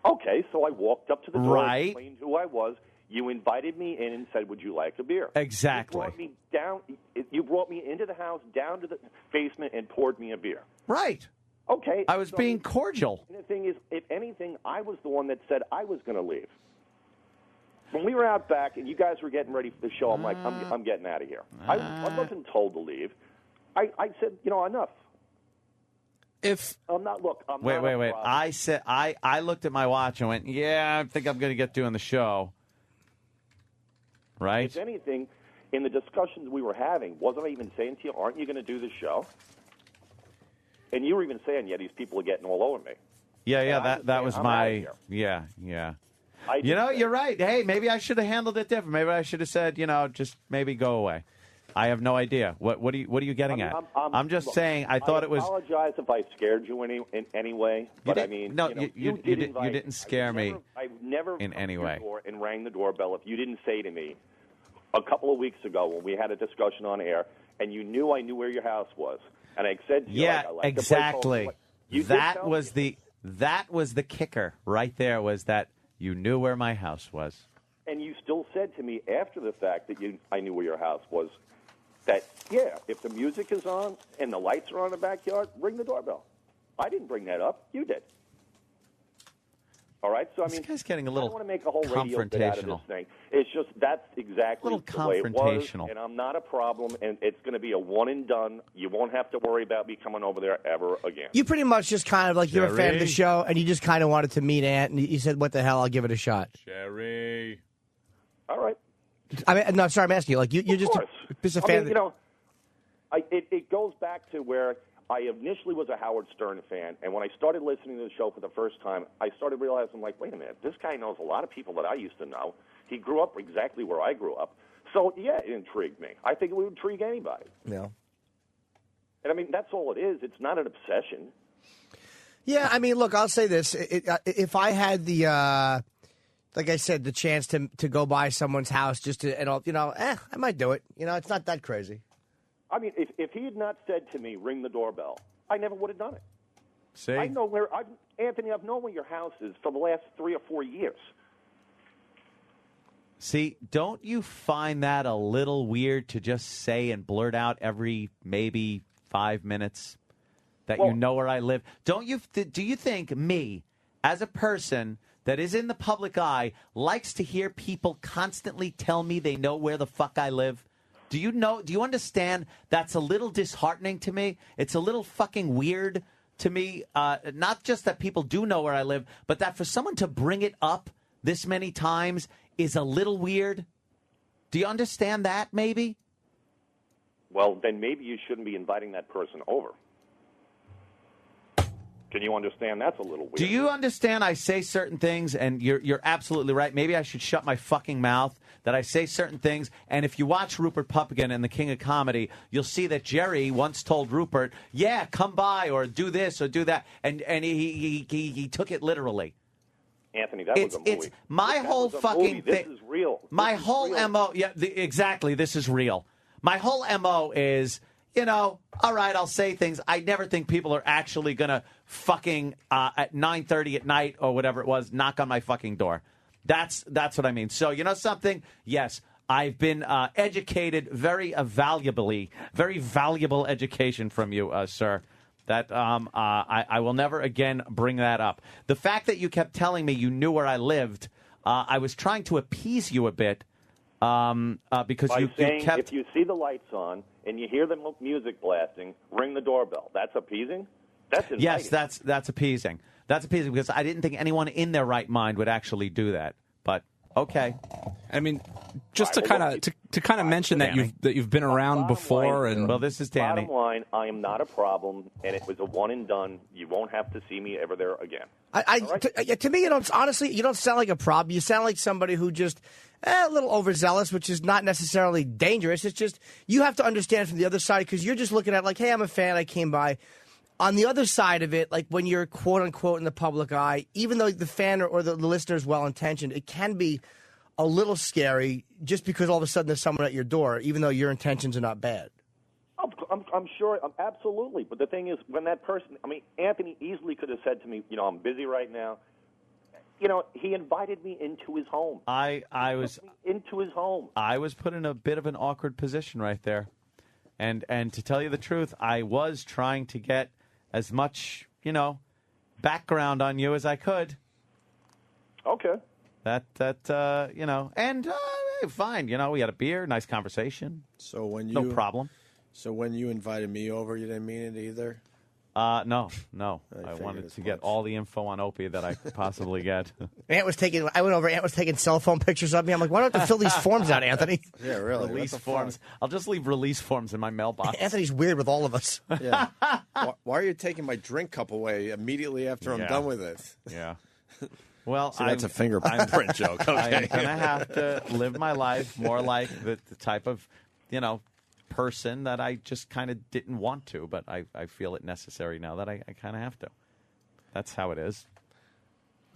Okay, so I walked up to the door, Right. explained who I was. You invited me in and said, would you like a beer? Exactly. You brought me into the house, down to the basement, and poured me a beer. Right. Okay. I was being cordial. The thing is, if anything, I was the one that said I was going to leave. When we were out back and you guys were getting ready for the show, I'm like, I'm getting out of here. I wasn't told to leave. I said, enough. I'm not. Look, I'm not. Wait. I said I looked at my watch and went, yeah, I think I'm going to get doing the show. Right? If anything, in the discussions we were having, wasn't I even saying to you, aren't you going to do the show? And you were even saying, yeah, these people are getting all over me. Yeah, that was my, yeah. You're right. Hey, maybe I should have handled it different. Maybe I should have said, just maybe go away. I have no idea. What are you getting at? I'm just saying. I thought it was. I apologize if I scared you in any way. But I mean, you didn't scare me. I've never in any way. And rang the doorbell if you didn't say to me a couple of weeks ago when we had a discussion on air, and you knew I knew where your house was, and I said to you, yeah, I like exactly. That was the kicker right there. Was that you knew where my house was, and you still said to me after the fact that I knew where your house was. That, yeah, if the music is on and the lights are on in the backyard, ring the doorbell. I didn't bring that up. You did. All right? So, this guy's getting a little I don't want to make a whole radio bit out of this thing. It's just that's exactly the way it was, and I'm not a problem, and it's going to be a one and done. You won't have to worry about me coming over there ever again. You pretty much just kind of like you're a fan of the show, and you just kind of wanted to meet Ant, and you said, what the hell, I'll give it a shot. Sherry. All right. I mean, no, sorry, I'm asking you. Like, you're just a fan. It goes back to where I initially was a Howard Stern fan, and when I started listening to the show for the first time, I started realizing, like, wait a minute, this guy knows a lot of people that I used to know. He grew up exactly where I grew up. So, yeah, it intrigued me. I think it would intrigue anybody. Yeah. And I mean, that's all it is. It's not an obsession. Yeah, I mean, look, I'll say this. If I had the, like I said, the chance to go by someone's house just to, and I might do it. It's not that crazy. I mean, if he had not said to me, ring the doorbell, I never would have done it. See? I know Anthony, I've known where your house is for the last 3 or 4 years. See, don't you find that a little weird to just say and blurt out every maybe 5 minutes that you know where I live? Do you think me, as a person that is in the public eye, likes to hear people constantly tell me they know where the fuck I live? Do you understand that's a little disheartening to me? It's a little fucking weird to me, not just that people do know where I live, but that for someone to bring it up this many times is a little weird. Do you understand that, maybe? Well, then maybe you shouldn't be inviting that person over. Can you understand that's a little weird? Do you understand I say certain things, and you're absolutely right. Maybe I should shut my fucking mouth, that I say certain things. And if you watch Rupert Puppigan and The King of Comedy, you'll see that Jerry once told Rupert, yeah, come by or do this or do that. And he took it literally. Anthony, that was a movie. It's my whole fucking thing. This is real. My whole MO, exactly, this is real. My whole MO is, all right, I'll say things. I never think people are actually going to fucking, at 9:30 at night or whatever it was, knock on my fucking door. That's what I mean. So, you know something? Yes, I've been educated very valuable education from you, sir. That I will never again bring that up. The fact that you kept telling me you knew where I lived, I was trying to appease you a bit because By you saying, kept. if you see the lights on and you hear the music blasting, ring the doorbell. That's appeasing? That's inviting. Yes, that's appeasing. That's appeasing because I didn't think anyone in their right mind would actually do that. But okay. I mean, just to kind of mention that you've been around before, and well, this is Danny. Bottom line, I am not a problem, and it was a one and done. You won't have to see me ever there again. To me, honestly, you don't sound like a problem. You sound like somebody who just a little overzealous, which is not necessarily dangerous. It's just you have to understand from the other side because you're just looking at like, hey, I'm a fan. I came by. On the other side of it, like when you're quote unquote in the public eye, even though the fan or the listener is well intentioned, it can be a little scary just because all of a sudden there's someone at your door, even though your intentions are not bad. I'm sure, absolutely. But the thing is, when that person, Anthony easily could have said to me, I'm busy right now. He invited me into his home. I was into his home. I was put in a bit of an awkward position right there, and to tell you the truth, I was trying to get as much, background on you as I could. Okay. And fine. We had a beer, nice conversation. So no problem. So when you invited me over, you didn't mean it either? No. I wanted to get all the info on Opie that I could possibly get. I went over. Aunt was taking cell phone pictures of me. I'm like, why don't I have to fill these forms out, Anthony? Yeah, really. Release forms. I'll just leave release forms in my mailbox. Anthony's weird with all of us. Yeah. Why are you taking my drink cup away immediately after I'm done with it? Yeah. Well, so that's a fingerprint joke. Okay. I'm going to have to live my life more like the type of, person that I just kind of didn't want to, but I feel it necessary now that I kind of have to. That's how it is.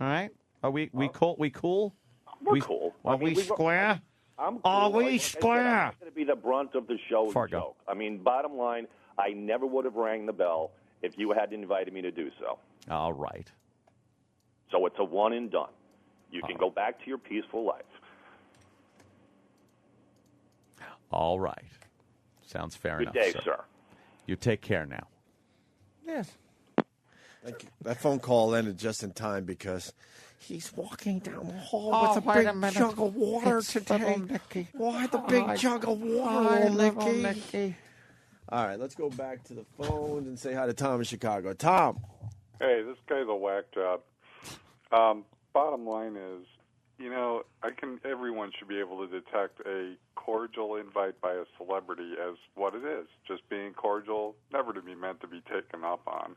All right? Are we cool? We cool? We're cool. Are we square? I'm cool. Are we square? I'm going to be the brunt of the show. Fargo. Joke. Bottom line, I never would have rang the bell if you hadn't invited me to do so. All right. So it's a one and done. You can go back to your peaceful life. All right. Sounds fair enough. Good day, sir. You take care now. Yes. Thank you. That phone call ended just in time because he's walking down the hall with a big jug of water today. Why the big jug of water, Nicky? All right, let's go back to the phones and say hi to Tom in Chicago. Tom. Hey, this guy's a whack job. Bottom line is, everyone should be able to detect a cordial invite by a celebrity as what it is, just being cordial, never to be meant to be taken up on.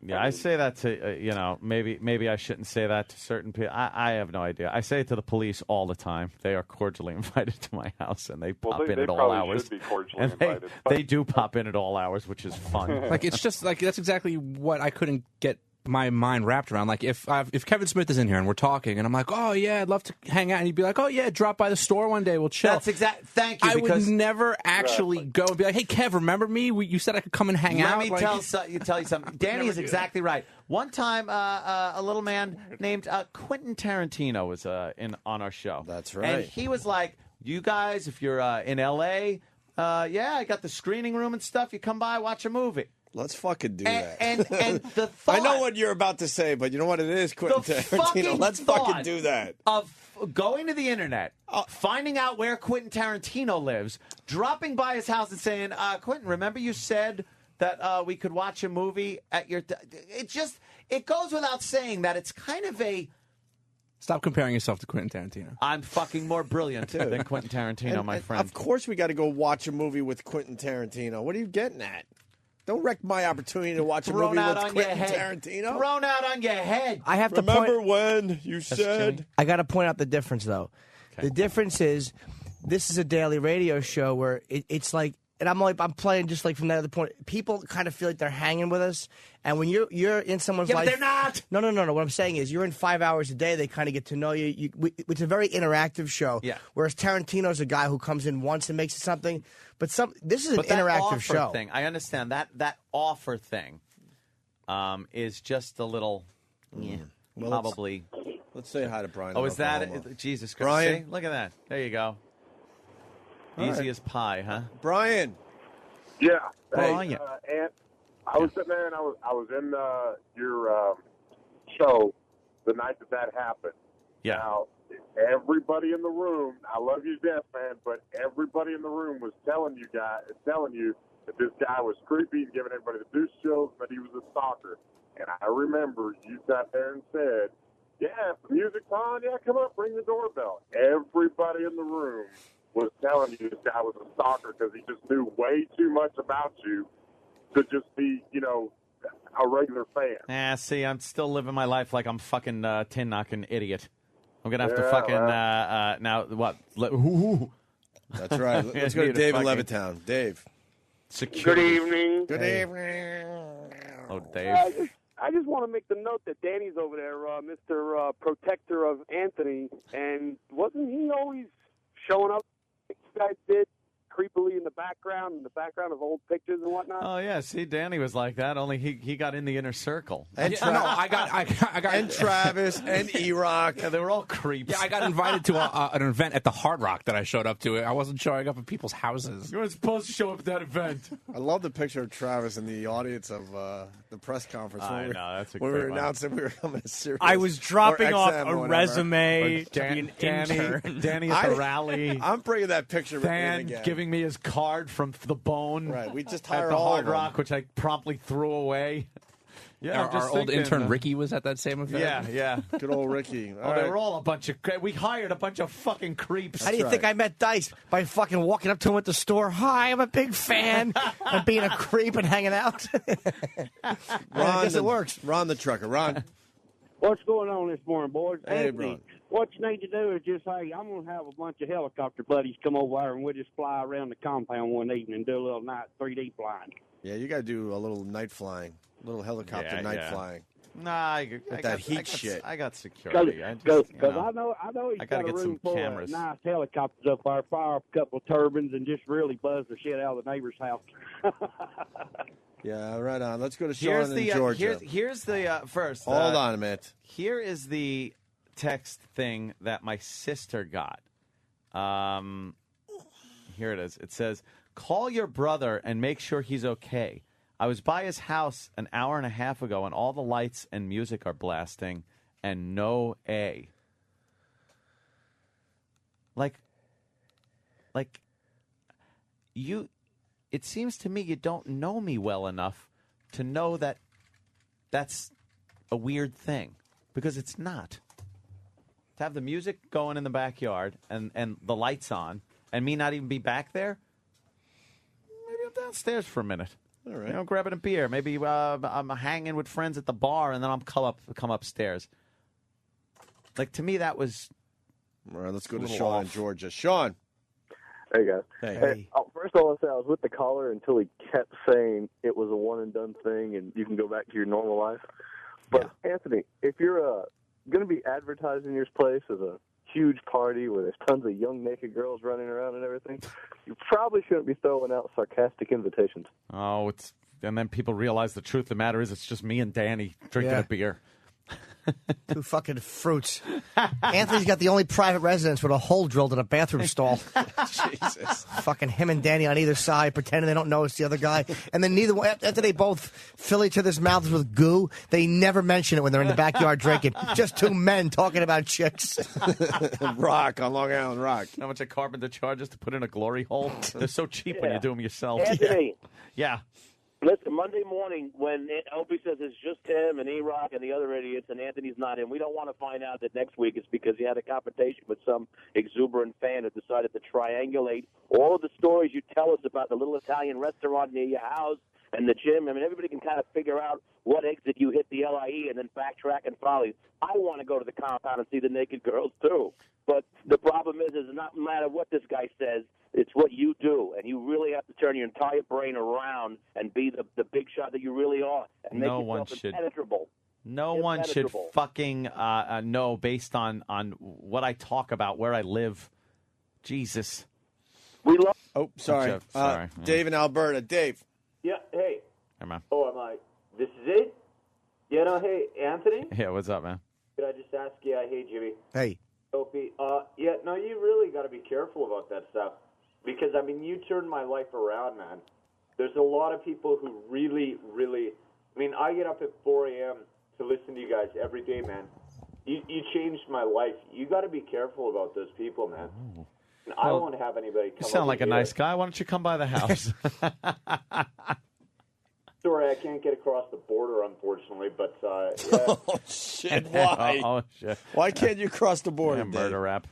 Yeah, I say that to, maybe I shouldn't say that to certain people. I have no idea. I say it to the police all the time. They are cordially invited to my house, and they pop in at all hours. Should be cordially and invited. they do pop in at all hours, which is fun. Like, it's just like that's exactly what I couldn't get my mind wrapped around. Like, if Kevin Smith is in here and we're talking, and I'm like, oh yeah, I'd love to hang out, and he'd be like, oh yeah, drop by the store one day, we'll chill. That's exact. Thank you. I because would never actually go and be like, hey Kev, remember me? You said I could come and hang out. Let me tell you something. Danny is exactly right. One time, a little man named Quentin Tarantino was on our show. That's right. And he was like, you guys, if you're in L.A., I got the screening room and stuff. You come by, watch a movie. Let's fucking do that. And the thought... I know what you're about to say, but you know what it is, Quentin Tarantino. Let's fucking do that. Of going to the internet, finding out where Quentin Tarantino lives, dropping by his house and saying, Quentin, remember you said that we could watch a movie at your... It goes without saying that it's kind of a... Stop comparing yourself to Quentin Tarantino. I'm fucking more brilliant than Quentin Tarantino, my friend. Of course we got to go watch a movie with Quentin Tarantino. What are you getting at? Don't wreck my opportunity to watch a movie with Quentin Tarantino. Thrown out on your head. I have to remember when you said... I got to point out the difference, though. Okay. The difference is this is a daily radio show where it's like, and I'm playing just like from that other point. People kind of feel like they're hanging with us, and when you're in someone's life, but they're not. No. What I'm saying is, you're in 5 hours a day. They kind of get to know you. It's a very interactive show. Yeah. Whereas Tarantino's a guy who comes in once and makes it something. But this is an interactive show. Thing, I understand that offer thing is just a little, probably. Let's say hi to Brian. Oh, is that Jesus Christ? Brian, see? Look at that. There you go. Easy as pie, huh? Brian. Yeah. Brian. And I was sitting there, and I was in your show the night that happened. Yeah. Now, everybody in the room, I love you to death, man, but everybody in the room was telling you that this guy was creepy and giving everybody the deuce chills, that he was a stalker. And I remember you sat there and said, yeah, if the music's on, yeah, come up, ring the doorbell. Everybody in the room was telling you this guy was a stalker because he just knew way too much about you to just be, a regular fan. See, I'm still living my life like I'm fucking tin-knocking idiot. I'm going to have to fucking, now, what? That's right. Let's go to Dave in Levittown. Dave. Security. Good evening. Good evening. Oh, Dave. I just want to make the note that Danny's over there, Mr. Protector of Anthony, and wasn't he always showing up like you guys did creepily in the background of old pictures and whatnot? Oh yeah, see, Danny was like that. Only he got in the inner circle. And I got and Travis and E-Rock. Yeah, they were all creeps. Yeah, I got invited to an event at the Hard Rock that I showed up to. I wasn't showing up at people's houses. You weren't supposed to show up at that event. I love the picture of Travis in the audience of the press conference. That's a when we were great one. announcing we were coming to Sirius. I was dropping off XM a or resume to be an intern. Danny at the rally. I'm bringing that picture in Dan again. giving me his card from the Bone. Right, we just at hired the all Hard of them. Rock, which I promptly threw away. Yeah, our old intern Ricky was at that same event. Yeah. Good old Ricky. They were all a bunch of. We hired a bunch of fucking creeps. How do you think I met Dice? By fucking walking up to him at the store. Hi, I'm a big fan. And being a creep and hanging out. I guess it works. Ron the trucker. Ron. What's going on this morning, boys? Hey, Anthony, Ron. what you need to do is just, hey, I'm going to have a bunch of helicopter buddies come over here, and we'll just fly around the compound one evening and do a little night 3D flying. Yeah, you got to do a little night flying. A little helicopter night flying. Nah, I that got heat shit. I got security. Because I know he's I got gotta a get room some full cameras. of nice helicopters up there, fire up a couple of turbines, and just really buzz the shit out of the neighbor's house. Yeah, right on. Let's go to Sean in Georgia. Here's the first. Hold on a minute. Here is the text thing that my sister got. Here it is. It says, "Call your brother and make sure he's okay. I was by his house an hour and a half ago, and all the lights and music are blasting, and no A." Like you. It seems to me you don't know me well enough to know that that's a weird thing, because it's not. To have the music going in the backyard and the lights on and me not even be back there, maybe I'm downstairs for a minute. All right. You know, grabbing a beer. Maybe I'm hanging with friends at the bar, and then I'm come upstairs. Like, to me, that was... All right, let's go to little Sean in off. Georgia. Sean. Hey, guys. Hey. First, I want to say I was with the caller until he kept saying it was a one-and-done thing and you can go back to your normal life. But, Anthony, if you're going to be advertising your place as a huge party where there's tons of young naked girls running around and everything, you probably shouldn't be throwing out sarcastic invitations. Oh, and then people realize the truth of the matter is it's just me and Danny drinking a beer. Two fucking fruits. Anthony's got the only private residence with a hole drilled in a bathroom stall. Jesus. Fucking him and Danny on either side, pretending they don't notice the other guy. And then neither one, after they both fill each other's mouths with goo, they never mention it when they're in the backyard drinking. Just two men talking about chicks. Rock on Long Island Rock. How much a carpenter charges to put in a glory hole? They're so cheap when you do them yourself. Anthony. Yeah. Listen, Monday morning when Opie says it's just him and E-Rock and the other idiots and Anthony's not in, we don't want to find out that next week it's because he had a confrontation with some exuberant fan who decided to triangulate all of the stories you tell us about the little Italian restaurant near your house and the gym. I mean, everybody can kind of figure out what exit you hit the LIE and then backtrack and follow you. I want to go to the compound and see the naked girls, too. But the problem is not matter what this guy says, it's what you do. And you really have to turn your entire brain around and be the big shot that you really are and make yourself impenetrable. No one should fucking know based on what I talk about, where I live. Jesus. We love. Oh, sorry. Jeff, sorry. Dave in Alberta. Dave. Yeah, hey. Hey, man. Oh, am I? This is it? You know, hey, Anthony? Yeah, what's up, man? Could I just ask you, hey, Jimmy? Hey. Opie, yeah, no, you really got to be careful about that stuff. Because, I mean, you turned my life around, man. There's a lot of people who really, really... I mean, I get up at 4 a.m. to listen to you guys every day, man. You changed my life. You got to be careful about those people, man. And I won't have anybody come You sound over like a here. nice guy. Why don't you come by the house? Sorry, I can't get across the border, unfortunately, but yeah. Oh, shit. Why? Oh, shit. Why can't you cross the border, Yeah, murder Dave? rap.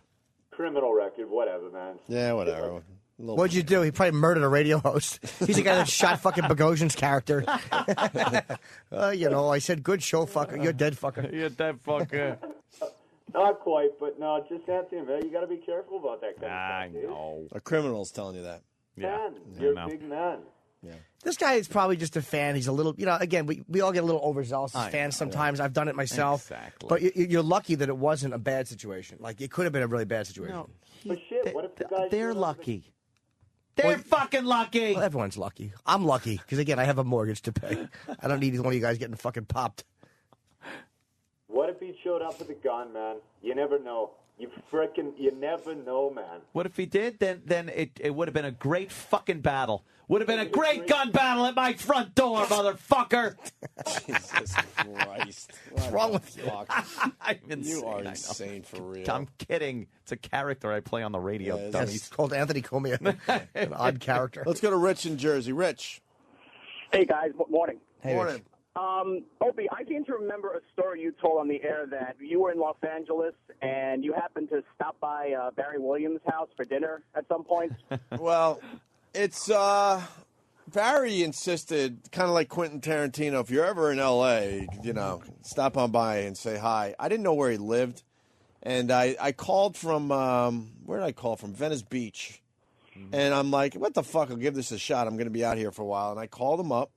Criminal record, whatever, man. Yeah, whatever. What'd you do? He probably murdered a radio host. He's the guy that shot fucking Bogosian's character. You know, I said, good show, fucker. You're dead, fucker. You're dead, fucker. Not quite, but no, just Anthony, man. You got to be careful about that kind of stuff, dude. know. A criminal's telling you that. Man, you're a big man. This guy is probably just a fan. He's a little, you know, again, we all get a little overzealous as fans sometimes. I've done it myself. Exactly. But you're lucky that it wasn't a bad situation. Like, it could have been a really bad situation. But shit, what if the guys... They're lucky. They're fucking lucky. Well, everyone's lucky. I'm lucky because, again, I have a mortgage to pay. I don't need one of you guys getting fucking popped. What if he showed up with a gun, man? You never know. You never know, man. What if he did? Then it would have been a great fucking battle. Would have been a great gun battle at my front door, motherfucker. Jesus Christ. What's wrong with you? I'm insane, You are I know. insane for real. I'm kidding. It's a character I play on the radio. Yeah, dummies. It's called Anthony Comia, an odd character. Let's go to Rich in Jersey. Rich. Hey, guys. Morning. Hey, Morning. Opie, I seem to remember a story you told on the air that you were in Los Angeles and you happened to stop by Barry Williams' house for dinner at some point. Well, it's Barry insisted, kind of like Quentin Tarantino, if you're ever in L.A., you know, stop on by and say hi. I didn't know where he lived, and I called from, where did I call from? Venice Beach. And I'm like, what the fuck, I'll give this a shot. I'm going to be out here for a while. And I called him up.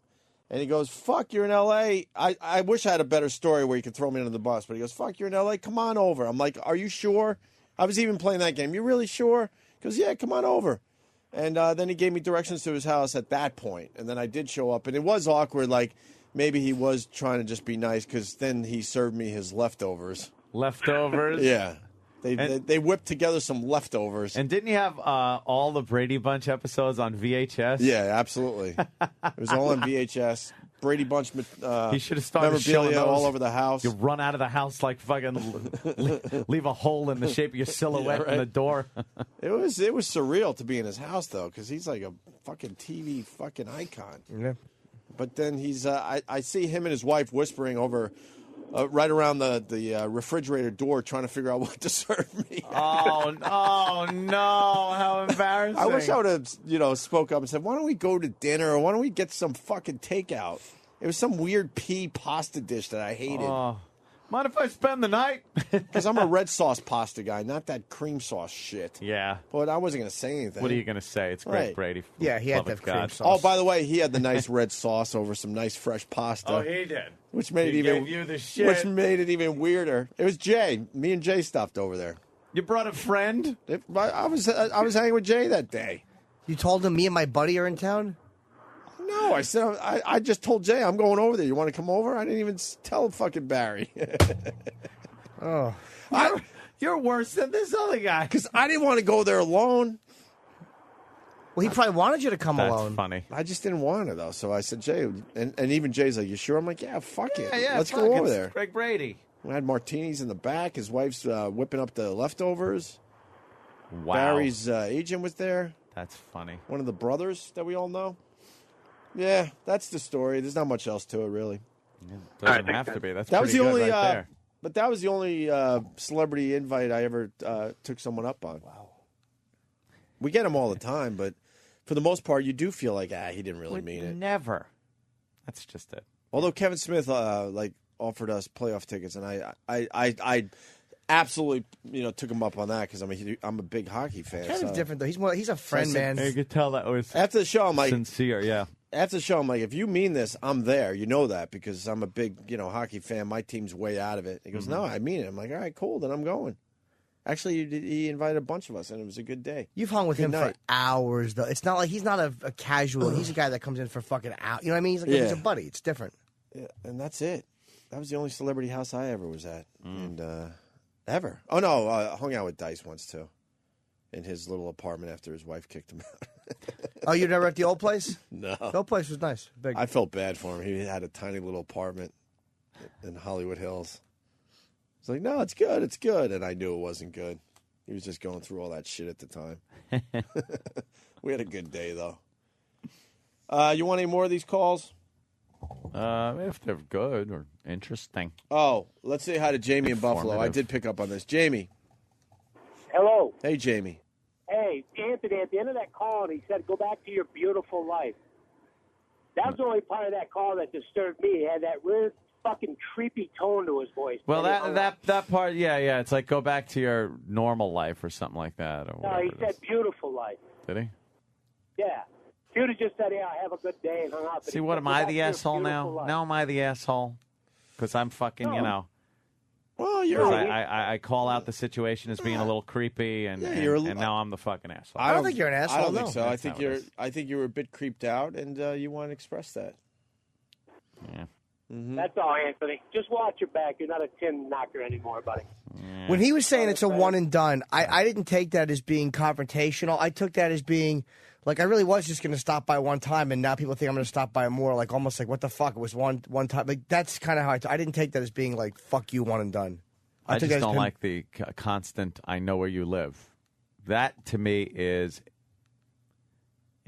And he goes, fuck, you're in L.A.? I wish I had a better story where you could throw me under the bus. But he goes, fuck, you're in L.A.? Come on over. I'm like, are you sure? I was even playing that game. You really sure? He goes, yeah, come on over. And then he gave me directions to his house at that point. And then I did show up. And it was awkward. Like, maybe he was trying to just be nice because then he served me his leftovers. Leftovers? Yeah. They whipped together some leftovers. And didn't you have all the Brady Bunch episodes on VHS? Yeah, absolutely. It was all on VHS. Brady Bunch he should have started showing memorabilia those. all over the house. You run out of the house like fucking leave a hole in the shape of your silhouette Yeah, right. in the door. It was surreal to be in his house though, because he's like a fucking TV fucking icon. Yeah. But then he's I see him and his wife whispering over right around the refrigerator door trying to figure out what to serve me. Oh no! How embarrassing! I wish I would have, spoke up and said, "Why don't we go to dinner, or why don't we get some fucking takeout?" It was some weird pea pasta dish that I hated. Mind if I spend the night? Because I'm a red sauce pasta guy, not that cream sauce shit. Yeah. But I wasn't going to say anything. What are you going to say? It's Greg Right. Brady. Yeah, he had Love to of have cream God. sauce. Oh, by the way, he had the nice red sauce over some nice fresh pasta. Oh, he did. Which made He it even gave you the shit. Which made it even weirder. It was Jay. Me and Jay stuffed over there. You brought a friend? I was hanging with Jay that day. You told him me and my buddy are in town? No, I said I just told Jay I'm going over there. You want to come over? I didn't even tell fucking Barry. Oh, you're worse than this other guy. Because I didn't want to go there alone. Well, he probably wanted you to come That's alone. funny. I just didn't want to though. So I said, Jay, and even Jay's like, "You sure?" I'm like, "Yeah, fuck it. Yeah, Let's fuck, go over it's there." Greg Brady. We had martinis in the back. His wife's whipping up the leftovers. Wow. Barry's agent was there. That's funny. One of the brothers that we all know. Yeah, that's the story. There's not much else to it, really. Doesn't have to be. That's that was pretty the good only. right there. But that was the only celebrity invite I ever took someone up on. Wow. We get them all the time, but for the most part, you do feel like he didn't really mean it. Never. That's just it. Although Kevin Smith offered us playoff tickets, and I absolutely took him up on that because I'm a big hockey fan. Kevin's different though. He's a friend, man. You could tell that was after the show. I'm like sincere. Yeah. After the show, I'm like, if you mean this, I'm there. You know that because I'm a big hockey fan. My team's way out of it. He goes, no, I mean it. I'm like, all right, cool. Then I'm going. Actually, he invited a bunch of us, and it was a good day. You've hung with Good him night. for hours, though. It's not like he's not a casual. He's a guy that comes in for fucking hours. You know what I mean? He's a buddy. It's different. Yeah, and that's it. That was the only celebrity house I ever was at. And ever. Oh, no, hung out with Dice once, too. In his little apartment after his wife kicked him out. Oh, you never at the old place? No. The old place was nice. Big. I felt bad for him. He had a tiny little apartment in Hollywood Hills. It's like, no, it's good. It's good. And I knew it wasn't good. He was just going through all that shit at the time. We had a good day, though. You want any more of these calls? If they're good or interesting. Oh, let's say hi to Jamie in Buffalo. I Informative. did pick up on this. Jamie. Hello. Hey, Jamie. Hey, Anthony, at the end of that call, he said, go back to your beautiful life. That was the only part of that call that disturbed me. He had that weird fucking creepy tone to his voice. Well, And that part, yeah. It's like go back to your normal life or something like that. Or No, whatever he it said is. beautiful life. Did he? Yeah. If he would have just said, yeah, have a good day and hung up. See, what am I the asshole now? Now am I the asshole? Because I'm fucking, Well, you're. I call out the situation as being a little creepy, and now I'm the fucking asshole. I don't think you're an asshole. I don't think no. so. That's how it is. I think you were a bit creeped out, and you want to express that. Yeah. Mm-hmm. That's all, Anthony. Just watch your back. You're not a tin knocker anymore, buddy. When he was saying it's a one and done, I didn't take that as being confrontational. I took that as being like I really was just going to stop by one time, and now people think I'm going to stop by more. Like almost like what the fuck? It was one time. Like that's kind of how I didn't take that as being like fuck you, one and done. I took just that as don't him- like the constant. I know where you live. That to me is.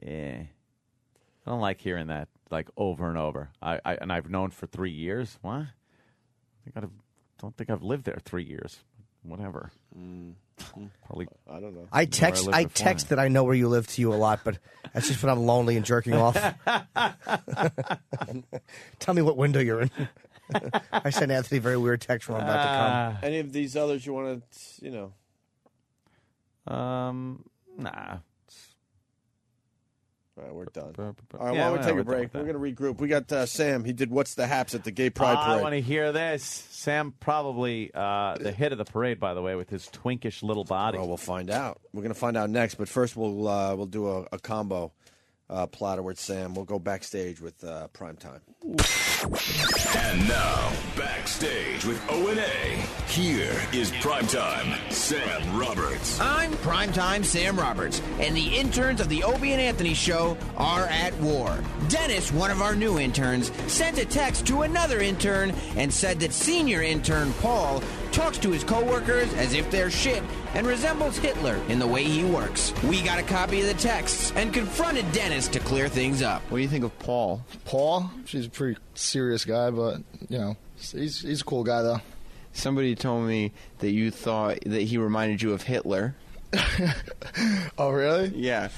I don't like hearing that like over and over. And I've known for 3 years. What? Don't think I've lived there 3 years. Whatever. Probably. I don't know. I text that I know where you live to you a lot, but that's just when I'm lonely and jerking off. Tell me what window you're in. I sent Anthony a very weird text when I'm about to come. Any of these others you want to, Nah. All right, we're done. All right, Yeah, why don't we take we're a done break? with We're going to regroup. We got Sam. He did What's the Haps at the Gay Pride I Parade. want to hear this. Sam probably the hit of the parade, by the way, with his twinkish little body. Well, we'll find out. We're going to find out next. But first, we'll do a combo platter with Sam. We'll go backstage with Prime Time. And now, Backstage with O&A. Here is Primetime Sam Roberts. I'm Primetime Sam Roberts, and the interns of the Opie and Anthony show are at war. Dennis, one of our new interns, sent a text to another intern and said that senior intern Paul talks to his coworkers as if they're shit and resembles Hitler in the way he works. We got a copy of the texts and confronted Dennis to clear things up. What do you think of Paul? Paul? She's a pretty serious guy, but, you know, he's a cool guy, though. Somebody told me that you thought that he reminded you of Hitler. Oh, really? Yeah.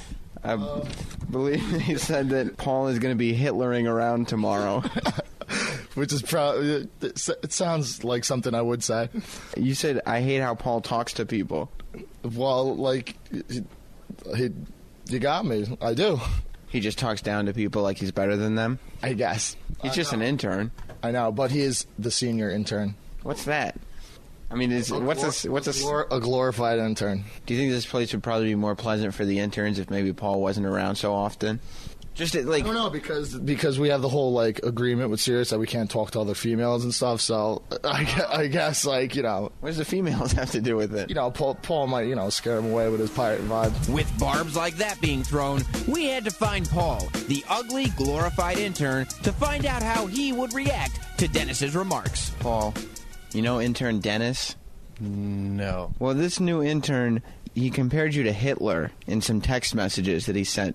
I believe he said that Paul is going to be Hitlering around tomorrow. Which is it sounds like something I would say. You said, I hate how Paul talks to people. Well, like, you got me. I do. He just talks down to people like he's better than them? I guess. He's just an intern. I know, but he is the senior intern. What's that? I mean, a glorified intern. Do you think this place would probably be more pleasant for the interns if maybe Paul wasn't around so often? Just like, I don't know, because we have the whole like agreement with Sirius that we can't talk to other females and stuff. So I guess like, you know, what does the females have to do with it? You know, Paul might, you know, scare him away with his pirate vibe. With barbs like that being thrown, we had to find Paul, the ugly glorified intern, to find out how he would react to Dennis's remarks. Paul, you know intern Dennis? No. Well, this new intern, he compared you to Hitler in some text messages that he sent.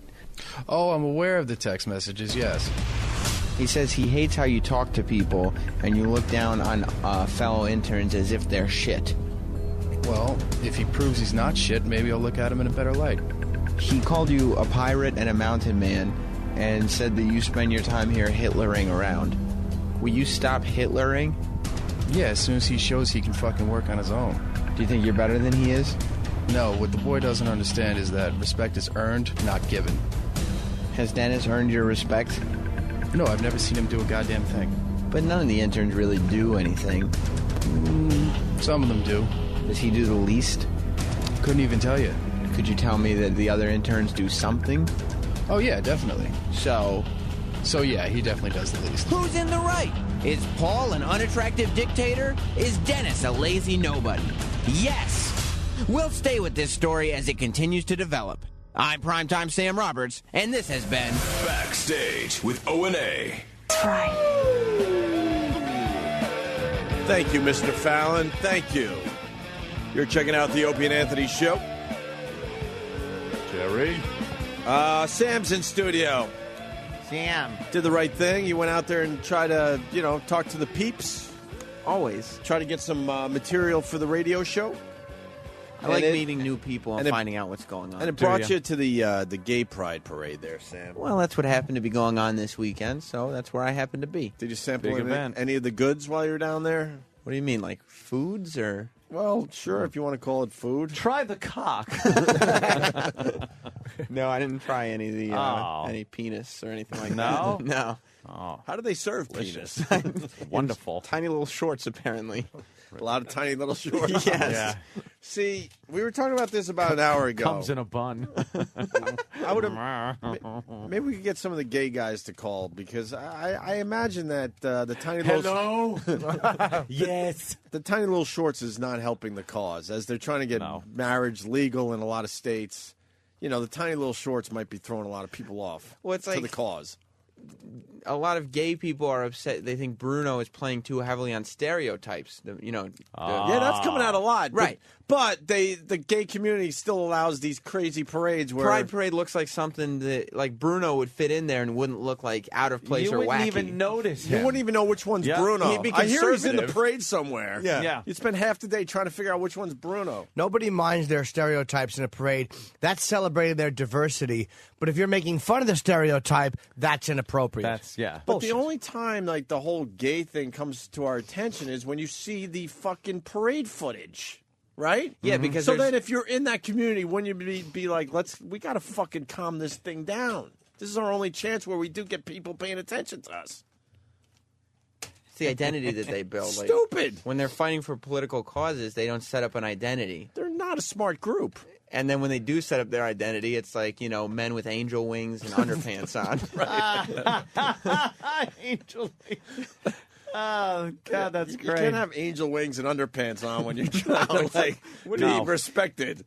Oh, I'm aware of the text messages, yes. He says he hates how you talk to people and you look down on fellow interns as if they're shit. Well, if he proves he's not shit, maybe I'll look at him in a better light. He called you a pirate and a mountain man and said that you spend your time here Hitlering around. Will you stop Hitlering? Yeah, as soon as he shows he can fucking work on his own. Do you think you're better than he is? No, what the boy doesn't understand is that respect is earned, not given. Has Dennis earned your respect? No, I've never seen him do a goddamn thing. But none of the interns really do anything. Some of them do. Does he do the least? Couldn't even tell you. Could you tell me that the other interns do something? Oh, yeah, definitely. So yeah, he definitely does the least. Who's in the right? Is Paul an unattractive dictator? Is Dennis a lazy nobody? Yes! We'll stay with this story as it continues to develop. I'm Primetime Sam Roberts, and this has been Backstage with O&A. That's right. Thank you, Mr. Fallon. Thank you. You're checking out the Opie and Anthony show. Jerry. Sam's in studio. Sam. Did the right thing. You went out there and tried to, you know, talk to the peeps. Always. Try to get some material for the radio show. I like meeting new people and finding out what's going on. And it brought you to the gay pride parade there, Sam. Well, that's what happened to be going on this weekend, so that's where I happened to be. Did you sample any of the goods while you were down there? What do you mean, like foods or? Well, sure, if you want to call it food. Try the cock. No, I didn't try any of the any penis or anything like No? that. No. Oh, how do they serve penis? Wonderful. Tiny little shorts, apparently. A lot of tiny little shorts. Yes. Yeah. See, we were talking about this about an hour ago. Comes in a bun. I would have. Maybe we could get some of the gay guys to call because I imagine that the tiny little. Hello. Yes. The tiny little shorts is not helping the cause as they're trying to get marriage legal in a lot of states. You know, the tiny little shorts might be throwing a lot of people off. Well, it's to the cause. A lot of gay people are upset. They think Bruno is playing too heavily on stereotypes. Yeah, that's coming out a lot. Right. But the gay community still allows these crazy parades where Pride Parade looks like something that like Bruno would fit in there and wouldn't look like out of place or wacky. You wouldn't even notice him. You wouldn't even know which one's Bruno. He'd be I hear he's in the conservative. parade somewhere. Yeah. You'd spend half the day trying to figure out which one's Bruno. Nobody minds their stereotypes in a parade. That's celebrating their diversity. But if you're making fun of the stereotype, that's inappropriate. But the only time like the whole gay thing comes to our attention is when you see the fucking parade footage. Right? Yeah, because so then if you're in that community, wouldn't you be like, we got to fucking calm this thing down. This is our only chance where we do get people paying attention to us. It's the identity that they build. Stupid. When they're fighting for political causes, they don't set up an identity. They're not a smart group. And then when they do set up their identity, it's like, you know, men with angel wings and underpants on. Right. Angel wings. Oh, God, that's You great. can't have angel wings and underpants on when you're trying to be respected.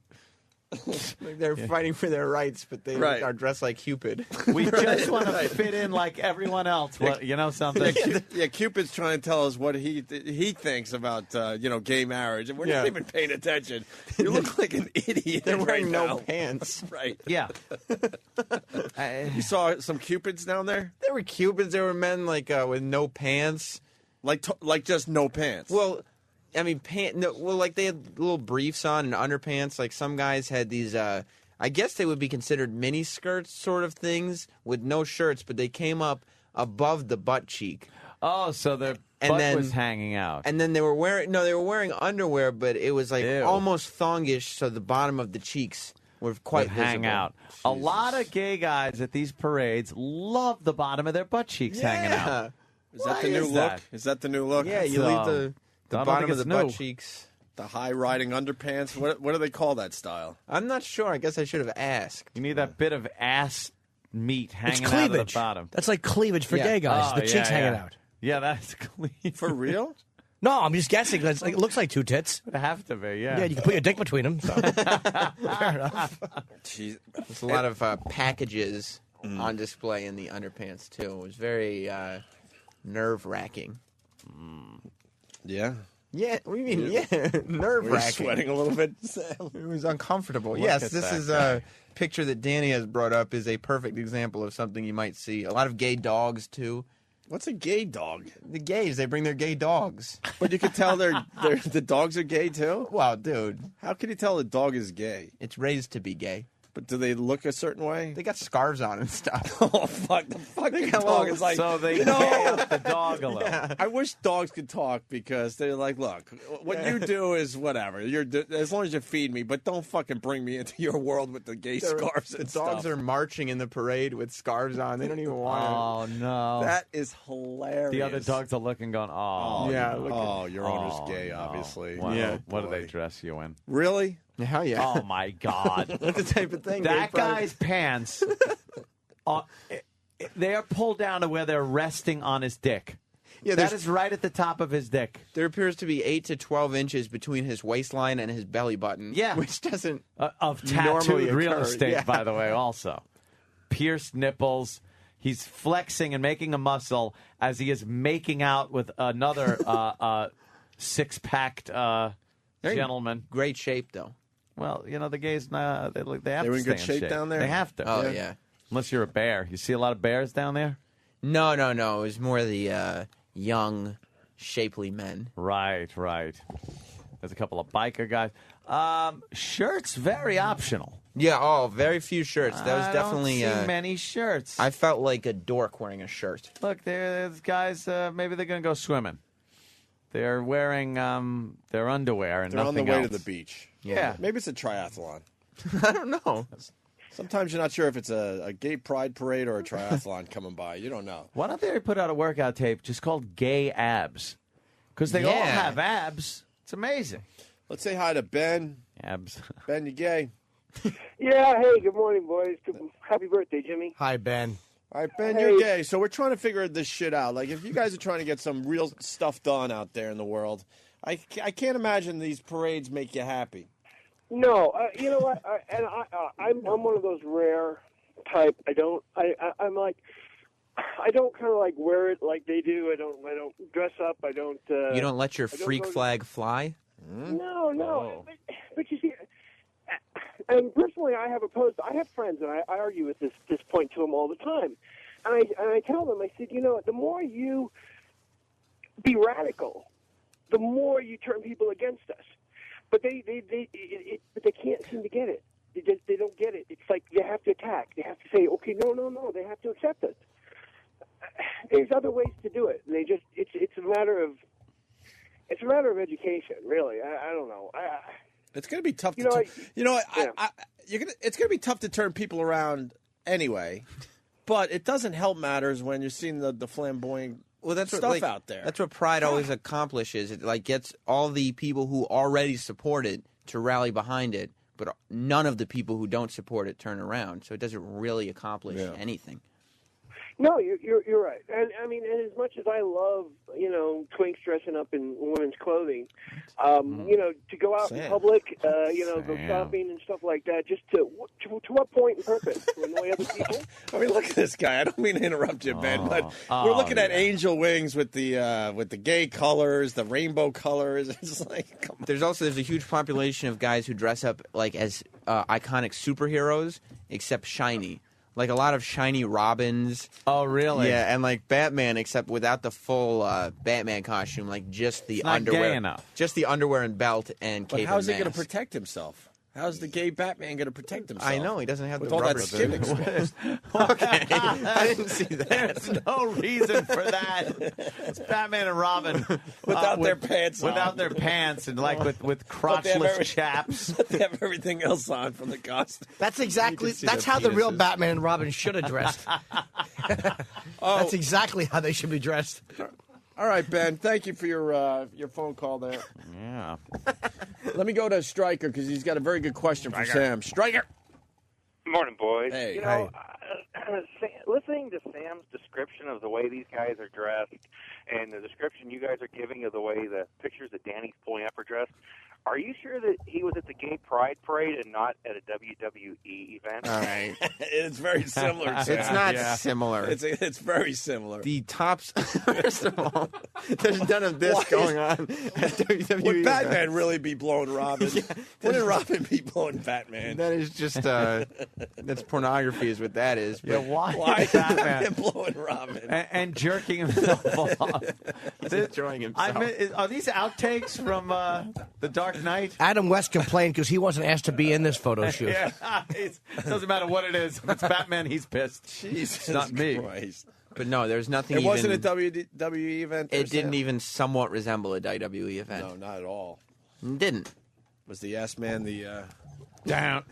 Like they're fighting for their rights, but they are dressed like Cupid. We just want to fit in like everyone else. Well, you know something? Yeah, Cupid's trying to tell us what he thinks about gay marriage, and we're not even paying attention. You look like an idiot. They're wearing right no now. pants. Right. Yeah. You saw some Cupids down there? There were Cupids. There were men with no pants, like just no pants. Well, I mean, like they had little briefs on and underpants. Like some guys had these. I guess they would be considered mini skirts, sort of things, with no shirts, but they came up above the butt cheek. Oh, so their butt was hanging out. And then they were wearing underwear, but it was like almost thongish, so the bottom of the cheeks were quite hang visible. out. A lot of gay guys at these parades love the bottom of their butt cheeks hanging out. Is that the new look? Is that the new look? Yeah, you leave the bottom of the butt cheeks. The high-riding underpants. What do they call that style? I'm not sure. I guess I should have asked. You need that bit of ass meat hanging out cleavage. of the bottom. That's like cleavage for gay guys. Oh, The cheeks hanging out. Yeah, that's cleavage. For real? No, I'm just guessing. It looks like two tits. It have to be, yeah. Yeah, you can put your dick between them. So. Fair enough. Jeez. There's a lot of packages on display in the underpants, too. It was very nerve-wracking. Yeah? Yeah, what do you mean? Yeah, nerve-wracking. Were you sweating a little bit, Sam? It was uncomfortable. Look Yes, at this that is guy. a picture that Danny has brought up is a perfect example of something you might see. A lot of gay dogs, too. What's a gay dog? The gays, they bring their gay dogs. But you could tell the dogs are gay, too? Well, dude. How can you tell a dog is gay? It's raised to be gay. But do they look a certain way? They got scarves on and stuff. Oh, fuck. The fucking got dog little- is like... So they no! gay up the dog a little. Yeah. I wish dogs could talk because they're like, look, what you do is whatever. As long as you feed me, but don't fucking bring me into your world with the gay scarves and The dogs stuff. are marching in the parade with scarves on. They don't even want Oh, no. That is hilarious. The other dogs are looking, going, oh. Yeah, your owner's Oh, gay, no. obviously. What, Yeah. what do they dress you in? Really? Hell yeah. Oh, my God. That's the type of thing. That gay pride- guy's pants, they are pulled down to where they're resting on his dick. Yeah, that there's- is right at the top of his dick. There appears to be 8 to 12 inches between his waistline and his belly button. Yeah. Which doesn't Of normally tattooed real occur. estate, Yeah. by the way, also. Pierced nipples. He's flexing and making a muscle as he is making out with another six-packed gentleman. Great shape, though. Well, the gays, they have They to were stay in good shape down there? They have to. Oh, yeah. Unless you're a bear. You see a lot of bears down there? No. It was more the young, shapely men. Right. There's a couple of biker guys. Shirts, very optional. Yeah, very few shirts. That was definitely... I don't see many shirts. I felt like a dork wearing a shirt. Look, there's guys, maybe they're going to go swimming. They're wearing their underwear and They're on the nothing way else. to the beach. Yeah. Maybe it's a triathlon. I don't know. Sometimes you're not sure if it's a gay pride parade or a triathlon coming by. You don't know. Why don't they put out a workout tape just called Gay Abs? Because they all have abs. It's amazing. Let's say hi to Ben. Abs. Ben, you gay? Yeah, hey, good morning, boys. Happy birthday, Jimmy. Hi, Ben. All right, Ben, Hey. you're gay. So we're trying to figure this shit out. Like, if you guys are trying to get some real stuff done out there in the world, I can't imagine these parades make you happy. No, you know what? I'm one of those rare type. I'm like, I don't kind of like wear it like they do. I don't dress up. I don't. You don't let your I don't freak go to- flag fly? No. But you see, and personally, I have friends, and I argue at this point to them all the time, and I tell them, I said, the more you be radical, the more you turn people against us. But they can't seem to get it. They don't get it. It's like they have to attack. They have to say, okay, no. They have to accept it. There's other ways to do it. And it's a matter of education, really. I don't know. It's going to be tough. It's going to be tough to turn people around anyway. But it doesn't help matters when you're seeing the flamboyant stuff out there. That's what Pride always accomplishes. It gets all the people who already support it to rally behind it, but none of the people who don't support it turn around. So it doesn't really accomplish anything. No, you're right, and I mean, and as much as I love, twinks dressing up in women's clothing, to go out in public, go shopping and stuff like that, just to what point and purpose? To annoy other people? I mean, look at this guy. I don't mean to interrupt you, Ben, but we're looking at angel wings with the gay colors, the rainbow colors. It's like, come on. There's a huge population of guys who dress up like as iconic superheroes, except shiny. Like a lot of shiny Robins. Oh, really? Yeah, and like Batman, except without the full Batman costume, like just the It's not underwear. gay enough. Just the underwear and belt and cape. But how's he going to protect himself? How's the gay Batman going to protect himself? I know, he doesn't have with the all that rubber skin suit. exposed. Okay, I didn't see that. There's no reason for that. It's Batman and Robin Without their pants on. without their pants and like with crotchless chaps. But they have everything else on from the costume. That's how the real Batman and Robin should have dressed. That's exactly how they should be dressed. All right, Ben. Thank you for your phone call there. Yeah. Let me go to Stryker because he's got a very good question for Sam. Stryker. Good morning, boys. Hey. Listening to Sam's description of the way these guys are dressed and the description you guys are giving of the way the pictures that Danny's pulling up are dressed, are you sure that he was at the Gay Pride Parade and not at a WWE event? All right. It's very similar, Sam. It's not similar. It's very similar. The tops, first of all, there's none of this going on at WWE. Would Batman events. really be blowing Robin? Wouldn't Robin be blowing Batman? That is just that's pornography, is what that is. Yeah, But why is Batman blowing Robin and jerking himself off? He's enjoying himself. Are these outtakes from The Dark Knight? Adam West complained because he wasn't asked to be in this photo shoot. Yeah, it doesn't matter what it is. If it's Batman, he's pissed. Jesus It's not me. Christ. But no, there's nothing. It even, wasn't a WWE event? It didn't even somewhat resemble a WWE event. No, not at all. It didn't. Was the ass man the... Down.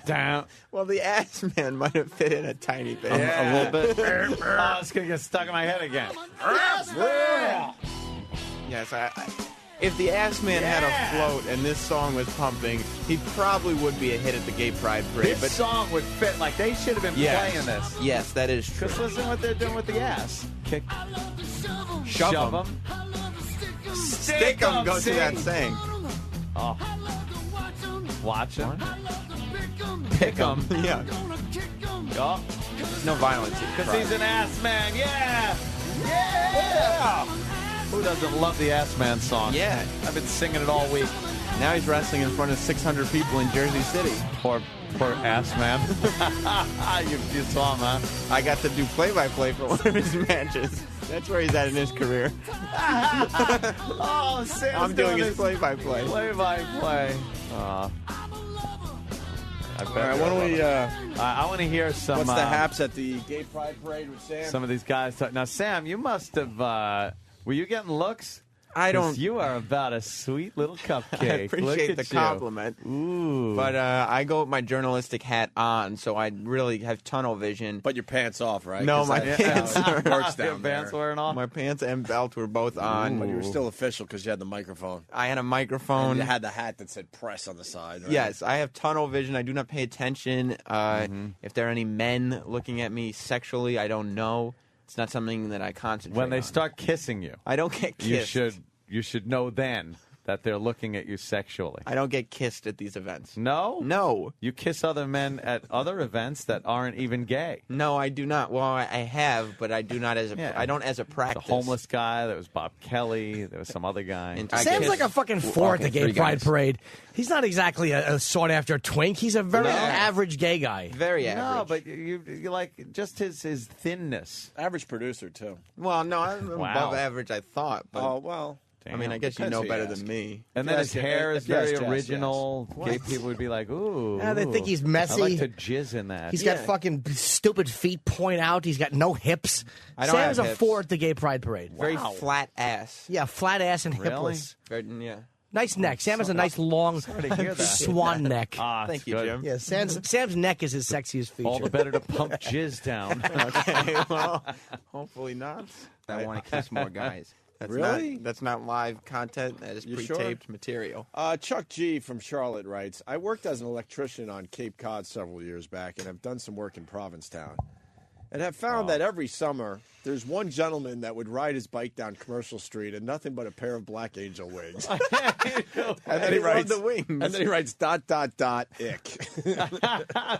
Well, the ass man might have fit in a tiny bit. A little bit. Oh, it's going to get stuck in my head again. Yes, if the ass man had a float and this song was pumping, he probably would be a hit at the Gay Pride Parade. This song would fit. Like, they should have been playing this. Yes, that is true. Just listen to what they're doing with the ass. Kick. Shove them. Stick them. Go to that saying. Oh. Watch him. Pick him. Yeah. Oh. No violence. Because he's an ass man. Yeah. Yeah. Who doesn't love the Ass Man song? Yeah. I've been singing it all week. Now he's wrestling in front of 600 people in Jersey City. Poor Ass Man. you saw him, huh? I got to do play-by-play for one of his matches. That's where he's at in his career. Oh, Sam's I'm doing his play-by-play. Play-by-play. All right, why don't we... I want to hear some... What's the haps at the Gay Pride Parade with Sam? Some of these guys... Now, Sam, you must have... were you getting looks? I don't... 'Cause you are about a sweet little cupcake. I appreciate the compliment. Ooh. But I go with my journalistic hat on, so I really have tunnel vision. But your pants off, right? No, my pants works Your down there. pants wearing off? My pants and belt were both on. But you were still official because you had the microphone. I had a microphone. And you had the hat that said press on the side, right? Yes, I have tunnel vision. I do not pay attention. If there are any men looking at me sexually, I don't know. It's not something that I concentrate When they on. start kissing you, I don't get kissed. You should know then that they're looking at you sexually. I don't get kissed at these events. No? No. You kiss other men at other events that aren't even gay. No, I do not. Well, I have, but I do not as a. I don't as a practice. The homeless guy. There was Bob Kelly. There was some other guy. Sam's like a fucking four at the Gay Pride Parade. He's not exactly a sought-after twink. He's a very average gay guy. Very average. No, but you like just his thinness. Average producer, too. Well, no, I'm above average, I thought. But, oh, well. I mean, I guess you know better than me. And then his hair is very yes, original. yes. Gay people would be like, ooh. Yeah, they think he's messy. I like to jizz in that. He's got fucking stupid feet point out. He's got no hips. I don't Sam's have a hips. four at the Gay Pride Parade. Very flat ass. Yeah, flat ass and Really? hipless. Very, yeah. Nice neck. Sam has a nice long to hear that. swan neck. Thank you, Jim. Yeah, Sam's neck is his sexiest feature. All the better to pump jizz down. Okay, well, hopefully not. I want to kiss more guys. That's Really? That's not live content. That is You pre-taped sure? material. Chuck G. from Charlotte writes, I worked as an electrician on Cape Cod several years back, and I've done some work in Provincetown. And have found that every summer there's one gentleman that would ride his bike down Commercial Street and nothing but a pair of Black Angel wings. And then he writes the wings. And then he writes ... ick.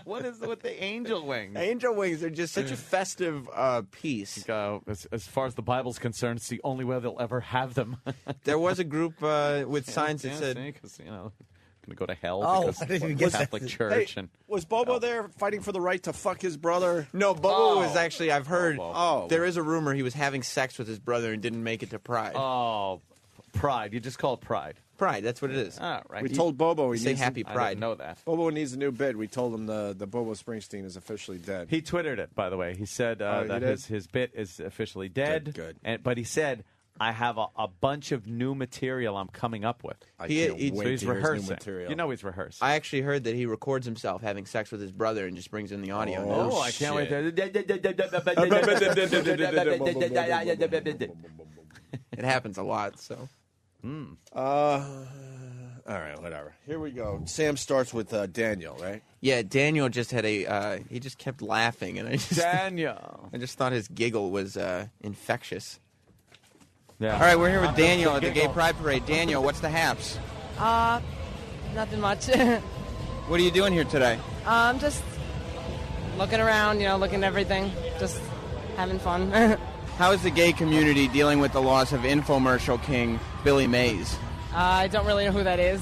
What is with the angel wings? Angel wings are just such a festive piece. As far as the Bible's concerned, it's the only way they'll ever have them. There was a group with signs that said, because, you know, going to go to hell because I didn't even of get Catholic that. Church. Hey, And was Bobo there fighting for the right to fuck his brother? No, Bobo was actually, I've heard, Oh. there is a rumor he was having sex with his brother and didn't make it to Pride. Oh, Pride. You just call it Pride. Pride, that's what it is. All right. We told Bobo he Say needs Happy I Pride. didn't know that. Bobo needs a new bid. We told him the Bobo Springsteen is officially dead. He Twittered it, by the way. He said he that did? his bit is officially dead. Good. But he said, I have a bunch of new material I'm coming up with. I can't wait so he's to hear his new rehearsing. material. You know he's rehearsing. I actually heard that he records himself having sex with his brother and just brings in the audio. Oh, I can't wait. It happens a lot, so. All right, whatever. Here we go. Sam starts with Daniel, right? Yeah, Daniel just had he just kept laughing, and I just thought his giggle was infectious. Yeah. All right, we're here with Daniel at the Gay Pride Parade. Daniel, what's the haps? Nothing much. What are you doing here today? Just looking around, looking at everything, just having fun. How is the gay community dealing with the loss of infomercial king Billy Mays? I don't really know who that is.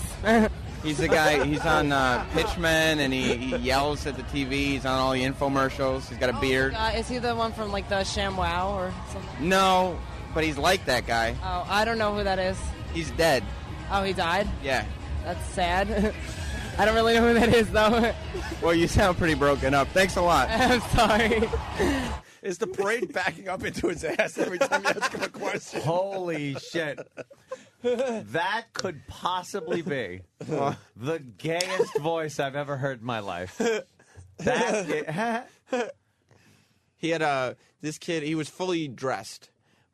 He's the guy, he's on Pitchman, and he yells at the TV. He's on all the infomercials. He's got a beard. Is he the one from like the ShamWow or something? No, but he's like that guy. Oh, I don't know who that is. He's dead. Oh, he died? Yeah. That's sad. I don't really know who that is, though. Well, you sound pretty broken up. Thanks a lot. I'm sorry. Is the parade backing up into his ass every time you ask him a question? Holy shit. That could possibly be the gayest voice I've ever heard in my life. He had this kid, he was fully dressed,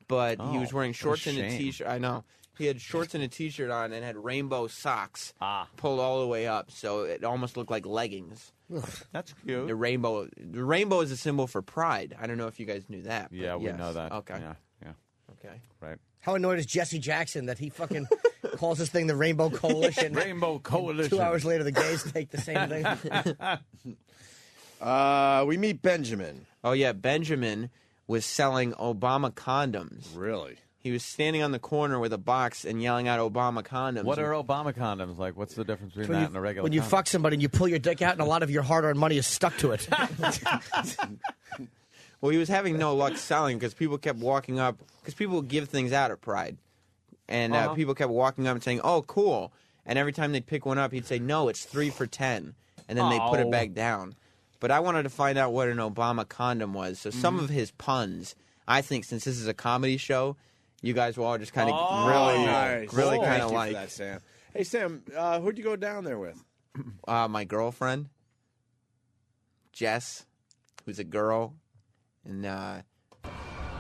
but he was wearing shorts and a shame. T-shirt. I know. He had shorts and a T-shirt on and had rainbow socks pulled all the way up, so it almost looked like leggings. That's cute. The rainbow is a symbol for pride. I don't know if you guys knew that. Yeah, we know that. Okay. Yeah. Okay. Right. How annoyed is Jesse Jackson that he fucking calls this thing the Rainbow Coalition? Rainbow Coalition. 2 hours later, the gays take the same thing. We meet Benjamin. Oh, yeah. Benjamin was selling Obama condoms. Really? He was standing on the corner with a box and yelling out Obama condoms. What are Obama condoms like? What's the difference between that and a regular When you condom? fuck somebody and you pull your dick out and a lot of your hard-earned money is stuck to it. Well, he was having no luck selling because people kept walking up. Because people give things out at Pride. And people kept walking up and saying, oh, cool. And every time they'd pick one up, he'd say, no, it's 3 for $10. And then they'd put it back down. But I wanted to find out what an Obama condom was. So some of his puns, I think since this is a comedy show, you guys will all just kind of really kind of like. That, Sam. Hey, Sam, who'd you go down there with? My girlfriend, Jess, who's a girl. And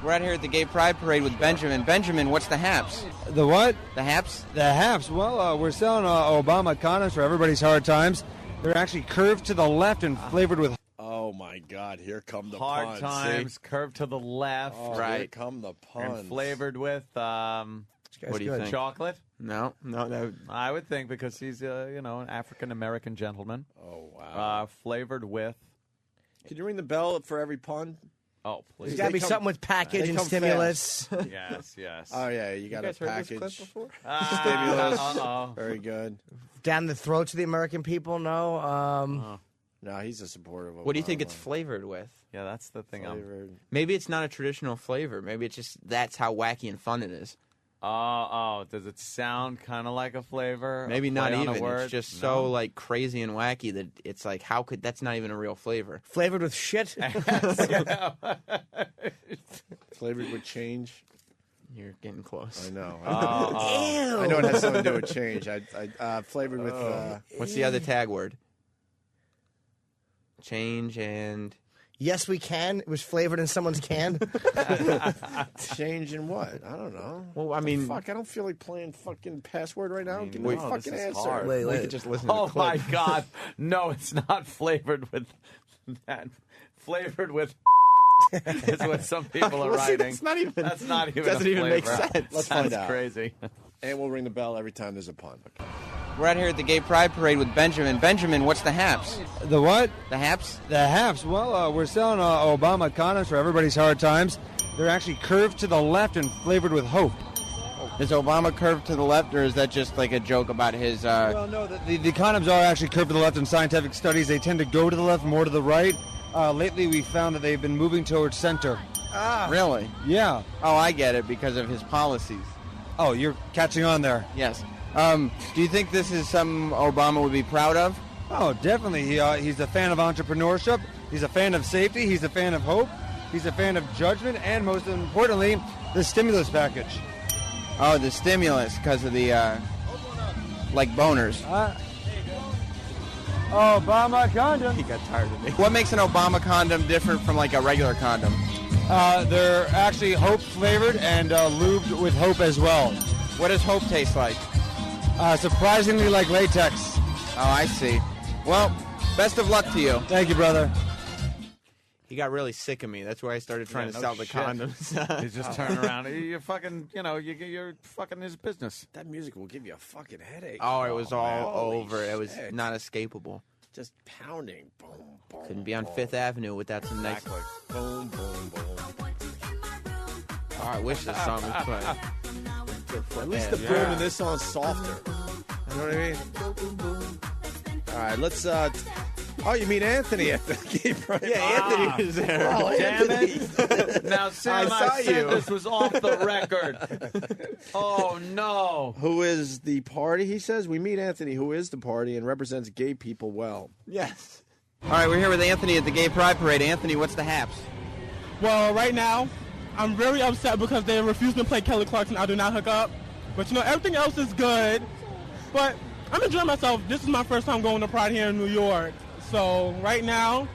we're out here at the Gay Pride Parade with Benjamin. Benjamin, what's the haps? The what? The haps? The haps. Well, we're selling Obama condoms for everybody's hard times. They're actually curved to the left and flavored with... Oh, my God. Here come the Hard puns. times, curved to the left. Oh, right. Here come the puns. And flavored with, what do you think? Chocolate? No. I would think because he's, an African-American gentleman. Oh, wow. Flavored with... Can you ring the bell for every pun? Oh, please. There's got to be something with package and stimulus. Yes. Oh, yeah, you got guys a heard package. this clip before? Stimulus. Very good. Down the throats of the American people, no. No, he's a supporter of Obama. What do you think it's flavored with? Yeah, that's the thing. Maybe it's not a traditional flavor. Maybe it's just that's how wacky and fun it is. Does it sound kind of like a flavor? Maybe not play on a even. word? It's just so like crazy and wacky that it's like, how could that's not even a real flavor? Flavored with shit? Flavored with change? You're getting close. I know. Ew. I know it has something to do with change. Flavored with... What's the other tag word? Change and... Yes, we can. It was flavored in someone's can. Change in what? I don't know. Well, I mean... Fuck, I don't feel like playing fucking password right now. Give me wait, the fucking answer. Hard. Wait. We could just listen to the Oh, clip. my God. No, it's not flavored with that. Flavored with... Is what some people are Well, see, writing. that's not even- That's not even. doesn't a even make flavor. sense. Let's find That's out. crazy. And we'll ring the bell every time there's a pun. We're out here at the Gay Pride Parade with Benjamin. Benjamin, what's the haps? The what? The haps? The haps. Well, we're selling Obama condoms for everybody's hard times. They're actually curved to the left and flavored with hope. Is Obama curved to the left, or is that just like a joke about his... Well, no, the condoms are actually curved to the left in scientific studies. They tend to go to the left, more to the right. Lately, we found that they've been moving towards center. Really? Yeah. Oh, I get it, because of his policies. Oh, you're catching on there. Yes. Do you think this is something Obama would be proud of? Oh, definitely. He's a fan of entrepreneurship. He's a fan of safety. He's a fan of hope. He's a fan of judgment. And most importantly, the stimulus package. Oh, the stimulus, because of the, like boners. Obama condom. He got tired of me. What makes an Obama condom different from like a regular condom? They're actually hope flavored and lubed with hope as well. What does hope taste like? Surprisingly like latex. Oh, I see. Well, best of luck to you. Thank you, brother. He got really sick of me. That's why I started trying to sell the condoms. He's just turning around. You're fucking, you're fucking his business. That music will give you a fucking headache. Oh, it was all Holy over. It was shit. not escapable. Just pounding. Boom, boom. Couldn't be on Fifth Avenue without some nice... Exactly. Boom, boom, boom. Oh, I wish this song was playing. At least the boom in this song's softer. You know what I mean? All right, let's... Oh, you mean Anthony at the Gay Pride? Yeah, Anthony was there. Oh, Damn Anthony. it. Now, Sam, I said this was off the record. Oh, no. Who is the party, he says? We meet Anthony, who is the party and represents gay people well. Yes. All right, we're here with Anthony at the Gay Pride Parade. Anthony, what's the haps? Well, right now, I'm very upset because they refuse to play Kelly Clarkson, I Do Not Hook Up. But, everything else is good. But I'm enjoying myself. This is my first time going to Pride here in New York. So right now,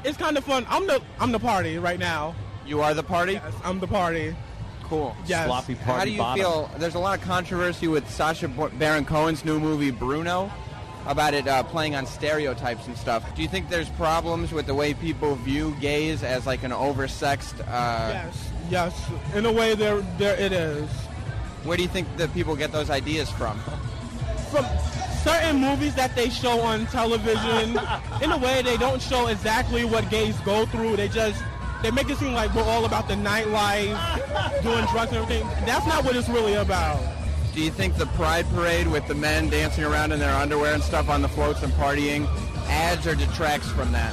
it's kind of fun. I'm the party right now. You are the party? Yes, I'm the party. Cool. Yes. Sloppy party How do you bottom. feel? There's a lot of controversy with Sacha Baron Cohen's new movie, Bruno, about it playing on stereotypes and stuff. Do you think there's problems with the way people view gays as like an oversexed... Yes. In a way, there it is. Where do you think that people get those ideas from? From certain movies that they show on television. In a way, they don't show exactly what gays go through. They make it seem like we're all about the nightlife, doing drugs and everything. That's not what it's really about. Do you think the Pride Parade with the men dancing around in their underwear and stuff on the floats and partying adds or detracts from that?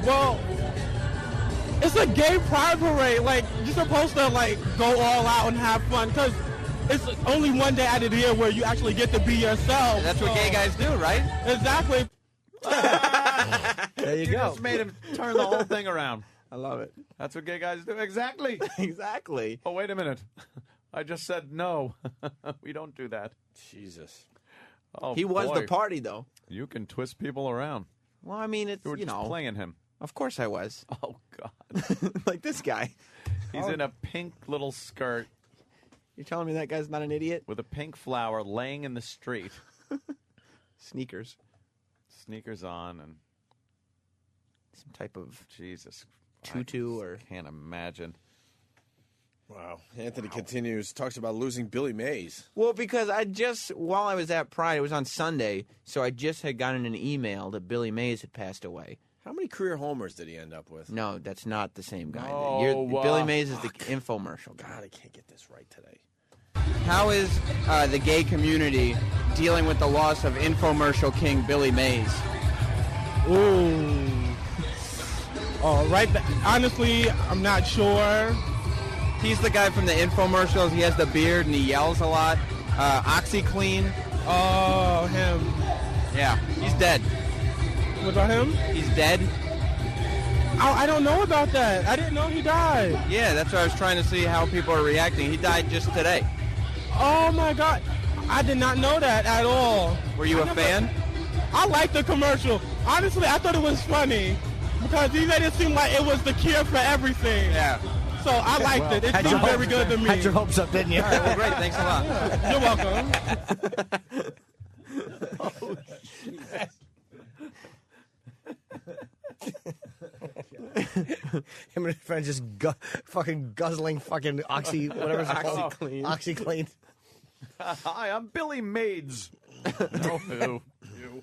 Well, it's a gay pride parade. Like, you're supposed to, go all out and have fun, because it's only one day out of the year where you actually get to be yourself. That's what gay guys do, right? Exactly. There You just made him turn the whole thing around. I love it. That's what gay guys do. Exactly. Exactly. Oh, wait a minute. I just said no. We don't do that. Jesus. Oh, He was boy. the party, though. You can twist people around. Well, I mean, it's, You were just playing him. Of course I was. Oh, God. Like this guy. He's in a pink little skirt You're telling me that guy's not an idiot? with a pink flower laying in the street. Sneakers. Sneakers on and Some type of Jesus. tutu or... Can't imagine. Wow. Anthony continues, talks about losing Billy Mays. Well, because while I was at Pride, it was on Sunday, so I just had gotten an email that Billy Mays had passed away. How many career homers did he end up with? No, that's not the same guy. Oh, Billy Mays is the infomercial guy. God, I can't get this right today. How is the gay community dealing with the loss of infomercial king Billy Mays? Ooh. Honestly, I'm not sure. He's the guy from the infomercials. He has the beard and he yells a lot. OxyClean. Oh, him. Yeah, he's dead. What about him? He's dead. Oh, I don't know about that. I didn't know he died. Yeah, that's what I was trying to see how people are reacting. He died just today. Oh, my God. I did not know that at all. Were you a fan? I liked the commercial. Honestly, I thought it was funny because he made it seem like it was the cure for everything. Yeah. So I liked it. It seemed very good to me. Had your hopes up, didn't you? All right, well, great. Thanks a lot. You're welcome. Him and his friends just fucking guzzling fucking oxy, whatever it's called. OxyClean. OxyClean. Hi, I'm Billy Maids. No, you.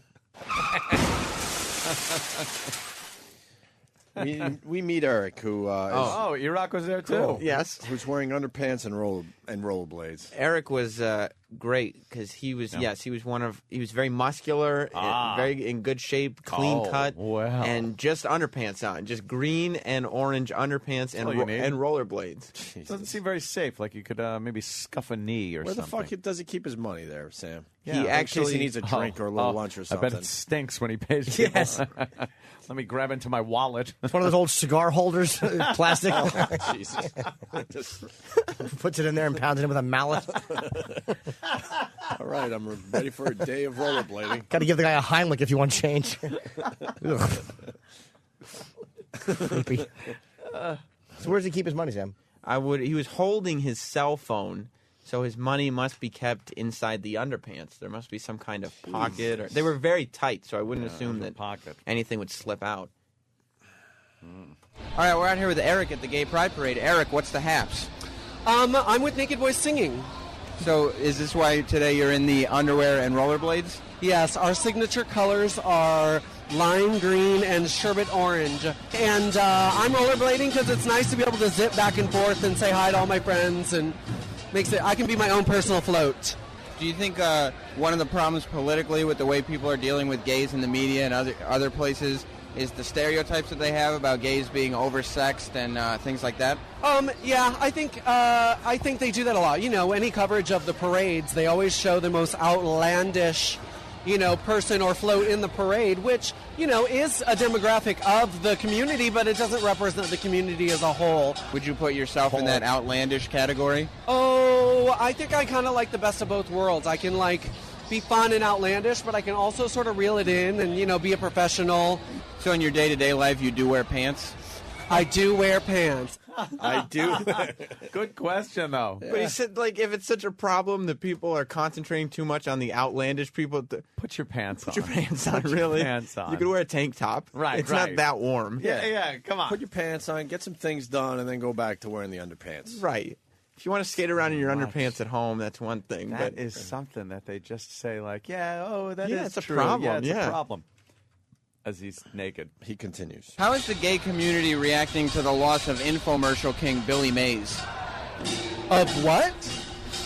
We meet Eric, who Iraq was there too. cool. Yes. Who's wearing underpants and rollerblades. Eric was great because he was he was very muscular, very in good shape, clean cut, and just underpants on, just green and orange underpants and rollerblades. Doesn't seem very safe. Like you could maybe scuff a knee or Where something. the fuck does he keep his money there, Sam? Yeah. He actually he needs a drink or a little lunch or something. I bet it stinks when he pays people. Yes. Let me grab into my wallet. It's one of those old cigar holders, plastic. Jesus. Puts it in there and pounds it in with a mallet. All right, I'm ready for a day of rollerblading. Got to give the guy a Heimlich if you want change. Creepy. So where does he keep his money, Sam? He was holding his cell phone, so his money must be kept inside the underpants. There must be some kind of pocket. They were very tight, so I wouldn't assume that anything would slip out. All right, we're out here with Eric at the Gay Pride Parade. Eric, what's the haps? I'm with Naked Boys Singing. So is this why today you're in the underwear and rollerblades? Yes, our signature colors are lime green and sherbet orange. And I'm rollerblading because it's nice to be able to zip back and forth and say hi to all my friends, and I can be my own personal float. Do you think one of the problems politically with the way people are dealing with gays in the media and other places is the stereotypes that they have about gays being oversexed and things like that? Yeah, I think they do that a lot. You know, any coverage of the parades, they always show the most outlandish, person or float in the parade, which, is a demographic of the community, but it doesn't represent the community as a whole. Would you put yourself in that outlandish category? Oh, I think I kind of like the best of both worlds. I can, be fun and outlandish, but I can also sort of reel it in and, be a professional. So in your day-to-day life, you do wear pants? I do wear pants. I do. Good question, though. But he said, if it's such a problem that people are concentrating too much on the outlandish people, put your pants on. Put your pants on, really. Your pants on. You could wear a tank top. Right, It's not that warm. Yeah, come on. Put your pants on, get some things done, and then go back to wearing the underpants. Right. If you want to skate around in your underpants at home, that's one thing. That is something that they just say, that is it's a true. problem. Yeah, it's a problem. As he's naked. He continues. How is the gay community reacting to the loss of Infomercial king Billy Mays? Of what?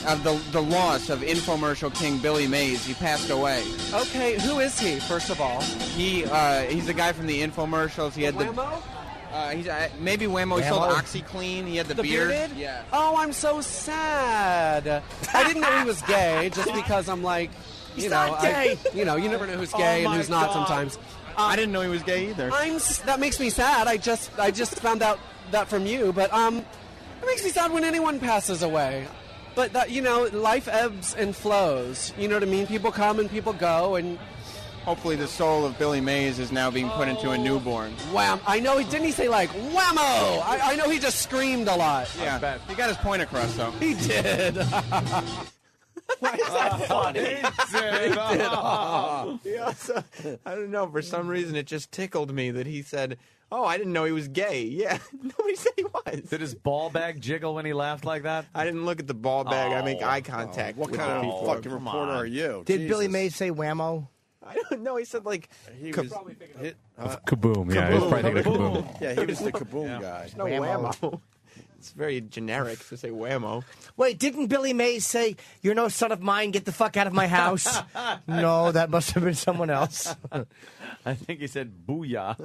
Of the loss of Infomercial king Billy Mays. He passed away. Okay, who is he, first of all? He's the guy from the infomercials. He had Whammo? He's maybe Whammo. He sold OxyClean. He had the beard. Bearded? Yeah. Oh, I'm so sad. I didn't know he was gay, just because I'm like, He's not gay. you never know who's gay and who's not sometimes. I didn't know he was gay either. That makes me sad. I just found out that from you, but it makes me sad when anyone passes away. But that life ebbs and flows. You know what I mean? People come and people go, and hopefully the soul of Billy Mays is now being put into a newborn. Wham! I know. Didn't he say whammo? I know he just screamed a lot. Yeah, he got his point across though. He did. Why is that funny? He also, I don't know, for some reason it just tickled me that he said, "Oh, I didn't know he was gay." Yeah, nobody said he was. Did his ball bag jiggle when he laughed like that? I didn't look at the ball bag. I make eye contact. What with kind the of people. fucking reporter are you? Did Jesus. Billy Mays say whammo? I don't know. He said he was kaboom. Yeah, he was probably thinking of kaboom. Yeah, he was the kaboom guy. No whammo. It's very generic to say whammo. Wait, didn't Billy Mays say, "You're no son of mine, get the fuck out of my house"? No, that must have been someone else. I think he said booyah.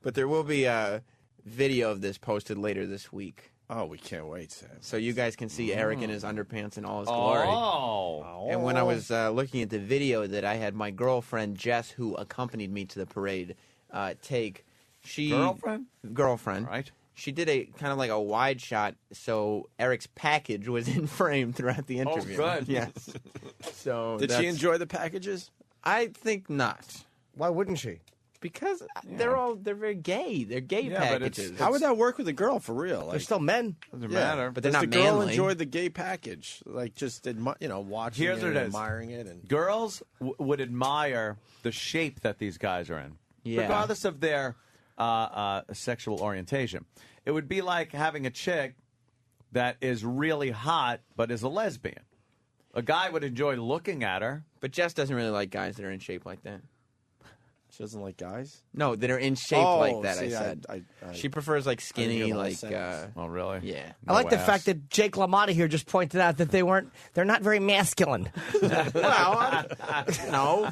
But there will be a video of this posted later this week. Oh, we can't wait, Sam. So you guys can see Eric in his underpants in all his glory. Oh. And when I was looking at the video that I had my girlfriend, Jess, who accompanied me to the parade, take... Girlfriend. Right. She did a kind of like a wide shot, so Eric's package was in frame throughout the interview. Oh, good. Yes. So Did she enjoy the packages? I think not. Why wouldn't she? Because they're very gay. They're gay packages. How would that work with a girl for real? They're still men. Doesn't matter. But they're Does not the girl manly. enjoy the gay package? Just watching Here's it what and it is. admiring it? And Girls would admire the shape that these guys are in. Yeah. Regardless of their sexual orientation. It would be like having a chick that is really hot but is a lesbian. A guy would enjoy looking at her. But Jess doesn't really like guys that are in shape like that. She doesn't like guys? No, that are in shape like that, see, I said. I she prefers like skinny, like... oh, really? Yeah. I like the fact that Jake LaMotta here just pointed out that they're not very masculine. Well, no.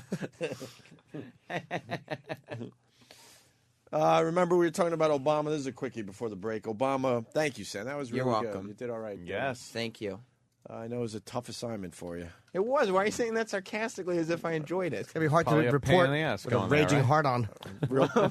Remember we were talking about Obama. This is a quickie before the break. Obama, thank you, Sam. That was really You're good. welcome. You did all right. Yes. Thank you. I know it was a tough assignment for you. It was. Why are you saying that sarcastically as if I enjoyed it? It's going to be hard to report with a raging hard-on.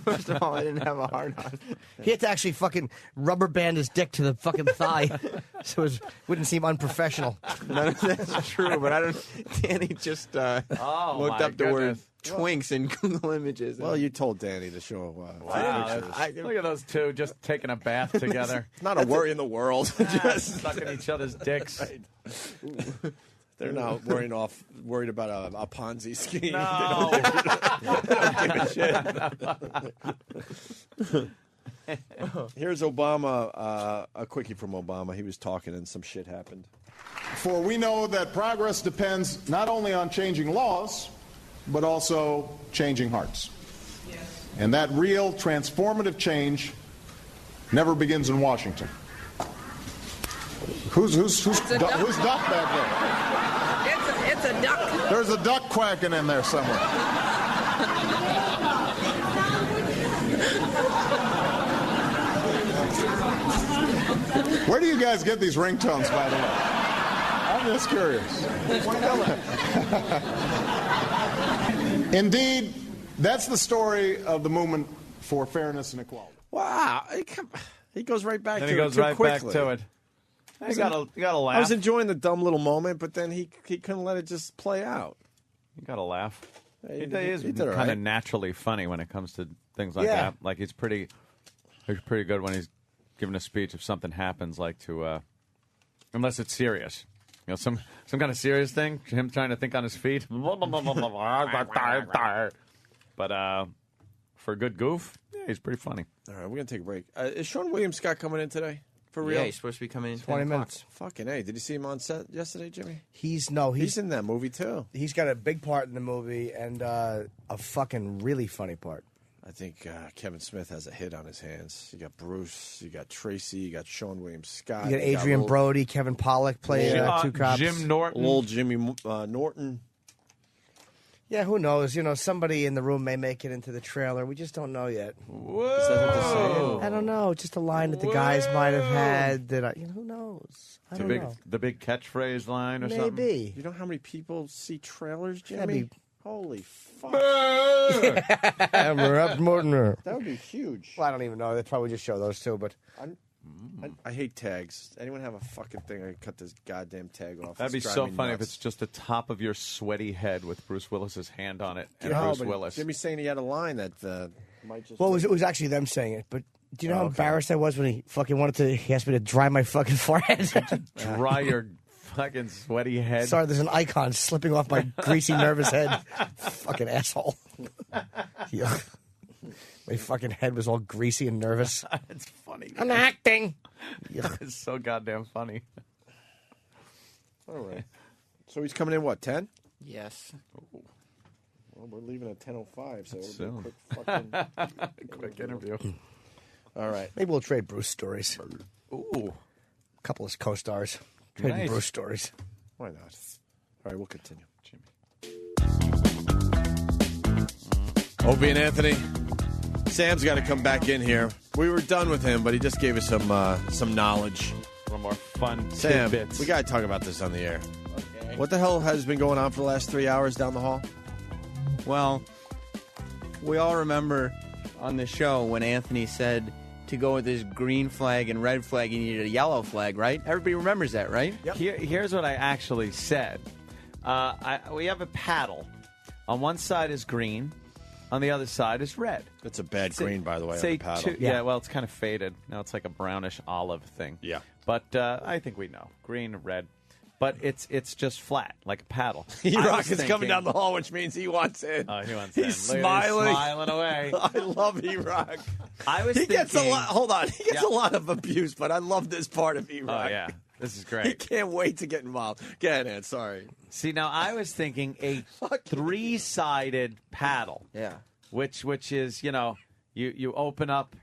First of all, I didn't have a hard-on. He had to actually fucking rubber band his dick to the fucking thigh so it wouldn't seem unprofessional. None of that's true, but I don't... Danny just looked up the word twinks in Google Images. Well, you told Danny to show Wow, look at those two just taking a bath together. It's not a worry in the world. Just sucking each other's dicks. Right. They're not worried about a Ponzi scheme. No. They don't give a shit. Here's Obama, a quickie from Obama. He was talking and some shit happened. For we know that progress depends not only on changing laws, but also changing hearts. Yes. And that real transformative change never begins in Washington. Who's duck back there? It's a duck. There's a duck quacking in there somewhere. Where do you guys get these ringtones, by the way? I'm just curious. Indeed, that's the story of the movement for fairness and equality. Wow. He goes right back Then to he it goes too right quickly. back to it. You gotta laugh. I was enjoying the dumb little moment, but then he couldn't let it just play out. You gotta laugh. He He is did all kind right. of naturally funny when it comes to things like Yeah. that. Like he's pretty good when he's giving a speech if something happens, like to unless it's serious. You know, some kind of serious thing. Him trying to think on his feet. But for a good goof, yeah, he's pretty funny. All right, we're gonna take a break. Is Sean William Scott coming in today? For real? Yeah, he's supposed to be coming in 20 minutes. Fucking A. Did you see him on set yesterday, Jimmy? He's in that movie too. He's got a big part in the movie and a fucking really funny part. I think Kevin Smith has a hit on his hands. You got Bruce, you got Tracy, you got Sean William Scott. You got Adrian Brody, Kevin Pollak play two cops. Jim Norton. Little Jimmy Norton. Yeah, who knows? You know, somebody in the room may make it into the trailer. We just don't know yet. Whoa. Is that what they're saying? I don't know. Just a line that the guys might have had. Who knows? I don't know. The big catchphase line or something. Maybe. You know how many people see trailers, Jimmy? That'd be- Holy fuck. That would be huge. Well, I don't even know. They probably just show those two, but I hate tags. Anyone have a fucking thing? I cut this goddamn tag off. That'd be It's so driving me funny if nuts. it's just the top of your sweaty head with Bruce Willis's hand on it and No, Bruce but Willis. Jimmy's saying he had a line that might just. well, it was actually them saying it. But do you know how okay. embarrassed I was when he fucking he asked me to dry my fucking forehead? Dry your fucking sweaty head. Sorry, there's an icon slipping off my greasy, nervous head. Fucking asshole. Yeah. My fucking head was all greasy and nervous. It's funny. I'm acting. It's so goddamn funny. All right. So he's coming in, what, 10? Yes. Well, we're leaving at 10:05, so it'll Soon. be a quick fucking Quick interview. All right. Maybe we'll trade Bruce stories. Ooh. A couple of co-stars. Trading Nice. Bruce stories. Why not? All right, we'll continue. Opie and Anthony. Sam's got to come back in here. We were done with him, but he just gave us some knowledge. A little more fun Sam, tidbits. we got to talk about this on the air. Okay. What the hell has been going on for the last 3 hours down the hall? Well, we all remember on the show when Anthony said to go with this green flag and red flag, you needed a yellow flag, right? Everybody remembers that, right? Yep. Here's what I actually said. We have a paddle. On one side is green. On the other side is red. That's a bad green, by the way, on say the paddle. Yeah, well, it's kind of faded. Now it's like a brownish olive thing. Yeah. But I think we know. Green, red. but it's just flat, like a paddle. E-Rock is coming down the hall, which means he wants in. Oh, he wants in. He's Look at him smiling. smiling away. I love E-Rock. He gets a lot. Hold on, he gets a lot of abuse, but I love this part of E-Rock. Oh, yeah. This is great. He can't wait to get involved. Go ahead, Ant. Sorry. See, now I was thinking a three-sided paddle. Yeah. Which is, you open up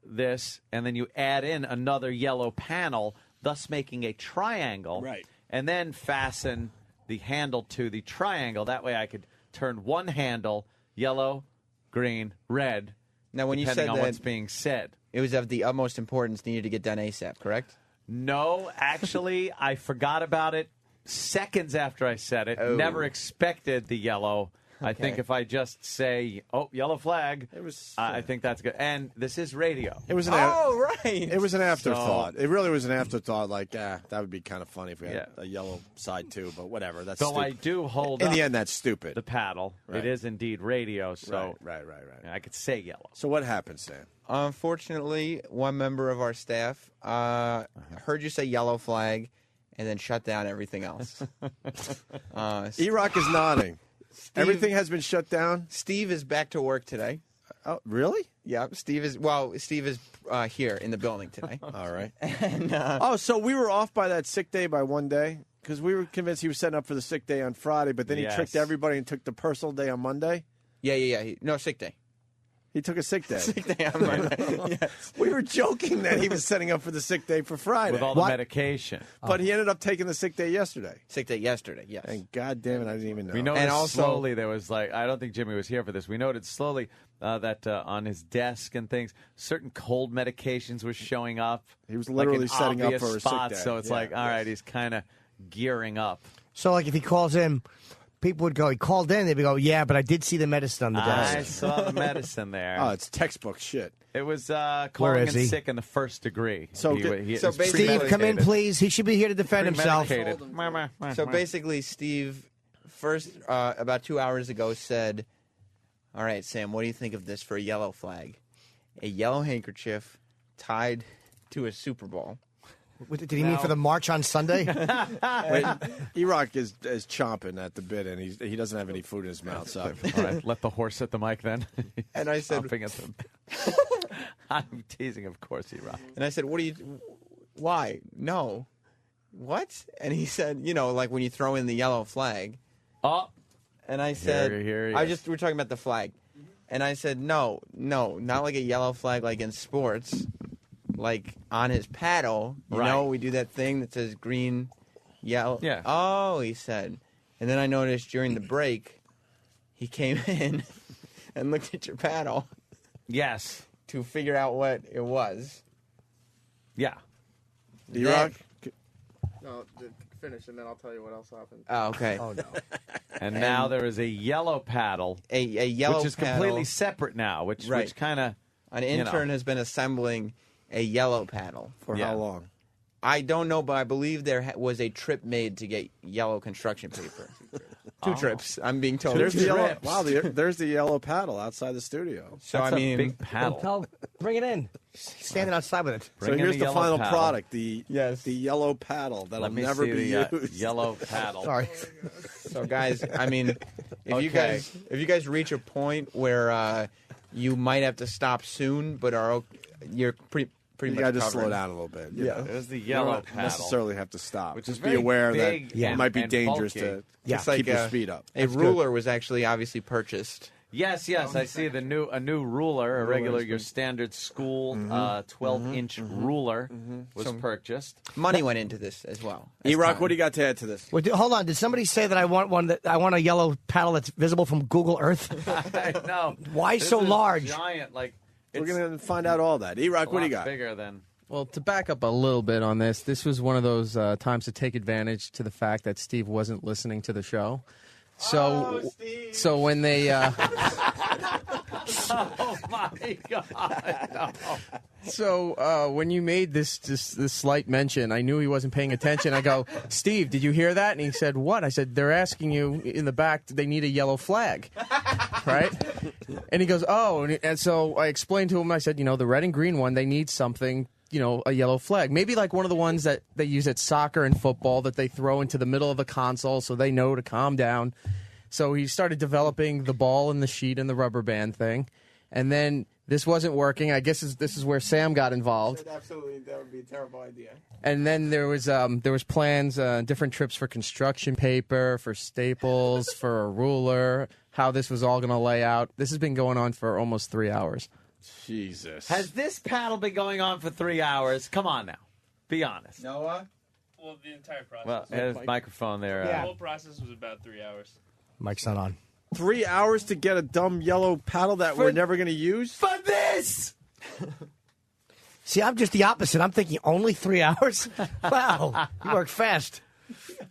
this, and then you add in another yellow panel, thus making a triangle. Right. And then fasten the handle to the triangle. That way I could turn one handle, yellow, green, red, Now, when you depending said on that what's being said. it was of the utmost importance, needed to get done ASAP, correct? No, actually, I forgot about it seconds after I said it. Oh. Never expected the yellow. I think if I just say, yellow flag, I think that's good. And this is radio. It was an right. It was an afterthought. It really was an afterthought. Like, that would be kind of funny if we had a yellow side too. But whatever. That's so stupid. I do hold. In up the end, that's stupid. The paddle. Right. It is indeed radio. So right. I could say yellow. So what happened, Sam? Unfortunately, one member of our staff heard you say yellow flag and then shut down everything else. E-Rock is nodding. Everything has been shut down. Steve is back to work today. Oh, really? Yeah, Steve is here in the building today. All right. And, so we were off by that sick day by one day because we were convinced he was setting up for the sick day on Friday, but then he tricked everybody and took the personal day on Monday. Yeah. No, sick day. He took a sick day. Sick day on Monday. Yes. We were joking that he was setting up for the sick day for Friday. With all the medication. But he ended up taking the sick day yesterday. Sick day yesterday, yes. And God damn it, I didn't even know. We noticed slowly there was I don't think Jimmy was here for this. We noted slowly that on his desk and things, certain cold medications were showing up. He was literally setting up for a spot, sick day. so it's all right, he's kind of gearing up. So, like, if he calls in, people would go, he called in, they'd go, yeah, but I did see the medicine on the desk. I saw the medicine there. Oh, it's textbook shit. It was Where calling is in he? sick in the first degree. So Steve, come in, please. He should be here to defend himself. So basically, Steve, first, about 2 hours ago, said, all right, Sam, what do you think of this for a yellow flag? A yellow handkerchief tied to a Super Bowl. Did he mean for the march on Sunday? Wait, E-Rock is chomping at the bit, and he doesn't have any food in his mouth. So all right, let the horse at the mic then. And I said, Chomping at them. I'm teasing, of course, E-Rock. And I said, why? No. What? And he said, like when you throw in the yellow flag. Oh. And I said, here we're talking about the flag. And I said, no, not like a yellow flag like in sports. Like on his paddle, you know, we do that thing that says green, yellow. Yeah. Oh, he said. And then I noticed during the break, he came in and looked at your paddle. Yes. To figure out what it was. Yeah. E-Rock? No, finish, and then I'll tell you what else happened. Oh, okay. Oh, no. And now there is a yellow paddle. A yellow which is paddle. completely separate now, which kind of... An intern has been assembling a yellow paddle. For how long? I don't know, but I believe there was a trip made to get yellow construction paper. Two trips. I'm being told. There's the yellow. Wow, there's the yellow paddle outside the studio. So that's a big paddle. Bring it in. He's standing outside with it. So here's the final paddle. product: the yellow paddle that'll never be used. Yellow paddle. Sorry. So guys, I mean, if you guys reach a point where you might have to stop soon, but you're pretty You much got to covered. slow down a little bit. Yeah. There's the You yellow don't paddle. necessarily have to stop. Which is Just be very aware big that it might be and dangerous bulky. to It's like keep your speed up. A ruler was actually obviously purchased. Yes, I see a new ruler, a regular your standard school 12-inch ruler was purchased. Money went into this as well. E-Rock, what do you got to add to this? Well, hold on. Did somebody say that I want a yellow paddle that's visible from Google Earth? I know. Why This so is large? Giant, like We're going to find out all that. E-Rock, what do you got? Bigger than. Well, to back up a little bit on this was one of those times to take advantage to the fact that Steve wasn't listening to the show. So when they Oh my God! No. So when you made this slight mention, I knew he wasn't paying attention. I go, Steve, did you hear that? And he said, what? I said, they're asking you in the back, they need a yellow flag, right? And he goes, oh, and so I explained to him. I said, the red and green one, they need something, a yellow flag. Maybe like one of the ones that they use at soccer and football that they throw into the middle of the console so they know to calm down. So he started developing the ball and the sheet and the rubber band thing. And then this wasn't working. I guess this is where Sam got involved. Absolutely, that would be a terrible idea. And then there was plans, different trips for construction paper, for staples, for a ruler, how this was all going to lay out. This has been going on for almost 3 hours. Jesus. Has this paddle been going on for 3 hours? Come on now. Be honest. Noah? Well, the entire process. Well, there's microphone there. The whole process was about 3 hours. Mike's not on. 3 hours to get a dumb yellow paddle that we're never going to use? For this! See, I'm just the opposite. I'm thinking only 3 hours? Wow. You work fast.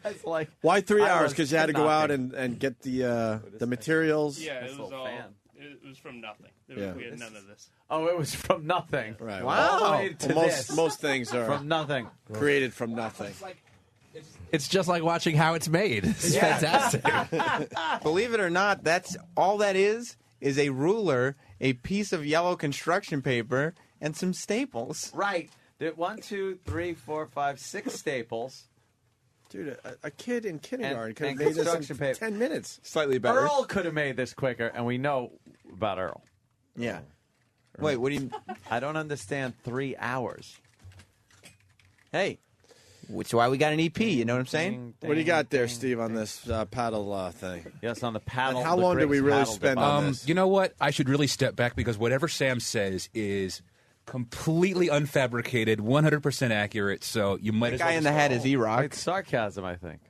That's like, why 3 hours? was Because you had to go out and get the materials? Yeah, it was all. It was from nothing. We had none of this. Oh, it was from nothing. Right. Wow. Most things are from nothing. Created from nothing. It's just like watching how it's made. It's fantastic. Believe it or not, that's all that is a ruler, a piece of yellow construction paper, and some staples. Right. There 1, 2, 3, 4, 5, 6 staples. Dude, a kid in kindergarten could have and made this in paper. 10 minutes. Slightly better. Earl could have made this quicker, and we know about Earl. Yeah. Wait, what do you... I don't understand 3 hours. Hey, which is why we got an EP, you know what I'm saying? What do you got there, Steve, on this paddle thing? Yes, on the paddle. And how long did we really spend on this? You know what? I should really step back because whatever Sam says is completely unfabricated, 100% accurate, so you might The as guy well in the hat is E-Rock. It's sarcasm, I think.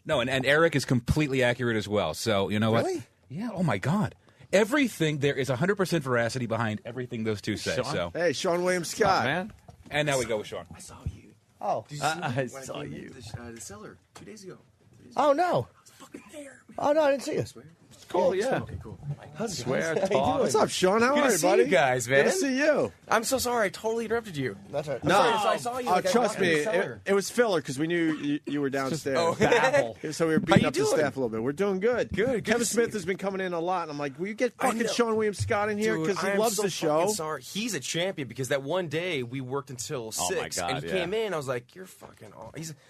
No, and Eric is completely accurate as well, so you know what? Really? Yeah, oh my God. Everything, there is 100% veracity behind everything those two say. Sean? So. Hey, Sean William Scott. Man. And now we go with Sean. I saw you. Oh. Did you see me I when I saw came you. into the cellar 2 days ago? Oh, no. Fucking there. Oh, no, I didn't see you. Cool, yeah. Okay, cool. Swear How you talk. doing? What's up, Sean? How Good are to you, see buddy? you guys, man. Good to see you. I'm so sorry. I totally interrupted you. That's right. No, I saw you. Like, I trust walked in me, the cellar. it was filler because we knew you were downstairs. So we were How beating you up the doing? staff a little bit. We're doing good. Good Kevin to see Smith you. has been coming in a lot, and I'm like, will you get I fucking know. Sean William Scott in here Dude, because he I am loves so the show? fucking sorry. He's a champion because that one day we worked until 6, Oh, my God, and he yeah. came in. I was like, "You're fucking."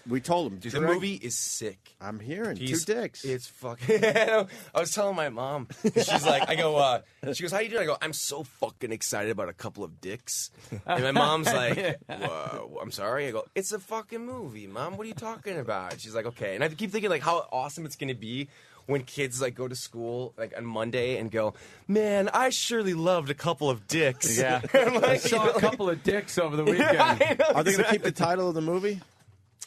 We told him. Dude, the movie is sick. I'm hearing He's- 2 dicks. It's fucking. I was telling my mom. She's like, she goes, "How you doing?" I go, "I'm so fucking excited about a couple of dicks." And my mom's like, "Whoa, I'm sorry." I go, "It's a fucking movie, Mom. What are you talking about?" She's like, "Okay." And I keep thinking like how awesome it's gonna be when kids like go to school like on Monday and go, "Man, I surely loved a couple of dicks." Yeah. I'm like, I saw a couple of dicks over the weekend. Are they going to keep the title of the movie?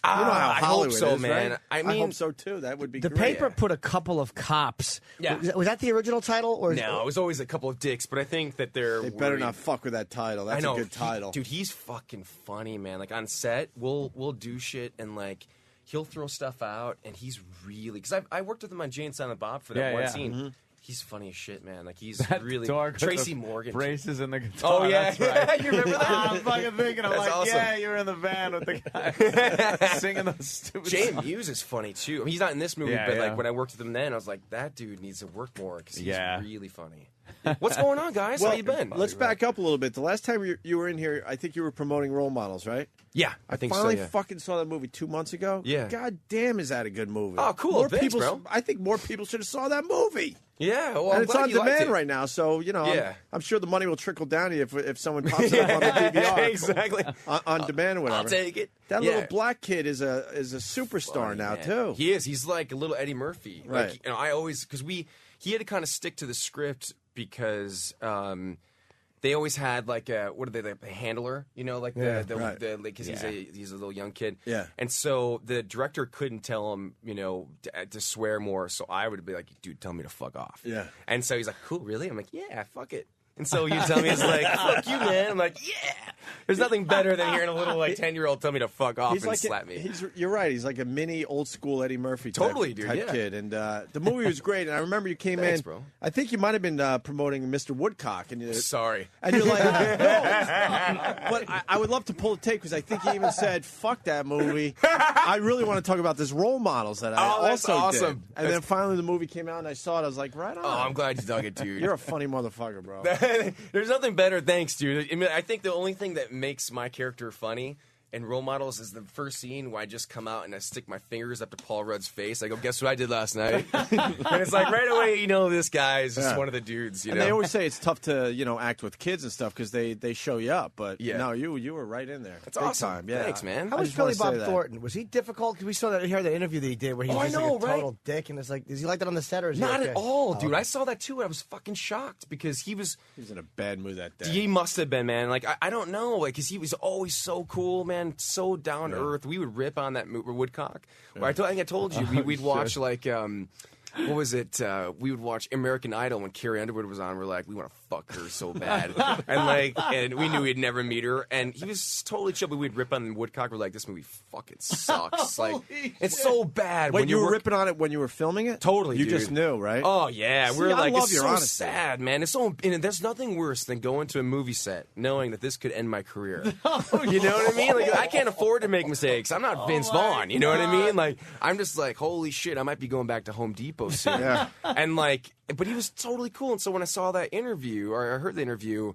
You know how I hope Hollywood so, is, man. right? I mean, hope so too. That would be The great. paper put a couple of cops. Yeah. Was that the original title? Or No, it was always a couple of dicks, but I think that They better worried. not fuck with that title. That's I know, a good title. Dude, he's fucking funny, man. Like on set, we'll do shit and like he'll throw stuff out, and he's really because I worked with him on Jay and Silent Bob for that Yeah, one yeah. scene. Mm-hmm. He's funny as shit, man. Like he's That really dog with Tracy the Morgan. braces and the guitar. Oh yeah, that's right. you remember that? I'm fucking thinking. I'm That's like, awesome. yeah, you're in the van with the guy singing those stupid Jay songs. Muse is funny too. I mean, he's not in this movie, Yeah, but yeah. like when I worked with him then, I was like, that dude needs to work more because he's Yeah. really funny. What's going on, guys? Well, How you been? Let's back up a little bit. The last time you were in here, I think you were promoting Role Models, right? Yeah, I think finally so. Yeah. fucking saw that movie 2 months ago. Yeah. God damn, is that a good movie? Oh, cool. More Thanks, people, bro. I think more people should have saw that movie. Yeah, well, and I'm it's glad on you liked demand it. right now, so you know, Yeah. I'm sure the money will trickle down to you if someone pops it up on the DVR, Exactly. on demand or whatever. I'll take it. That Yeah. little black kid is a superstar Funny, now man. too. He is. He's like a little Eddie Murphy. Right. Like, you know, I always because he had to kind of stick to the script because they always had like a handler, you know, like Yeah, the right. because he's a little young kid. Yeah. And so the director couldn't tell him, you know, to swear more. So I would be like, dude, tell me to fuck off. Yeah. And so he's like, cool, really? I'm like, yeah, fuck it. And so you tell me, it's like, fuck you, man. I'm like, yeah. There's nothing better than hearing a little like 10-year-old tell me to fuck off He's and like slap me. You're right. He's like a mini old school Eddie Murphy type, Totally, dude, type yeah. kid. And the movie was great. And I remember you came Thanks, in. bro. I think you might have been promoting Mr. Woodcock. And Sorry. And you're like, no. But I would love to pull a tape because I think you even said, fuck that movie. I really want to talk about this Role Models that I that's also awesome. did. And then finally the movie came out and I saw it. I was like, right on. Oh, I'm glad you dug it, dude. You're a funny motherfucker, bro. There's nothing better. Thanks, dude. I mean, I think the only thing that makes my character funny and role models is the first scene where I just come out and I stick my fingers up to Paul Rudd's face. I go, guess what I did last night? And it's like right away, this guy is just one of the dudes. And they always say it's tough to act with kids and stuff because they show you up. But no, you were right in there. That's awesome. Time. Yeah. Thanks, man. How was Billy Bob Thornton? Was he difficult? Because we saw that here the interview that he did where he was just a total dick. And it's like, is he like that on the set or is he Not okay? at all, dude. I saw that too. And I was fucking shocked because he was in a bad mood that day. He must have been, man. Like I don't know, like because he was always so cool, man. So down to earth. We would rip on that Woodcock. Where I think I told you we'd watch like what was it? We would watch American Idol when Carrie Underwood was on. We're like, we want to fuck her so bad, and we knew we'd never meet her. And he was totally chill, but we'd rip on Woodcock. We're like, this movie fucking sucks. Like, it's so bad. Wait, you were ripping on it when you were filming it? Totally, You dude. just knew, right? Oh yeah, See, we're like, love it's your so honesty. sad, man. It's so, and there's nothing worse than going to a movie set knowing that this could end my career. You know what I mean? Like, I can't afford to make mistakes. I'm not Vince Vaughn. You know what I mean? Like, I'm just like, holy shit, I might be going back to Home Depot soon. Yeah. And like, but he was totally cool. And so when I saw that interview, or I heard the interview,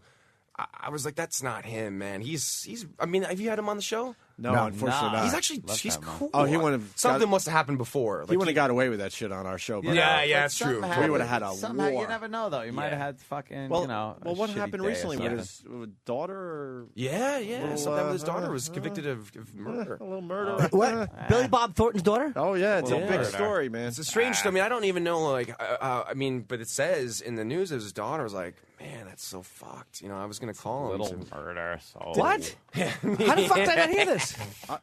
I was like, that's not him, man. He's. I mean, have you had him on the show? No, unfortunately not. He's actually, he's cool. Oh, he wouldn't have something must have happened before. He Like, wouldn't have got away with that shit on our show. But Yeah, that's true. We would have had a Somehow, war. you never know, though. You might have had fucking, Well, a what shitty happened day or recently with something. his daughter? Or Yeah. little, Something with his daughter was convicted of murder. A little murder. What? Billy Bob Thornton's daughter? Oh yeah, it's a Yeah. big story, man. It's a strange story. I mean, I don't even know. Like, I mean, but it says in the news that his daughter was like, "Man, that's so fucked." I was gonna call him. Little murder. So. What? How the fuck did I not hear this?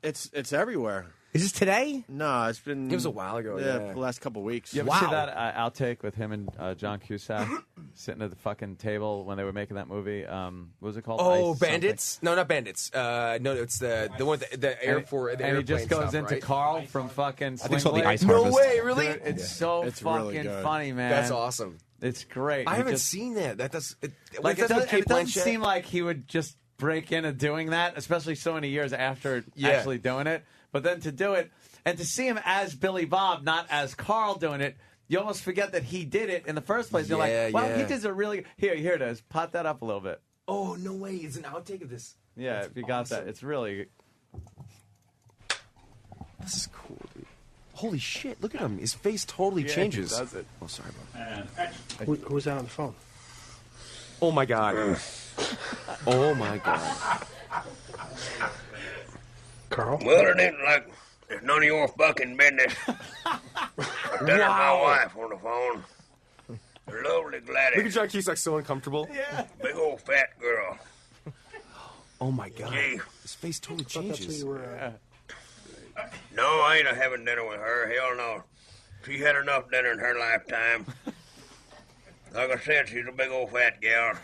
It's everywhere. Is this today? No, it's been. It was a while ago. Yeah, the last couple of weeks. You ever see that outtake with him and John Cusack sitting at the fucking table when they were making that movie? What was it called? Oh, Ice Bandits? something? No, not Bandits. No, it's the one the airport. The and he just airplane goes stuff, into right? Carl from fucking. I think it's called The Sling Ice Blade. Harvest. No way, really? Dude, it's so It's really fucking good. funny, man. That's awesome. It's great. I He haven't just- seen that. It Like that's it, with does, Kate it doesn't Blanchett? seem like he would just break into doing that, especially so many years after Yeah. actually doing it. But then to do it and to see him as Billy Bob, not as Carl doing it, you almost forget that he did it in the first place. You're like, wow, he did a really here it is. Pot that up a little bit. Oh no way! It's an outtake of this. Yeah, if you got that, it's really. This is cool, dude. Holy shit! Look at him. His face totally changes. He does it. Oh, sorry, bro. Who's that on the phone? Oh my god. Oh my god. Carl? Well, it ain't like it's none of your fucking business. That is my wife on the phone. Lovely Gladys. Look at John Cusack, so uncomfortable. Yeah. Big old fat girl. Oh my god. Gee. His face totally That's who changes. you were. No, I ain't having dinner with her. Hell no. She had enough dinner in her lifetime. Like I said, she's a big old fat gal.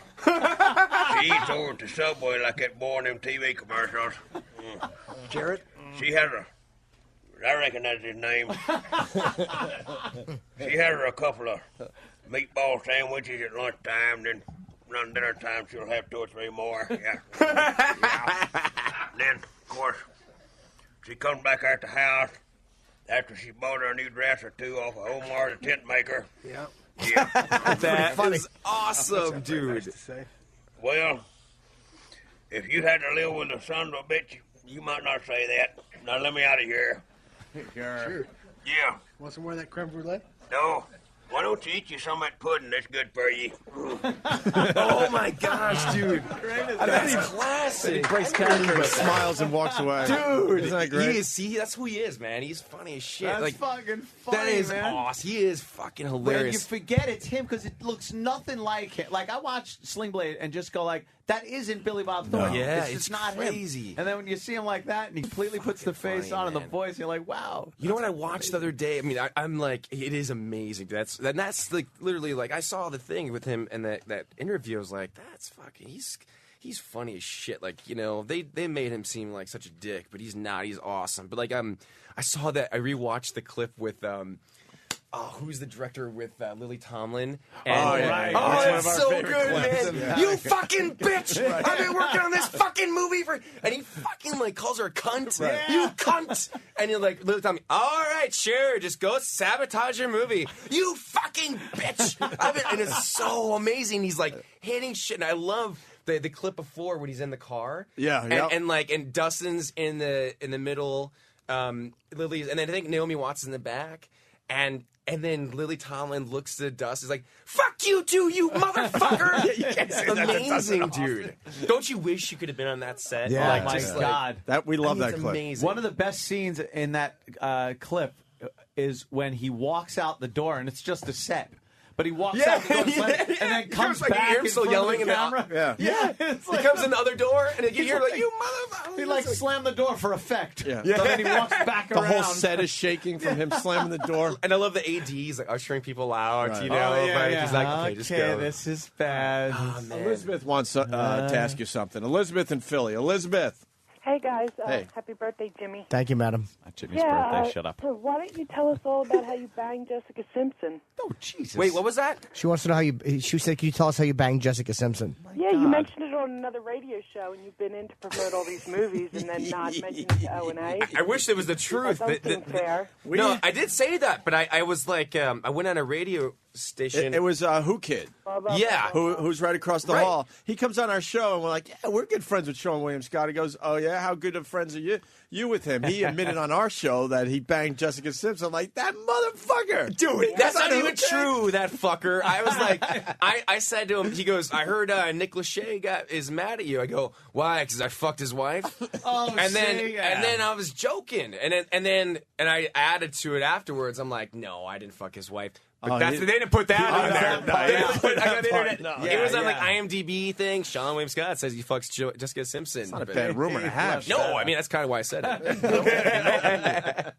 She eats over at the Subway like that boy in them TV commercials. Jarrett? She has I reckon that's his name. She has her a couple of meatball sandwiches at lunchtime, then around dinner time she'll have 2 or 3 more. Yeah. Then, of course, she comes back out the house after she bought her a new dress or 2 off of Omar the tent maker. Yeah. Yeah. That is awesome, dude. Well, if you had to live with a son of a bitch, you might not say that. Now let me out of here. Sure. Yeah. Want some more of that creme brulee? No. Why don't you eat you some of that pudding that's good for you? Oh my gosh, dude. That's classic. Breaks character and smiles and walks away. Dude, Isn't that great? that's who he is, man. He's funny as shit. That's like, fucking funny, that is man. awesome. He is fucking When hilarious. you forget it's him because it looks nothing like him. Like I watched Sling Blade and just go like, that isn't Billy Bob Thornton. Yeah, it's just it's not crazy. him. And then when you see him like that and he completely puts the face on and the man. voice, you're like, wow. You know what I watched the other day? I mean, I'm like, it is amazing. That's like literally like I saw the thing with him and that interview. I was like, that's fucking. He's funny as shit. Like, they made him seem like such a dick, but he's not. He's awesome. But like I saw that. I rewatched the clip with who's the director with Lily Tomlin? Right. Oh, That's it's so good, man. Yeah. You fucking bitch! I've been working on this fucking movie for... And he fucking, like, calls her a cunt. Right. You cunt! And you're like, Lily Tomlin, all right, sure, just go sabotage your movie. You fucking bitch! And it's so amazing. He's, like, hitting shit. And I love... The clip before when he's in the car, and Dustin's in the middle, Lily's, and then I think Naomi Watts is in the back, and then Lily Tomlin looks at Dustin, is like, "Fuck you too, you motherfucker!" You can't say that to Amazing, Dustin dude. Don't you wish you could have been on that set? Yeah, Like, my just God. That we love that it's clip. amazing. One of the best scenes in that clip is when he walks out the door, and it's just a set. But he walks out the door and then comes like, back you hear him in still front yelling of the in camera. Yeah. It's He like- comes in the other door, and you He's hear like, "You motherfucker!" He like slammed the door for effect. Yeah. So then he walks back The around. whole set is shaking from him slamming the door. And I love the ADs like ushering people out. Right. You know, Oh, yeah, but yeah. he's like, "Okay, just go." this is bad. Oh, man. Elizabeth wants to ask you something. Elizabeth in Philly. Elizabeth. Hey, guys. Hey. Happy birthday, Jimmy. Thank you, madam. Jimmy's birthday. Shut up. So why don't you tell us all about how you banged Jessica Simpson? Oh, Jesus. Wait, what was that? She wants to know how you. She said, "Can you tell us how you banged Jessica Simpson?" Yeah, you mentioned it on another radio show, and you've been in to promote all these movies and then not mention it to O&A. I wish it was the truth. That don't seem fair. No, I did say that, but I was like, I went on a radio station. It was Who Kid. Yeah. Who's right across the hall. He comes on our show, and we're like, yeah, we're good friends with Sean William Scott. He goes, oh, yeah? How good of friends are you? You with him. He admitted on our show that he banged Jessica Simpson. I'm like, that motherfucker. Dude, that's not even Who Kid. true, that fucker. I was like, I said to him, he goes, I heard Nick Lachey is mad at you. I go, why? Because I fucked his wife? and then I was joking. And then I added to it afterwards. I'm like, no, I didn't fuck his wife. But they didn't put that on there. I got the internet. It was on like IMDb thing. Sean William Scott says he fucks Jessica Simpson. It's not a bad rumor to have. No, I mean that's kind of why I said it.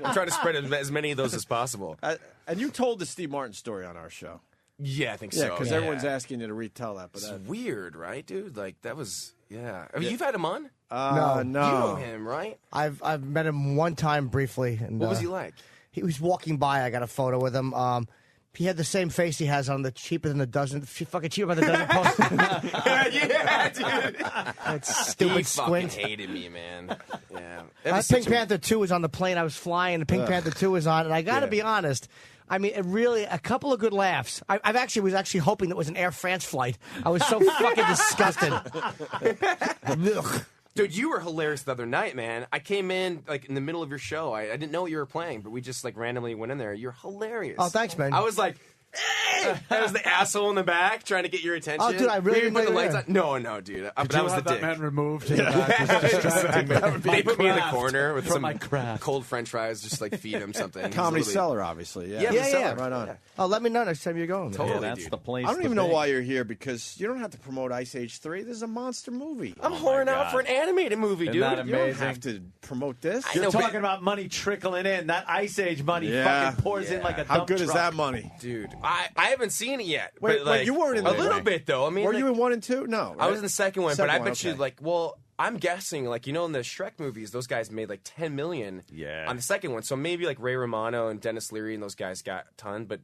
I'm trying to spread as many of those as possible. And you told the Steve Martin story on our show. Yeah, I think so. Yeah, because everyone's asking you to retell that. But it's weird, right, dude? Like that was, I mean, you've had him on. No. You know him, right? I've met him one time briefly. And, What was he like? He was walking by. I got a photo with him. He had the same face he has on the cheaper than a dozen. Fucking cheaper by the dozen poster. Yeah, dude. That stupid he squint. fucking hated me, man. Yeah. Pink Panther 2 was on the plane. I was flying, and Pink Panther 2 was on. And I got to be honest. I mean, it really, a couple of good laughs. I was actually hoping that was an Air France flight. I was so fucking disgusted. Ugh. Dude, you were hilarious the other night, man. I came in like in the middle of your show. I didn't know what you were playing, but we just like randomly went in there. You're hilarious. Oh, thanks, man. I was like, hey! I was the asshole in the back trying to get your attention. Oh, dude, I really we didn't put the didn't lights know on. you No, dude. But Could I you was have the that dick. man removed? They put me in the corner with From some my craft. cold French fries, just like feed him something. Comedy He's Cellar, obviously. Yeah, Yeah. Right on. Oh, let me know next time you're going. Totally, Yeah, that's dude. the place. I don't to even know be. why you're here because you don't have to promote Ice Age 3. This is a monster movie. I'm whoring out God. for an animated movie, Isn't dude. that You don't amazing? have to promote this. I You're know, but- talking about money trickling in. That Ice Age money Yeah. fucking pours in like a How dump good is truck. that money? Dude, I haven't seen it yet. Wait, but, like, you weren't in a there, little right? bit though. I mean, Were like, you in 1 and 2? No, I right? was in the second one, Second but I one, bet you okay. like, well, I'm guessing like in the Shrek movies, those guys made like $10 million on the second one. So maybe like Ray Romano and Dennis Leary and those guys got a ton. But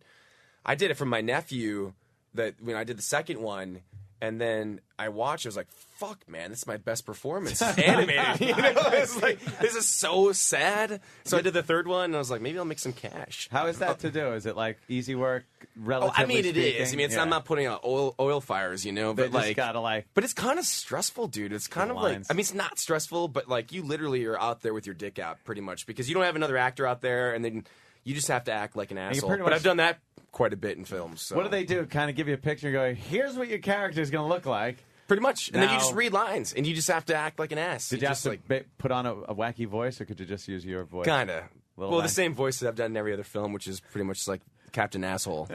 I did it for my nephew. That when I did the second one, and then I watched, I was like, "Fuck, man, this is my best performance animated." You know, it's like this is so sad. So I did the third one, and I was like, maybe I'll make some cash. How is that to do? Is it like easy work? Oh, Relatively I mean, it speaking? is. I mean, it's, Yeah. I'm not putting out oil fires, you know, They but just like, gotta like. but it's kind of stressful, dude. It's kind of like, lines. I mean, it's not stressful, but like, you literally are out there with your dick out, pretty much, because you don't have another actor out there, and then you just have to act like an you asshole. pretty But much- I've done that quite a bit in films. So. What do they do? Kind of give you a picture and go, "Here's what your character is going to look like." Pretty much, and then you Now- just read lines, and you just have to act like an ass. Did you have just to put on a wacky voice, or could you just use your voice? Kinda. Little Well, wacky. the same voice that I've done in every other film, which is pretty much like Captain Asshole.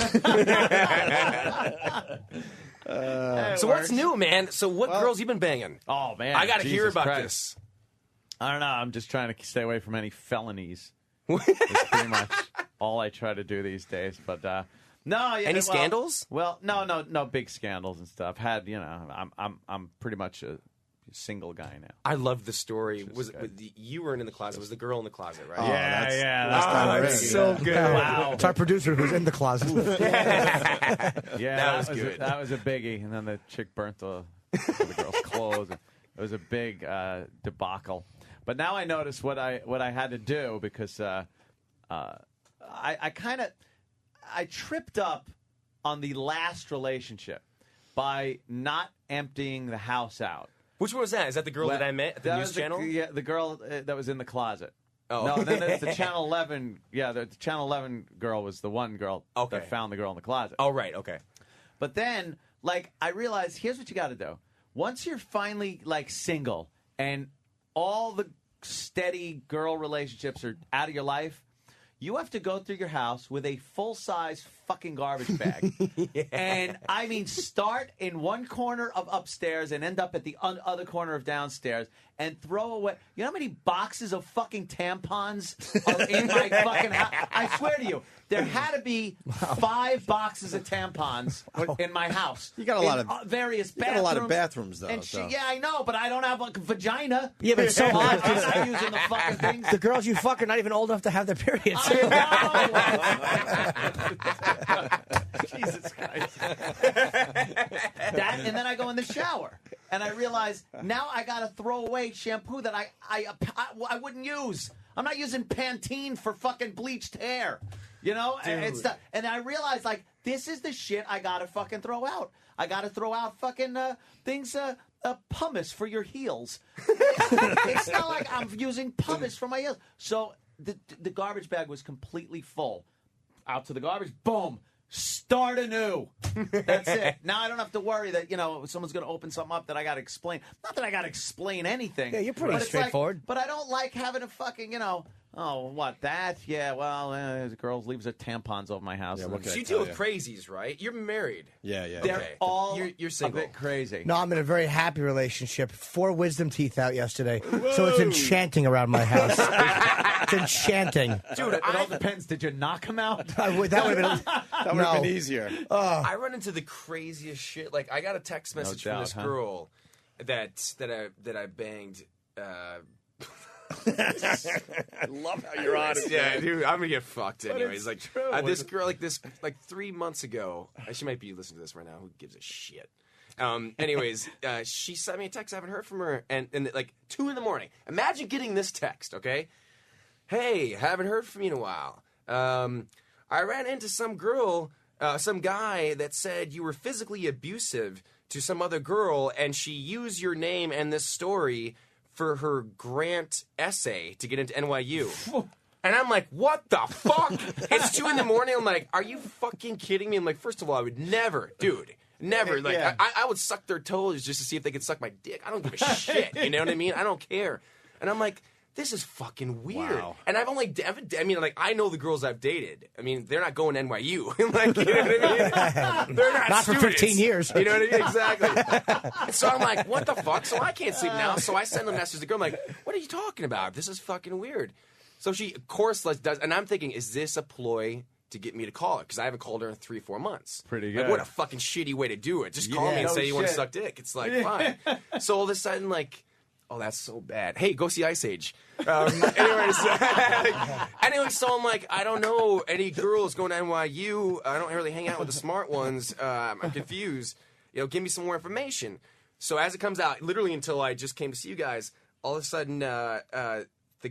So what's new, man? So what girls you been banging? Oh man, I got to hear Jesus about Christ. this. I don't know. I'm just trying to stay away from any felonies. It's pretty much all I try to do these days. But no, yeah, Any scandals? Well, no big scandals and stuff. Had I'm pretty much a single guy now. I love the story. You weren't in the closet. It was the girl in the closet, right? That's so good. Wow. It's our producer who's in the closet. That was good. That was a biggie. And then the chick burnt the girl's clothes. It was a big debacle. But now I notice what I had to do because I tripped up on the last relationship by not emptying the house out. Which one was that? Is that the girl that I met at the news channel? The girl that was in the closet. Oh. No, then there's the Channel 11. Yeah, the Channel 11 girl was the one girl that found the girl in the closet. Oh, right, okay. But then, I realized, here's what you got to do. Once you're finally, single and all the steady girl relationships are out of your life, you have to go through your house with a full-size fucking garbage bag. And, I mean, start in one corner of upstairs and end up at the other corner of downstairs and throw away. You know how many boxes of fucking tampons are in my fucking house? I swear to you, there had to be 5 boxes of tampons in my house. You got a lot of various bathrooms. You got a lot of bathrooms, though. And yeah, I know, but I don't have a vagina. Yeah, but it's so hard. I'm not using the fucking things. The girls you fuck are not even old enough to have their periods. Jesus Christ. And then I go in the shower, and I realize now I got to throw away shampoo that I wouldn't use. I'm not using Pantene for fucking bleached hair. You know? And I realized, this is the shit I got to fucking throw out. I got to throw out fucking things, pumice for your heels. It's not like I'm using pumice for my heels. So the garbage bag was completely full. Out to the garbage, boom. Start anew. That's it. Now I don't have to worry that, someone's going to open something up that I got to explain. Not that I got to explain anything. Yeah, you're pretty straightforward. But I don't like having a fucking, oh, what, that? Yeah, well, the girls leaves their tampons over my house. Yeah, you deal with crazies, right? You're married. Yeah. They're all you're single. a bit crazy. No, I'm in a very happy relationship. 4 wisdom teeth out yesterday. Whoa. So it's enchanting around my house. It's enchanting. Dude, it all depends. Did you knock them out? That would have been easier. I run into the craziest shit. I got a text message from this girl that I banged. I love how you're honest. Yeah, dude, I'm gonna get fucked anyways. This girl, 3 months ago, she might be listening to this right now. Who gives a shit? Anyways, she sent me a text. I haven't heard from her, and 2 in the morning. Imagine getting this text. Okay, hey, haven't heard from you in a while. I ran into some guy that said you were physically abusive to some other girl, and she used your name and this story for her grant essay to get into NYU. And I'm like, what the fuck? It's 2 in the morning. I'm like, are you fucking kidding me? I'm like, first of all, I would never, dude. Never. I would suck their toes just to see if they could suck my dick. I don't give a shit. You know what I mean? I don't care. And I'm like, this is fucking weird. Wow. And I've only, I know the girls I've dated. I mean, they're not going to NYU. You know what I mean? They're not for 15 years. You know what I mean? Exactly. And so I'm like, what the fuck? So I can't sleep now. So I send a message to the girl. I'm like, what are you talking about? This is fucking weird. So she, of course, does. And I'm thinking, is this a ploy to get me to call her? Because I haven't called her in 3-4 months. Pretty good. What a fucking shitty way to do it. Just call me and say you want to suck dick. It's fine. So all of a sudden, oh, that's so bad. Hey, go see Ice Age. Anyways, so I'm like, I don't know any girls going to NYU. I don't really hang out with the smart ones. I'm confused. Give me some more information. So as it comes out, literally until I just came to see you guys, all of a sudden the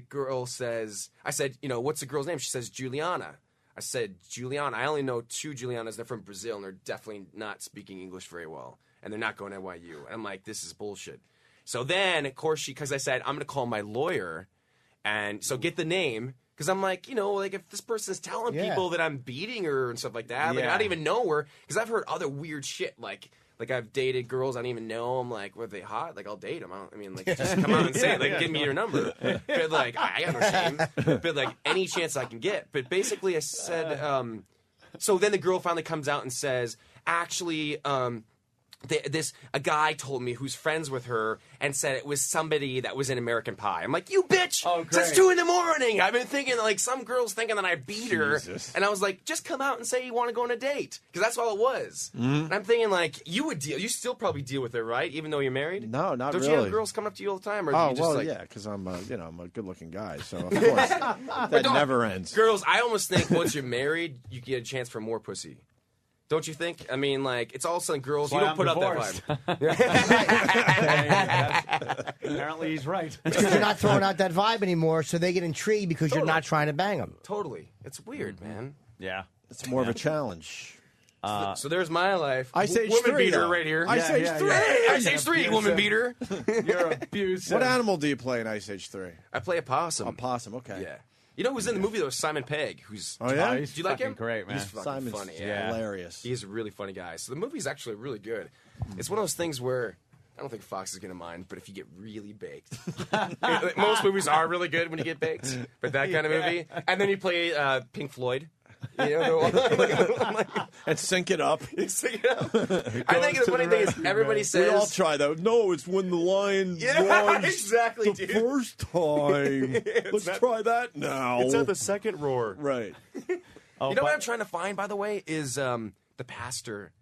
girl says, I said, what's the girl's name? She says, Juliana. I said, Juliana. I only know 2 Julianas. They're from Brazil, and they're definitely not speaking English very well. And they're not going to NYU. And I'm like, this is bullshit. So then, of course, because I said, I'm going to call my lawyer, and so get the name, because I'm like, if this person's telling people that I'm beating her and stuff like that, I don't even know her, because I've heard other weird shit, like I've dated girls I don't even know. I'm like, were they hot? I'll date them. Just come out and say it. Give me your number. But I got no shame. But any chance I can get. But basically, I said, so then the girl finally comes out and says, actually, a guy told me who's friends with her and said it was somebody that was in American Pie. I'm like, you bitch! Oh, Since 2 a.m. I've been thinking, like, some girl's thinking that I beat her. Jesus. And I was like, just come out and say you want to go on a date. Because that's all it was. And I'm thinking, like, you still probably deal with her, right? Even though you're married? No, not Don't really. you have girls coming up to you all the time? Or Oh, do you just, well, like, yeah, because I'm a good-looking guy, so of course that never ends. Girls, I almost think once you're married, you get a chance for more pussy. Don't you think? I mean, like, it's all of a sudden girls, you don't put up that vibe. Apparently he's right. Because you're not throwing out that vibe anymore, so they get intrigued because you're not trying to bang them. Totally. It's weird, man. Yeah. It's more of a challenge. So there's my life. Ice Age woman 3, beater though. right here. Ice Age 3. Ice Age 3, woman beater. You're abusive. What animal do you play in Ice Age 3? I play a possum. A possum, okay. Yeah. You know who's in the movie, though? Simon Pegg. Who's Oh, yeah? Do you like him? Great, man. He's fucking Simon's funny. hilarious. He's a really funny guy. So the movie's actually really good. It's one of those things where I don't think Fox is going to mind, but if you get really baked. Most movies are really good when you get baked, but that kind of movie. And then you play Pink Floyd. You know, and sync it up. Sync it up. I think the funny thing is everybody says... We all try that. No, it's when the lion runs exactly, the dude. first time. Let's try that now. It's at the second roar. Right. You know what I'm trying to find, by the way, is the pastor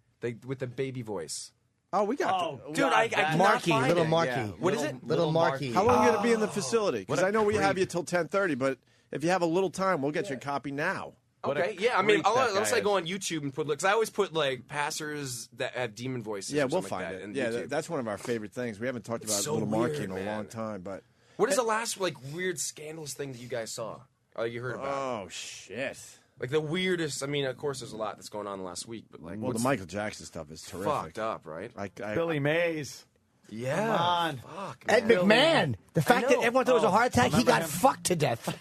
with the baby voice. Oh, we got dude, I cannot Marky, find little it. Marky. Yeah. What is it? Little Marky. How long are you going to be in the facility? Because What a I know we have creep. you till 10:30, but if you have a little time, we'll get you a copy now. Okay, yeah. I mean, unless I go on YouTube and put, because I always put like pastors that have demon voices. Yeah, or we'll something find like it. that Yeah, YouTube. that's one of our favorite things. We haven't talked about so Little Marky weird, in a man. long time, but What is the last like weird scandalous thing that you guys saw? You heard about? Oh shit! Like the weirdest. I mean, of course, there's a lot that's going on the last week, but like, Well, the what's Michael Jackson stuff is terrific. fucked up, right? Billy Mays. Yeah. Come on. Fuck, Ed man. McMahon. The fact that know. everyone thought it was a heart attack, he remember got him? fucked to death.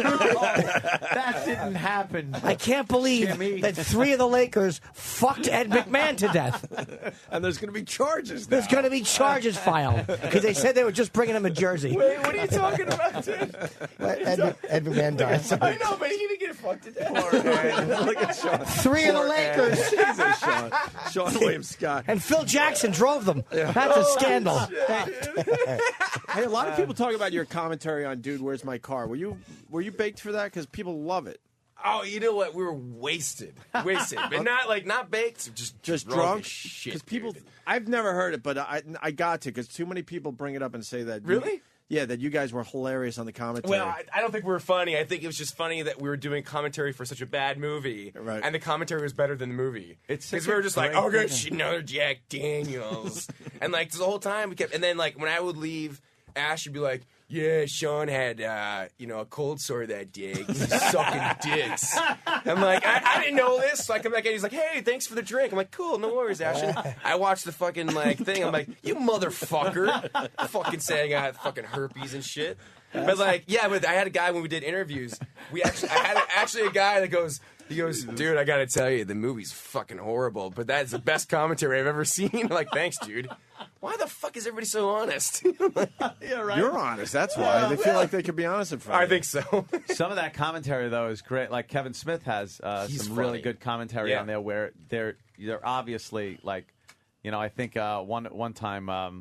That didn't happen. I can't believe Jimmy. that 3 of the Lakers fucked Ed McMahon to death. And there's going to be charges. There's going to be charges filed because they said they were just bringing him a jersey. Wait, what are you talking about, dude? Ed McMahon died. I know, but he didn't get fucked to death. Look at Sean. 3 of the Lakers. Jesus, Sean. Sean William Scott. And Phil Jackson drove them. That's a scandal. Hey, a lot of people talk about your commentary on "Dude, Where's My Car." Were you baked for that? Because people love it. Oh, you know what? We were wasted, but not baked, just drunk. as shit. Because people, dude. I've never heard it, but I got to because too many people bring it up and say that. Really? Yeah, that you guys were hilarious on the commentary. Well, I don't think we were funny. I think it was just funny that we were doing commentary for such a bad movie, Right. and the commentary was better than the movie. It's because such we a were just like, great "Oh, good, thing. another Jack Daniels," and like the whole time we kept. And then like when I would leave, Ash would be like, "Yeah, Sean had a cold sore that day. He's sucking dicks." I'm like, I didn't know this. So I come back and he's like, "Hey, thanks for the drink." I'm like, "Cool, no worries, Ash." And I watched the fucking like thing. I'm like, "You motherfucker!" Fucking saying I had fucking herpes and shit. But like, yeah, but I had a guy when we did interviews. I had a guy that goes. He goes, "Dude, I gotta tell you, the movie's fucking horrible, but that's the best commentary I've ever seen." I'm like, "Thanks, dude." Why the fuck is everybody so honest? Yeah, right. You're honest. That's why they feel like they could be honest in front of I you. think so. Some of that commentary though is great. Like Kevin Smith has He's some funny. really good commentary Yeah. on there where they're obviously like, I think one time a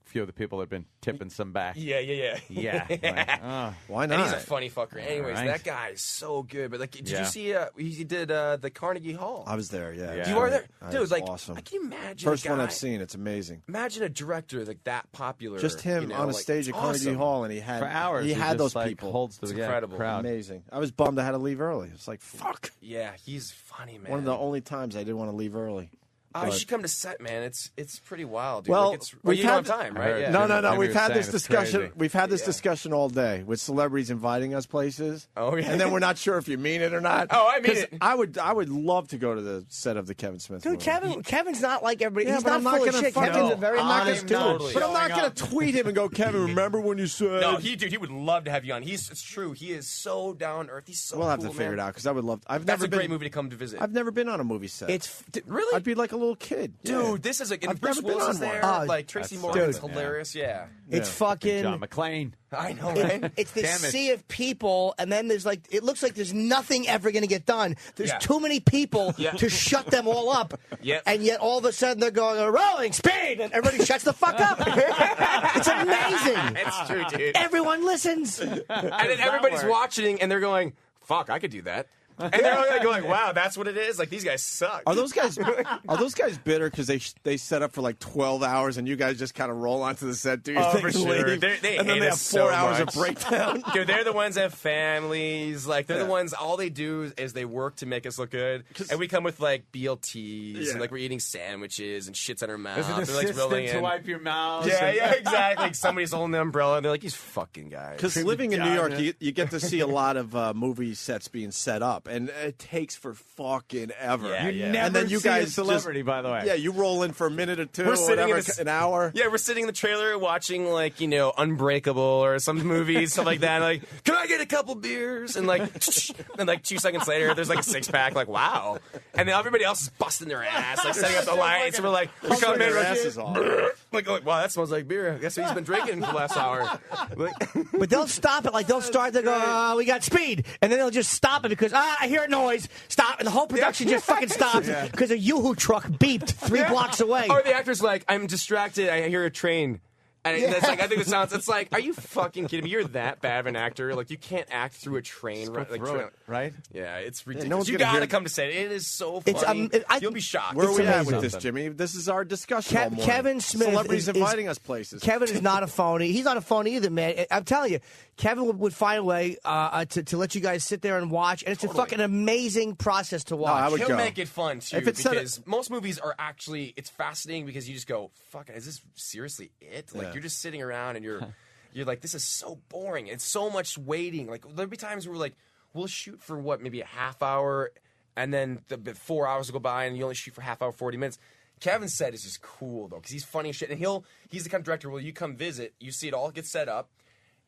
few of the people had been tipping some back. Yeah. Like, Why And not? he's a funny fucker. Anyways, right. that guy is so good. But like, did Yeah. you see? He did the Carnegie Hall. I was there. Yeah. Yeah. You are there, That dude. was Like, awesome. can you imagine? First a one guy- I've seen. It's amazing. Imagine a director like that popular. Just him on a like, stage at it's Carnegie awesome. Hall, and he had for hours. He had just, those like, people. holds the It's yeah, incredible. crowd. Amazing. I was bummed I had to leave early. It's like fuck. Yeah, he's funny, man. One of the only times I didn't want to leave early. Oh, you But- should come to set, man. It's pretty wild, dude. Well, like it's, we've you don't have had- time, I right? heard Yeah. No, Jimmy We've was had saying this it's discussion. crazy. We've had this discussion all day with celebrities inviting us places. Oh, yeah. And then we're not sure if you mean it or not. Oh, I mean 'Cause it. I would love to go to the set of the Kevin Smith Dude, movie. Kevin's not like everybody. Yeah, He's but not I'm not full of gonna shit. fucking- Kevin's a very I'm not nice gonna- dude. totally. But I'm not going to tweet him and go, Kevin, remember when you said... No, he would love to have you on. It's true. He is so down to earth. He's so We'll have cool, to figure man. it out because I would love... That's a great movie to come to visit. I've never been on a movie set. Really? I'd be like a little kid. Dude, this is like, and I've Bruce never been Willis is on one. there. Like Tracy Morgan's Dude. hilarious. Yeah. It's fucking John McClane. I know, right? It's this Damn it. sea of people, and then there's like, it looks like there's nothing ever going to get done. There's Yeah. too many people Yeah. to shut them all up. Yep. And yet all of a sudden they're going, rolling, speed, and everybody shuts the fuck up. It's amazing. It's true, dude. Everyone listens. And then everybody's watching, and they're going, "Fuck, I could do that." And they're all like going, "Wow, that's what it is." Like these guys suck. Are those guys bitter because they set up for like 12 hours and you guys just kind of roll onto the set, do your thing, for and sure. leave, They and then hate they have us 4 so hours much. of breakdown? Dude, they're the ones that have families. Like they're the ones. All they do is they work to make us look good, and we come with like BLTs and like we're eating sandwiches and shits on our mouth. There's an They're like assistant really to in. wipe your mouth. Yeah, exactly. Like somebody's holding the umbrella. And they're like, these fucking guys. Because living in New York, you get to see a lot of movie sets being set up, and it takes for fucking ever. Yeah, You yeah. never And then you see guys a celebrity, by the way. Yeah, you roll in for a minute or two, We're or sitting in whatever, this- an hour. Yeah, we're sitting in the trailer watching like, you know, Unbreakable or some movies, stuff like that. Like, can I get a couple beers? And like, and like 2 seconds later, there's like a 6-pack. Like, wow. And then everybody else is busting their ass, like setting up the lights. And we're like, we come in, Their like, asses off. like, wow, that smells like beer. I guess he's been drinking for the last hour. Like, But they'll stop it. Like, they'll start to go, we got speed. And then they'll just stop it because, I hear a noise. Stop. And the whole production just fucking stops because a Yoo-Hoo truck beeped 3 blocks away. or the actor's like, I'm distracted. I hear a train. And it's like, I think it sounds, it's like, are you fucking kidding me? You're that bad of an actor. Like, you can't act through a train. Like, right? Yeah, it's no ridiculous. one's You gonna gotta hear- come to set. It is so funny. You'll be shocked. Where are It's we at amazing. with this, Jimmy? This is our discussion all morning. Kevin Smith Celebrities is inviting us places. Kevin is not a phony. He's not a phony either, man. I'm telling you, Kevin would find a way to let you guys sit there and watch, and it's a fucking amazing process to watch. I would He'll go. make it fun too, If it's set because most movies are actually, it's fascinating because you just go, "Fuck, is this seriously it?" Like Yeah. you're just sitting around and you're like, "This is so boring. It's so much waiting." Like there'll be times where we're like, we'll shoot for what, maybe a half hour, and then 4 hours will go by, and you only shoot for half hour, 40 minutes. Kevin's set is just cool though, because he's funny as shit, and he's the kind of director where you come visit, you see it all get set up.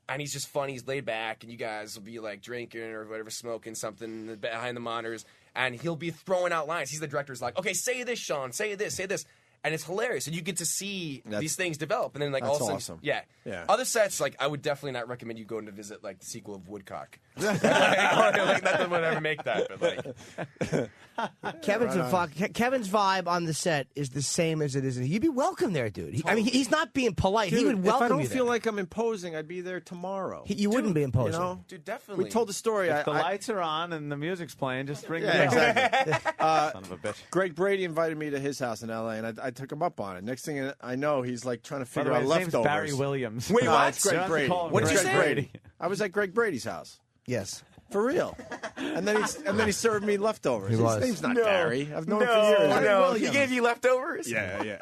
And he's just funny. He's laid back, and you guys will be like drinking or whatever, smoking something behind the monitors, and he'll be throwing out lines. He's the director's like, "Okay, say this, Sean. Say this. Say this." And it's hilarious, and you get to see these things develop, and then like all of a sudden, awesome. yeah. Other sets, like I would definitely not recommend you going to visit like the sequel of Woodcock. like, not that would ever make that, but like. Kevin's Kevin's vibe on the set is the same as it is. You'd be welcome there, dude. I mean, he's not being polite. Dude, he would welcome if I don't you feel there. like I'm imposing, I'd be there tomorrow. You wouldn't be imposing. You know? Dude, definitely. We told the story. If the lights are on and the music's playing, just ring the bell. exactly. Son of a bitch. Greg Brady invited me to his house in L.A., and I took him up on it. Next thing I know, he's like trying to By the figure way, out his name's leftovers. Barry Williams. Wait, No, what? it's Greg Brady. What did you Greg say? Brady. I was at Greg Brady's house. Yes. For real. And then he served me leftovers. He was. His name's not No. Barry. I've known him No, for years. no. Williams. He gave you leftovers? Yeah.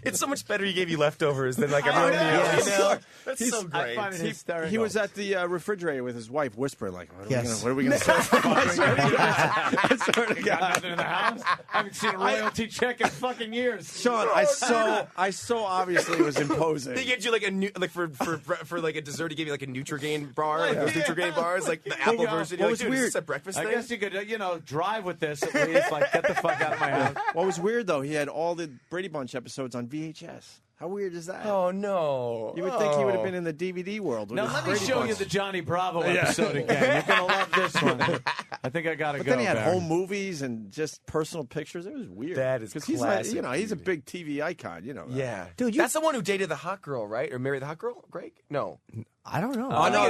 It's so much better he gave you leftovers than like a I real know. meal. Yes. You know? That's He's- so great. I find it hysterical. He was at the refrigerator with his wife, whispering like, Yes. "What are we going to serve?" I swear to Got God. nothing in the house. I haven't seen a royalty check in fucking years. Sean, I so obviously was imposing. They gave you like for like a dessert. He gave you like a Nutrigrain bar, like those Nutrigrain bars, like the apple version. You're what like, was dude, is weird? this a breakfast I thing? guess you could, drive with this at least. Like, get the fuck out of my house. What was weird though, he had all the Brady Bunch episodes on VHS. How weird is that? Oh no! You would think he would have been in the DVD world. with Now, his let me Brady show Bunch. you the Johnny Bravo episode again. You're going to love this one. I think I got to But go. then he had Barry. home movies and just personal pictures. It was weird. That is because he's classic, like, he's a big TV icon. You know. That. Yeah, Dude, that's the one who dated the hot girl, right? Or married the hot girl, Greg? No, I don't know. Oh no,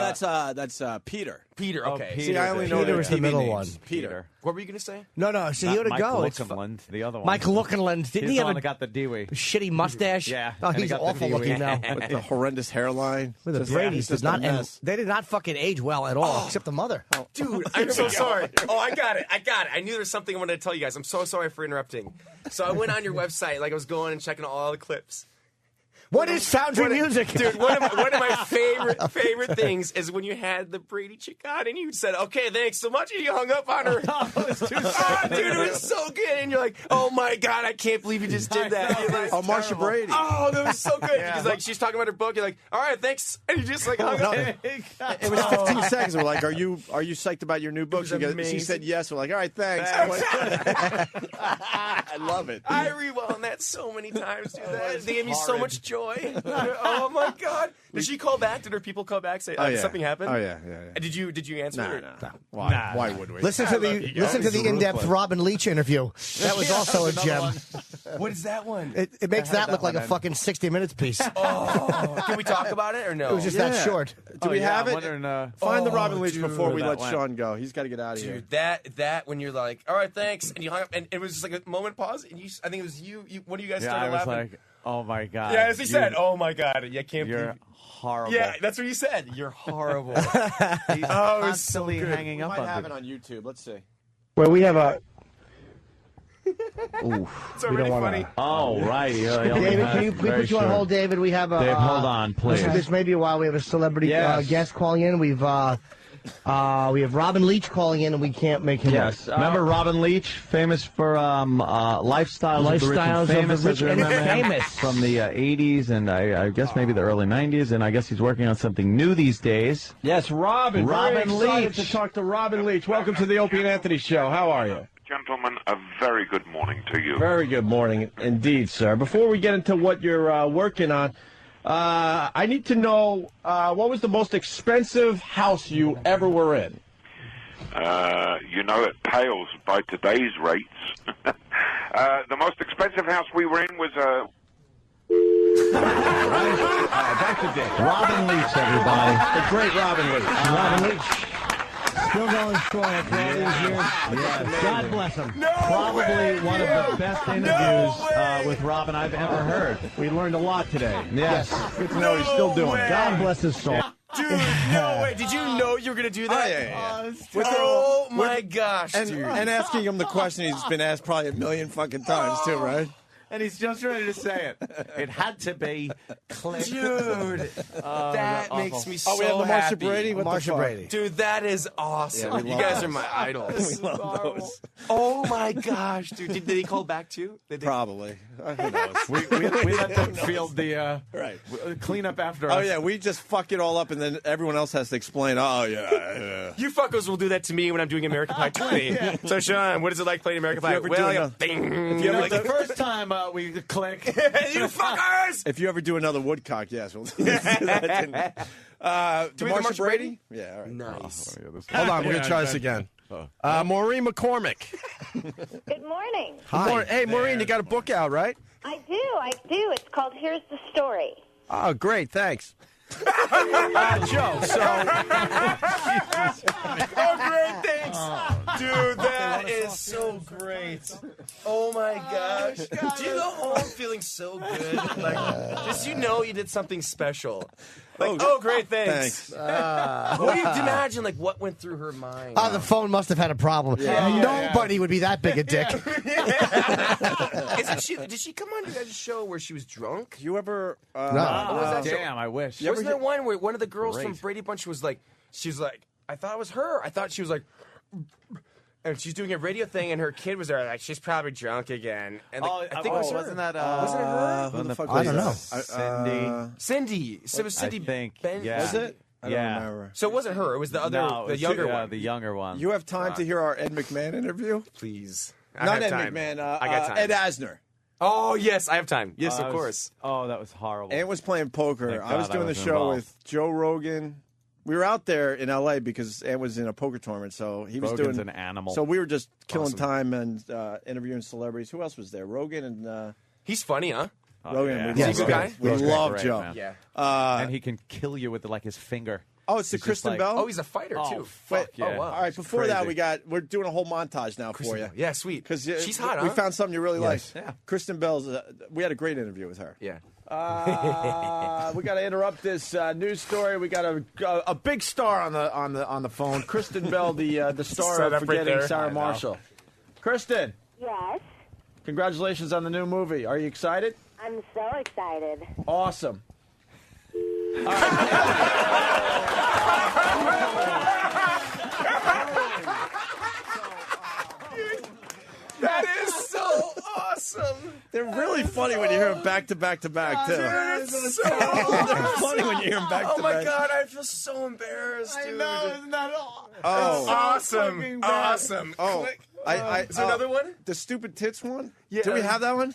that's Peter. Peter. Oh, Okay. Peter. See, I only know Peter their was the TV middle names. one. Peter. What were you gonna say? No. So he ought to Mike go. It's Lookenland, the other one. Mike Lookenland. Didn't He's he the have one a that got the Dewey. shitty mustache? Yeah, Oh, and he he's got the awful Dewey. looking now. With the horrendous hairline. With the Just- Brady's he's does just not a end. mess. They did not fucking age well at all, except the mother. Dude, I'm so sorry. Oh, I got it. I knew there was something I wanted to tell you guys. I'm so sorry for interrupting. So I went on your website, like I was going and checking all the clips. What is Foundry Music? Dude, one of my favorite things is when you had the Brady chick on and you said, okay, thanks so much, and you hung up on her. Dude, it was so good. And you're like, oh my God, I can't believe you just did that. Like, Marsha Brady. Oh, that was so good. Because like she's talking about her book, you're like, all right, thanks. And you just like hung up. It was 15 seconds. We're like, are you psyched about your new book? She said yes. We're like, all right, thanks. I love it. I rewound that so many times, dude. They gave me so much joy. Oh my God! Did she call back? Did her people call back? Say something happened? Oh yeah. Did you answer? No. Why would we? Listen to the in-depth Robin Leach interview. That was also a gem. What is that one? It makes that look like a fucking 60 Minutes piece. Oh, can we talk about it or no? It was just that short. Do we have it? Find the Robin Leach dude, before we let Sean go. He's got to get out of here. Dude, that when you're like, all right, thanks, and you hung up, and it was just like a moment pause, and I think it was you. One of you guys started laughing. Like, oh my God. Yeah, as he said, oh my God, I can't You're believe. horrible. Yeah, that's what you said. You're horrible. He's constantly hanging up might on have people. it on YouTube. Let's see. Well, we have a. It's already funny. Oh, right. David, can you please put you on hold, David? We have a. Dave, hold on, please. This may be a while. We have a celebrity guest calling in. We have Robin Leach calling in, and we can't make him. Yes, remember Robin Leach, famous for lifestyles of the rich and famous from the 80s and I guess maybe the early 90s, and I guess he's working on something new these days. Yes, Robin Leach. To talk to Robin Leach. Welcome to the Opie and Anthony Show. How are you? Gentlemen, a very good morning to you. Very good morning indeed, sir. Before we get into what you're working on, I need to know what was the most expensive house you ever were in? It pales by today's rates. The most expensive house we were in was back to Dave. Robin Leach, everybody. The great Robin Leach. Robin Leach. Still going strong after all these years. Yes. God bless him. Probably one of the best interviews with Robin I've ever heard. We learned a lot today. Yes. Good to know what he's still doing. God bless his soul. Dude, no way. Did you know you were going to do that? Oh, Oh, my gosh, dude. And asking him the question he's been asked probably a million fucking times, too, right? And he's just ready to say it. It had to be click. Dude, that makes me so we have the happy. Marsha Brady? What Marsha Brady. Dude, that is awesome. Yeah, we you love guys those. are my idols. We love those. Oh my gosh, dude. Did he call back too? Probably. Who knows? We let them field the right. clean up after Oh, us. yeah, we just fuck it all up, and then everyone else has to explain, You fuckers will do that to me when I'm doing American Pie 20. So, Sean, what is it like playing American Pie? The first time we click. You fuckers! If you ever do another woodcock, yes. We'll do that. Do we have Marsha Brady? Yeah, all right. Nice. Hold on, we're going to try this again. Maureen McCormick. Good morning. Hi. Hey, Maureen, you got a book out, right? I do. It's called Here's the Story. Oh, great, thanks. Joe, so... Oh, great, thanks. Dude, that is so great. Oh, my gosh. Do you go home feeling so good? Like, just you did something special. Like, oh great, thanks. What do you imagine, like, what went through her mind? The phone must have had a problem. Nobody would be that big a dick. Did she come on you guys' show where she was drunk? You ever... No. Damn, I wish. Wasn't there one where one of the girls from Brady Bunch was like, I thought it was her. I thought she was like... And she's doing a radio thing, and her kid was there. Like, she's probably drunk again. And I think it was her. Wasn't that? Wasn't it her? Who the fuck I don't know. Cindy. So it was Cindy. I think. Ben. Yeah. Was it? I don't Yeah. remember. So it wasn't her. It was the other, the younger one. The younger one. You have time to hear our Ed McMahon interview? Please. Not Ed McMahon. I got time. Ed Asner. Oh, yes, I have time. Yes, of course. Oh, that was horrible. Ed was playing poker. Thank I was God doing I the wasn't show involved. with Joe Rogan. We were out there in L.A. because Ed was in a poker tournament, so he was Rogan's doing an animal. So we were just killing time and interviewing celebrities. Who else was there? Rogan and he's funny, huh? Rogan. yeah. We He's a good guy. We love Great, Joe. man. Yeah. And he can kill you with his finger. Oh, it's the He's just Kristen like- Bell. Oh, he's a fighter too. Fuck yeah. Oh, wow. All right. Before that, Crazy. we're doing a whole montage now Kristen for you. Bell. Yeah, sweet. Because she's hot. We huh? found something you really like. Yeah. Kristen Bell's. We had a great interview with her. Yeah. We got to interrupt this news story. We got a big star on the phone, Kristen Bell, the star Set of up right Forgetting there. Sarah I know. Marshall. Kristen, Yes, congratulations on the new movie. Are you excited? I'm so excited. Awesome. That is so awesome. They're really funny when you hear them back to back to back, too. Dude, it's so They're awesome. funny when you hear them back Oh to my back. God, I feel so embarrassed, dude. I know, isn't that all? Oh. It's awesome. Awesome. Oh, Click. is there another one? The stupid tits one? Yeah. Do we have that one?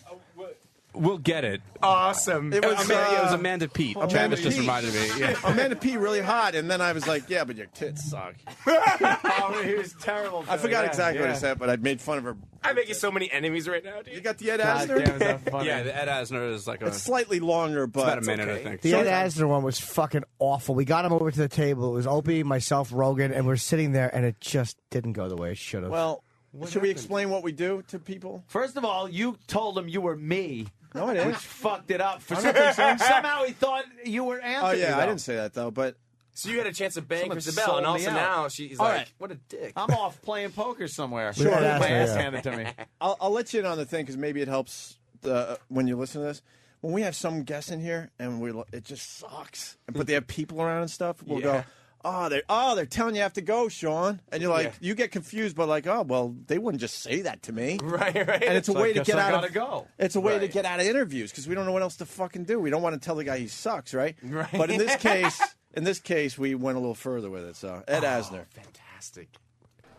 We'll get it. Awesome. It was Amanda Pete. Travis just reminded me. Yeah. Amanda P really hot, and then I was like, yeah, but your tits suck. Oh, he was terrible. I forgot exactly what yeah. he said, but I made fun of her. I'm making so many enemies right now, dude. You got the Ed God Asner? damn, is that funny? Yeah, the Ed Asner is like a. It's slightly longer, but about a minute, okay. I think. The Ed Asner one was fucking awful. We got him over to the table. It was Opie, myself, Rogan, and we're sitting there, and it just didn't go the way it should have. Well, should we explain what we do to people? First of all, you told him you were me. No, I didn't. Which fucked it up. For I some don't think so. somehow he thought you were Oh, Anthony. yeah, I though. didn't say that, though, but... So you had a chance to bang Someone Christabel, and sold me also out. now she's All like, right. what a dick. I'm off playing poker somewhere. Sure. With my ass Yeah. handed to me. I'll let you in on the thing, because maybe it helps when you listen to this. When we have some guests in here, and it just sucks, but they have people around and stuff, we'll go... they're telling you have to go, Sean. And you're like, you get confused, but like, oh, well, they wouldn't just say that to me. Right. And it's a way to get out of go. It's a way to get out of interviews because we don't know what else to fucking do. We don't want to tell the guy he sucks, right? Right. But in this case, we went a little further with it. So Ed Asner, fantastic.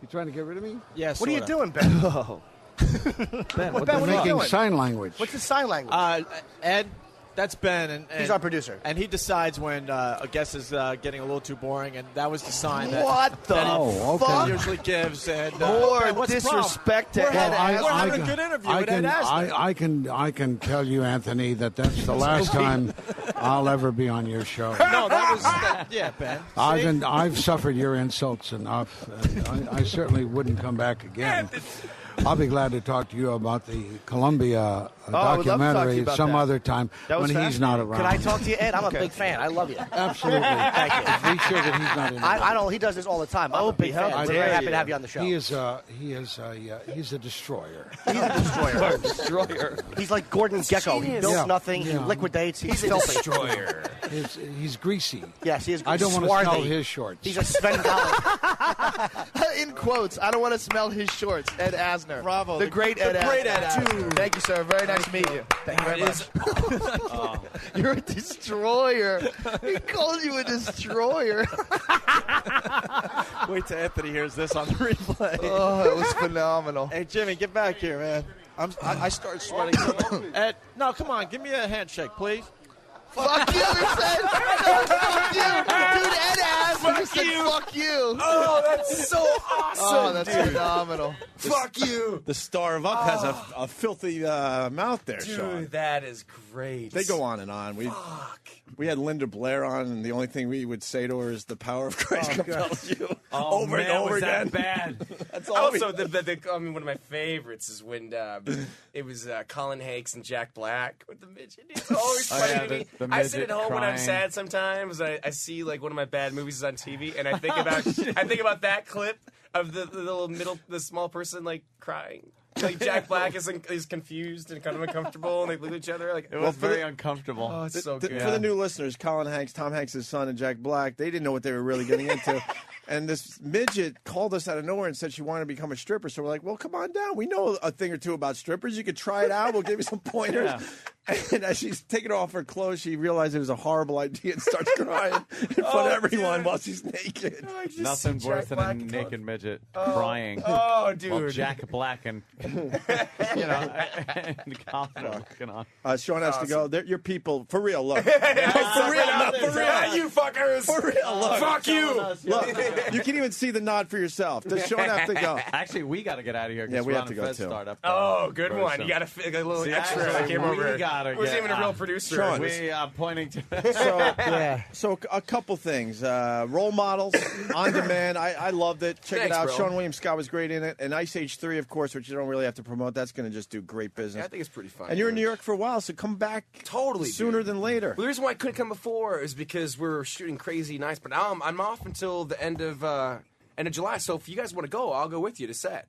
You trying to get rid of me? Yes. What are you doing, Ben? Ben, what are you making doing? sign language. What's the sign language? Ed, that's Ben, and He's our producer. and he decides when a guest is getting a little too boring, and that was the sign that What the that he fuck? usually gives. And More Ben, what's the problem? disrespect to We're, Ed having, we're I having can- a good interview I with can, Ed Asner. I can tell you, Anthony, that's the last time I'll ever be on your show. No, that was yeah, Ben. See? I've suffered your insults enough. I certainly wouldn't come back again. I'll be glad to talk to you about the Columbia I would love to talk to you documentary about some that. other time That was when he's not fascinating. around. Can I talk to you, Ed? I'm a big fan. I love you. Absolutely. Thank you. Be sure that he's not in. I don't. He does this all the time. I'm a big fan. We're very happy to have you on the show. He's a destroyer. He's a destroyer. Destroyer. He's like Gordon Gekko. He builds Yeah. nothing. He Yeah. liquidates. He's a filthy. destroyer. He's greasy. Yes, he is. I don't want to swarthy. smell his shorts. He's a Sven In quotes, I don't want to smell his shorts. Ed Asner. Bravo. The great Ed Asner. great Ed Asner. Thank you, sir. Very nice to meet you. Thank you very much. You're a destroyer. He called you a destroyer. Wait till Anthony hears this on the replay. Oh, it was phenomenal. Hey, Jimmy, get back here, man. I started sweating. Ed, no, come on, give me a handshake, please. Fuck you, he said. No, fuck you. Dude, Ed Asner just said fuck you. Oh, that's so awesome, Oh, that's dude. phenomenal. Fuck you. the star of Up has a filthy mouth there, Sean. Dude, that is great. They go on and on. We had Linda Blair on, and the only thing we would say to her is "The power of Christ compels you." Oh, over man, and over was that again. bad. That's all. Also, one of my favorites is when it was Colin Hanks and Jack Black with the midget. It's always funny to me. I sit at home when I'm sad sometimes. I see like one of my bad movies on TV, and I think about that clip of the small person like crying. Like Jack Black is confused and kind of uncomfortable, and they look at each other like It was very uncomfortable. Oh, it's so good. For the new listeners, Colin Hanks, Tom Hanks' son, and Jack Black, they didn't know what they were really getting into. And this midget called us out of nowhere and said she wanted to become a stripper. So we're like, well, come on down. We know a thing or two about strippers. You could try it out. We'll give you some pointers. Yeah. And as she's taking off her clothes, she realized it was a horrible idea and starts crying in front of everyone while she's naked. Nothing worse than a naked midget crying. Oh, dude. While Jack Black and and Colin are looking on. Sean has to go. They're your people. For real, look. For real, you fuckers. For real, look. Fuck you. Look, you can even see the nod for yourself. Does Sean have to go? Actually, we got to get out of here. Yeah, we we're have on to a go, Fed too. Startup. Oh, good one. You got a little extra. I came over. I wasn't even a real producer. Sean, We are pointing to. So a couple things. Role models on demand. I loved it. Check Thanks, it out. bro. Sean William Scott was great in it. And Ice Age 3, of course, which you don't really have to promote. That's going to just do great business. Yeah, I think it's pretty fun. And you're in New York for a while, so come back sooner than later. Well, the reason why I couldn't come before is because we're shooting crazy nights. But now I'm off until the end of July. So if you guys want to go, I'll go with you to set.